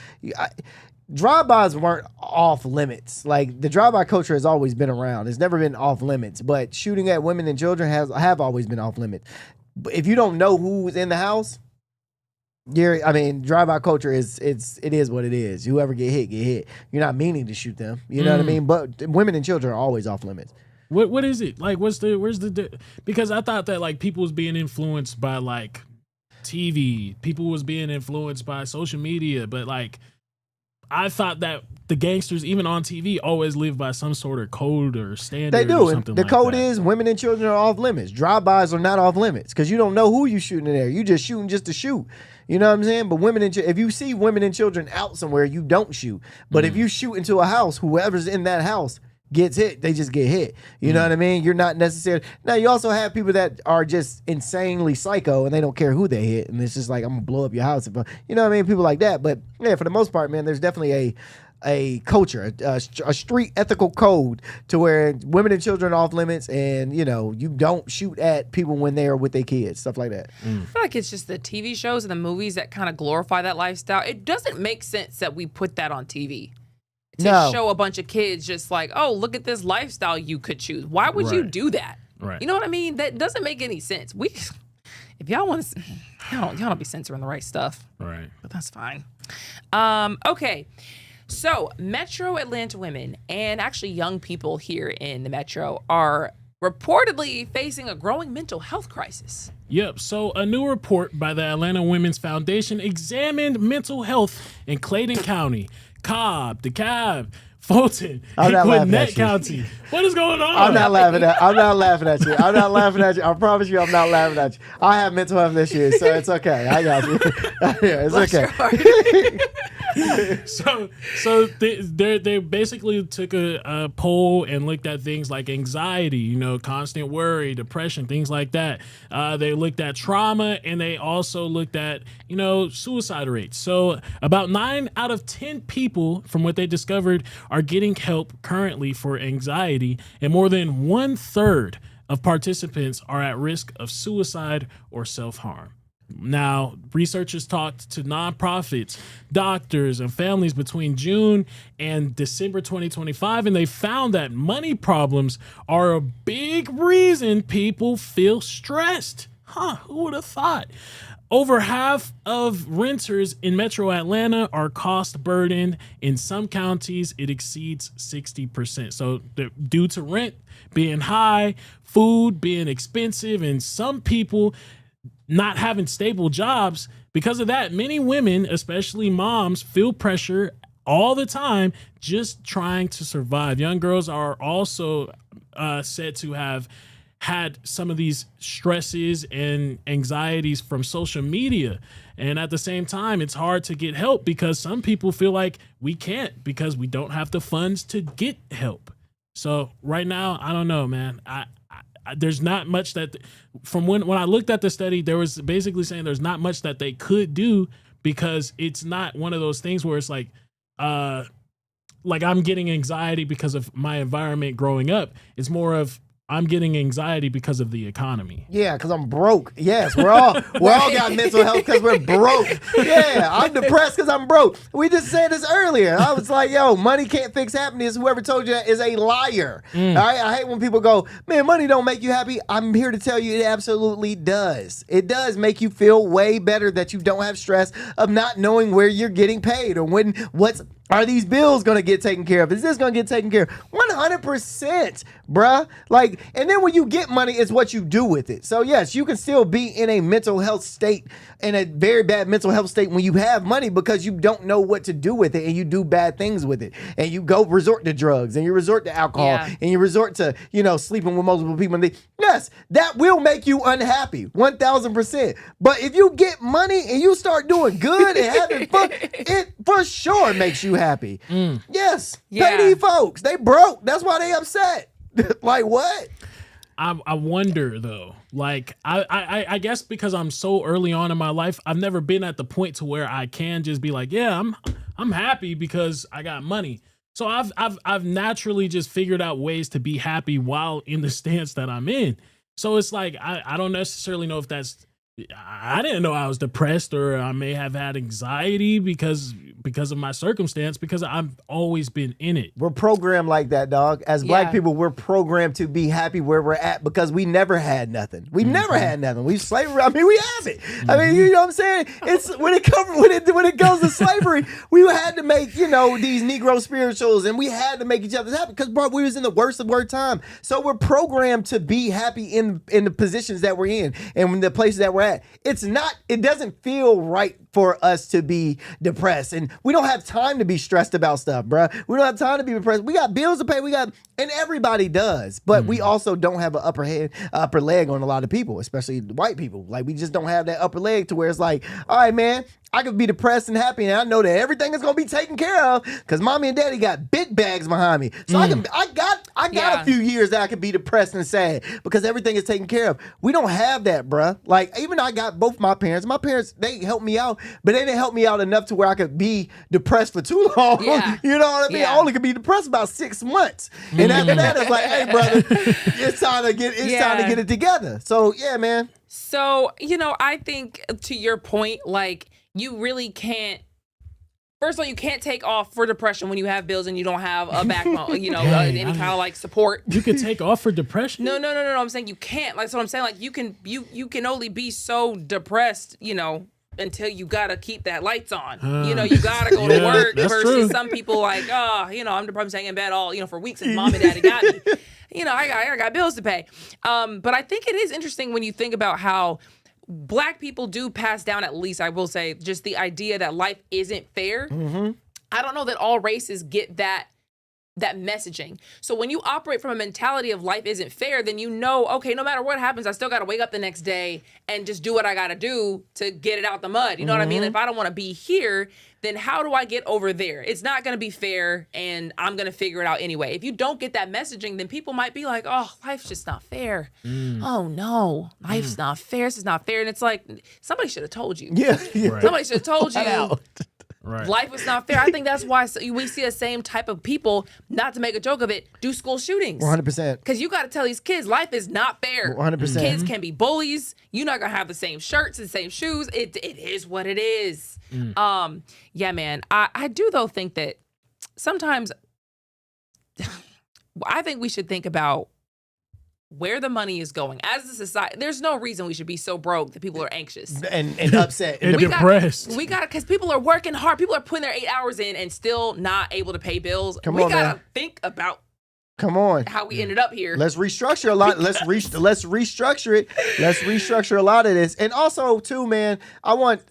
drive-bys weren't off limits. Like, the drive-by culture has always been around. It's never been off limits. But shooting at women and children have always been off limits. But if you don't know who's in the house, drive-by culture it is what it is. Whoever get hit. You're not meaning to shoot them. You know what I mean? But women and children are always off limits. What is it? Like, where's the because I thought that, like, people was being influenced by, like, TV. People was being influenced by social media. But, like, I thought that the gangsters, even on TV, always live by some sort of code or standard. They do. Or something the like code that. is women and children are off limits. Drive-bys are not off limits because you don't know who you shooting in there. You just shooting just to shoot. You know what I'm saying? But if you see women and children out somewhere, you don't shoot. But if you shoot into a house, whoever's in that house gets hit, they just get hit. You know what I mean? You're not necessarily. Now, you also have people that are just insanely psycho and they don't care who they hit. And it's just like, I'm going to blow up your house. You know what I mean? People like that. But yeah, for the most part, man, there's definitely a culture, a street ethical code to where women and children are off limits, and you don't shoot at people when they're with their kids, stuff like that. I feel like it's just the TV shows and the movies that kind of glorify that lifestyle. It doesn't make sense that we put that on TV to show a bunch of kids just like, oh, look at this lifestyle you could choose. Why would you do that? Right. You know what I mean? That doesn't make any sense. If y'all want to, y'all don't be censoring the right stuff. Right. But that's fine. Okay. So, Metro Atlanta women and actually young people here in the Metro are reportedly facing a growing mental health crisis. Yep. So, a new report by the Atlanta Women's Foundation examined mental health in Clayton County, Cobb, DeKalb, Fulton, and Gwinnett County. What is going on? I'm not laughing at you. I promise you I'm not laughing at you. I have mental health issues, so it's okay. I got you. It's okay. So they basically took a poll and looked at things like anxiety, constant worry, depression, things like that. They looked at trauma, and they also looked at suicide rates. So about 9 out of 10 people, from what they discovered, are getting help currently for anxiety, and more than 1/3 of participants are at risk of suicide or self-harm. Now, researchers talked to nonprofits, doctors, and families between June and December 2025, and they found that money problems are a big reason people feel stressed. Who would have thought? Over half of renters in Metro Atlanta are cost burdened. In some counties, it exceeds 60%. So due to rent being high, food being expensive, and some people not having stable jobs, because of that, many women, especially moms, feel pressure all the time just trying to survive. Young girls are also said to have had some of these stresses and anxieties from social media. And at the same time, it's hard to get help because some people feel like we can't because we don't have the funds to get help. So right now, I don't know, man. There's not much that from when I looked at the study, there was basically saying there's not much that they could do because it's not one of those things where it's like I'm getting anxiety because of my environment growing up. It's more of I'm getting anxiety because of the economy. Yeah, because I'm broke. Yes, we're all got mental health because we're broke. Yeah, I'm depressed because I'm broke. We just said this earlier. I was like, yo, money can't fix happiness. Whoever told you that is a liar. All right, I hate when people go, man, money don't make you happy. I'm here to tell you it absolutely does. It does make you feel way better that you don't have stress of not knowing where you're getting paid or are these bills going to get taken care of? Is this going to get taken care of? 100%, bruh. And then when you get money, it's what you do with it. So, yes, you can still be in a mental health state, in a very bad mental health state when you have money because you don't know what to do with it and you do bad things with it. And you resort to drugs and you resort to alcohol and you resort to, sleeping with multiple people. Yes, that will make you unhappy, 1,000%. But if you get money and you start doing good and having fun, it for sure makes you happy. Yes. Pay these folks. They broke. That's why they upset. Like what? I wonder though. I guess because I'm so early on in my life, I've never been at the point to where I can just be like, yeah, I'm happy because I got money. So I've naturally just figured out ways to be happy while in the stance that I'm in. So it's like I don't necessarily know if that's, I didn't know I was depressed, or I may have had anxiety because of my circumstance, because I've always been in it. We're programmed like that, dog. As black people, we're programmed to be happy where we're at because we never had nothing. We never had nothing. We slavery. I mean, we have it. I mean, you know what I'm saying? It's when it goes to slavery, we had to make, you know, these Negro spirituals, and we had to make each other happy because, bro, we was in the worst of worst time. So we're programmed to be happy in the positions that we're in and in the places that we're at. It doesn't feel right for us to be depressed, and we don't have time to be stressed about stuff, bro. We don't have time to be depressed. We got bills to pay. And everybody does, but we also don't have an upper leg on a lot of people, especially white people. Like, we just don't have that upper leg to where it's like, all right, man, I could be depressed and happy, and I know that everything is gonna be taken care of because mommy and daddy got big bags behind me. So I got a few years that I could be depressed and sad because everything is taken care of. We don't have that, bruh. Like, even I got both my parents. My parents, they helped me out, but they didn't help me out enough to where I could be depressed for too long. Yeah. You know what I mean? Yeah. I only could be depressed about 6 months, and after that, it's like, hey, brother, it's time to get it together. So yeah, man. So, you know, I think to your point, like, you really can't. First of all, you can't take off for depression when you have bills and you don't have a backbone, you know, any kind of like support. You can take off for depression? No. I'm saying you can't. Like, that's what I'm saying. Like, you can only be so depressed, you know, until you gotta keep that lights on. You know, you gotta go to work. Versus true. Some people like, you know, I'm depressed, staying in bed all, you know, for weeks since mom and daddy got me. You know, I got bills to pay. But I think it is interesting when you think about how Black people do pass down, at least I will say, just the idea that life isn't fair. Mm-hmm. I don't know that all races get that messaging. So when you operate from a mentality of life isn't fair, then you know, okay, no matter what happens, I still got to wake up the next day and just do what I got to do to get it out the mud. You know what I mean? If I don't want to be here, then how do I get over there? It's not going to be fair, and I'm going to figure it out anyway. If you don't get that messaging, then people might be like, oh, life's just not fair. Oh, no, life's not fair. This is not fair. And it's like, somebody should have told you. Yeah. Right. Somebody should have told you. Right. Life was not fair. I think that's why we see the same type of people, not to make a joke of it, do school shootings. 100%. Because you got to tell these kids, life is not fair. 100%. Kids can be bullies. You're not going to have the same shirts and same shoes. It is what it is. Yeah, man. I do, though, think that sometimes I think we should think about where the money is going. As a society, there's no reason we should be so broke that people are anxious and upset and depressed. We got because people are working hard. People are putting their 8 hours in and still not able to pay bills. We gotta think about how we ended up here. Let's restructure a lot. Let's restructure it. Let's restructure a lot of this. And also, too, man, I want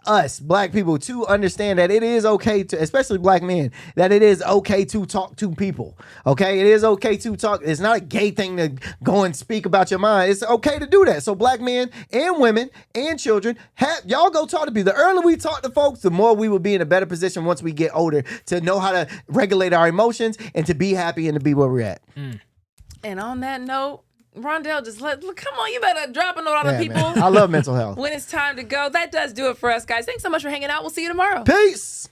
us Black people to understand that it is okay to, especially Black men, that it is okay to talk to people. Okay, it is okay to talk. It's not a gay thing to go and speak about your mind. It's okay to do that. So Black men and women and children, y'all go talk to people. The earlier we talk to folks, the more we will be in a better position once we get older to know how to regulate our emotions and to be happy and to be where we're at. And on that note, Rondell, come on, you better drop a note on the people. Man. I love mental health. When it's time to go, that does do it for us, guys. Thanks so much for hanging out. We'll see you tomorrow. Peace.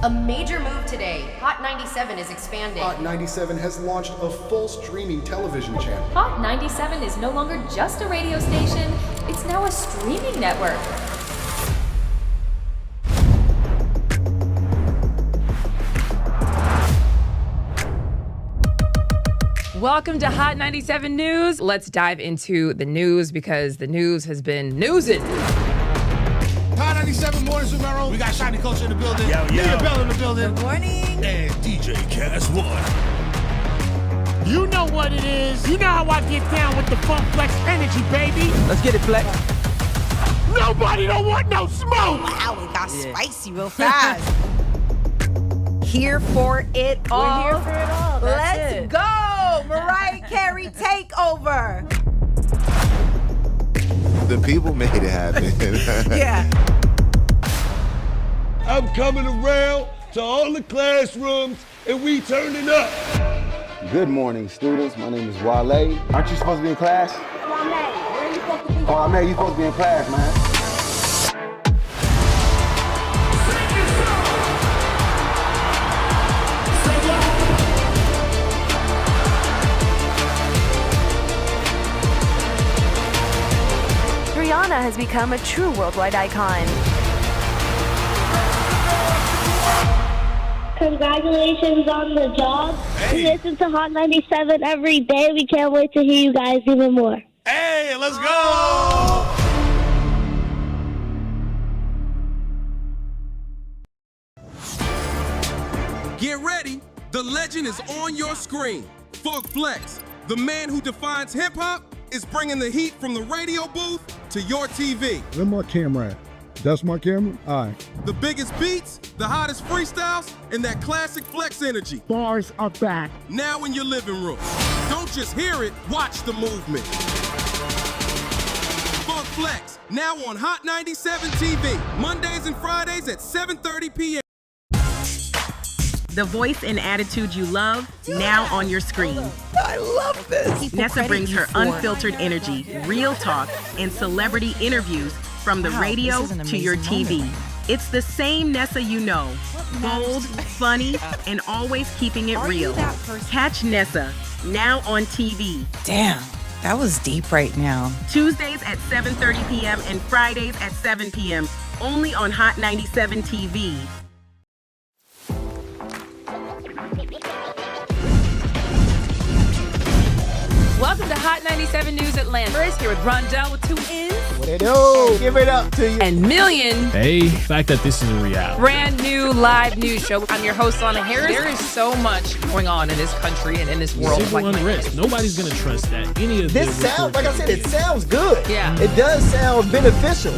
A major move today. Hot 97 is expanding. Hot 97 has launched a full streaming television channel. Hot 97 is no longer just a radio station, it's now a streaming network. Welcome to Hot 97 News. Let's dive into the news because the news has been newsing. Hot 97 mornings with Mero. We got Shiny Culture in the building. Leah Bell in the building. Good morning. And DJ Cass One. You know what it is. You know how I get down with the Funk Flex energy, baby. Let's get it, Flex. Nobody don't want no smoke. Wow, it got spicy real fast. Here for it all. We're here for it all. Let's go. Mariah Carey takeover. The people made it happen. Yeah. I'm coming around to all the classrooms and we turning up. Good morning, students. My name is Wale. Aren't you supposed to be in class? Wale, Oh man, you supposed to be in class, man. Rihanna has become a true worldwide icon. Congratulations on the job. We listen to Hot 97 every day. We can't wait to hear you guys even more. Hey, let's go! Get ready, the legend is on your screen. Funk Flex, the man who defines hip-hop, is bringing the heat from the radio booth to your TV. Where my camera at? That's my camera? All right. The biggest beats, the hottest freestyles, and that classic Flex energy. Bars are back. Now in your living room. Don't just hear it, watch the movement. Funk Flex, now on Hot 97 TV, Mondays and Fridays at 7:30 p.m. The voice and attitude you love, now on your screen. I love this. Nessa brings her unfiltered energy, real talk, and celebrity interviews from the radio to your TV. It's the same Nessa you know. Bold, funny, and always keeping it real. Catch Nessa, now on TV. Damn, that was deep right now. Tuesdays at 7:30 p.m. and Fridays at 7 p.m. Only on Hot 97 TV. Welcome to Hot 97 News Atlanta. First, here with Rondell with 2 N's. What they do? Give it up to you. And Million. Hey, the fact that this is a reality. Brand new live news show. I'm your host, Lana Harris. There is so much going on in this country and in this world. Civil unrest. Nobody's going to trust that. Any of this sounds, like I said, it sounds good. Yeah. It does sound beneficial.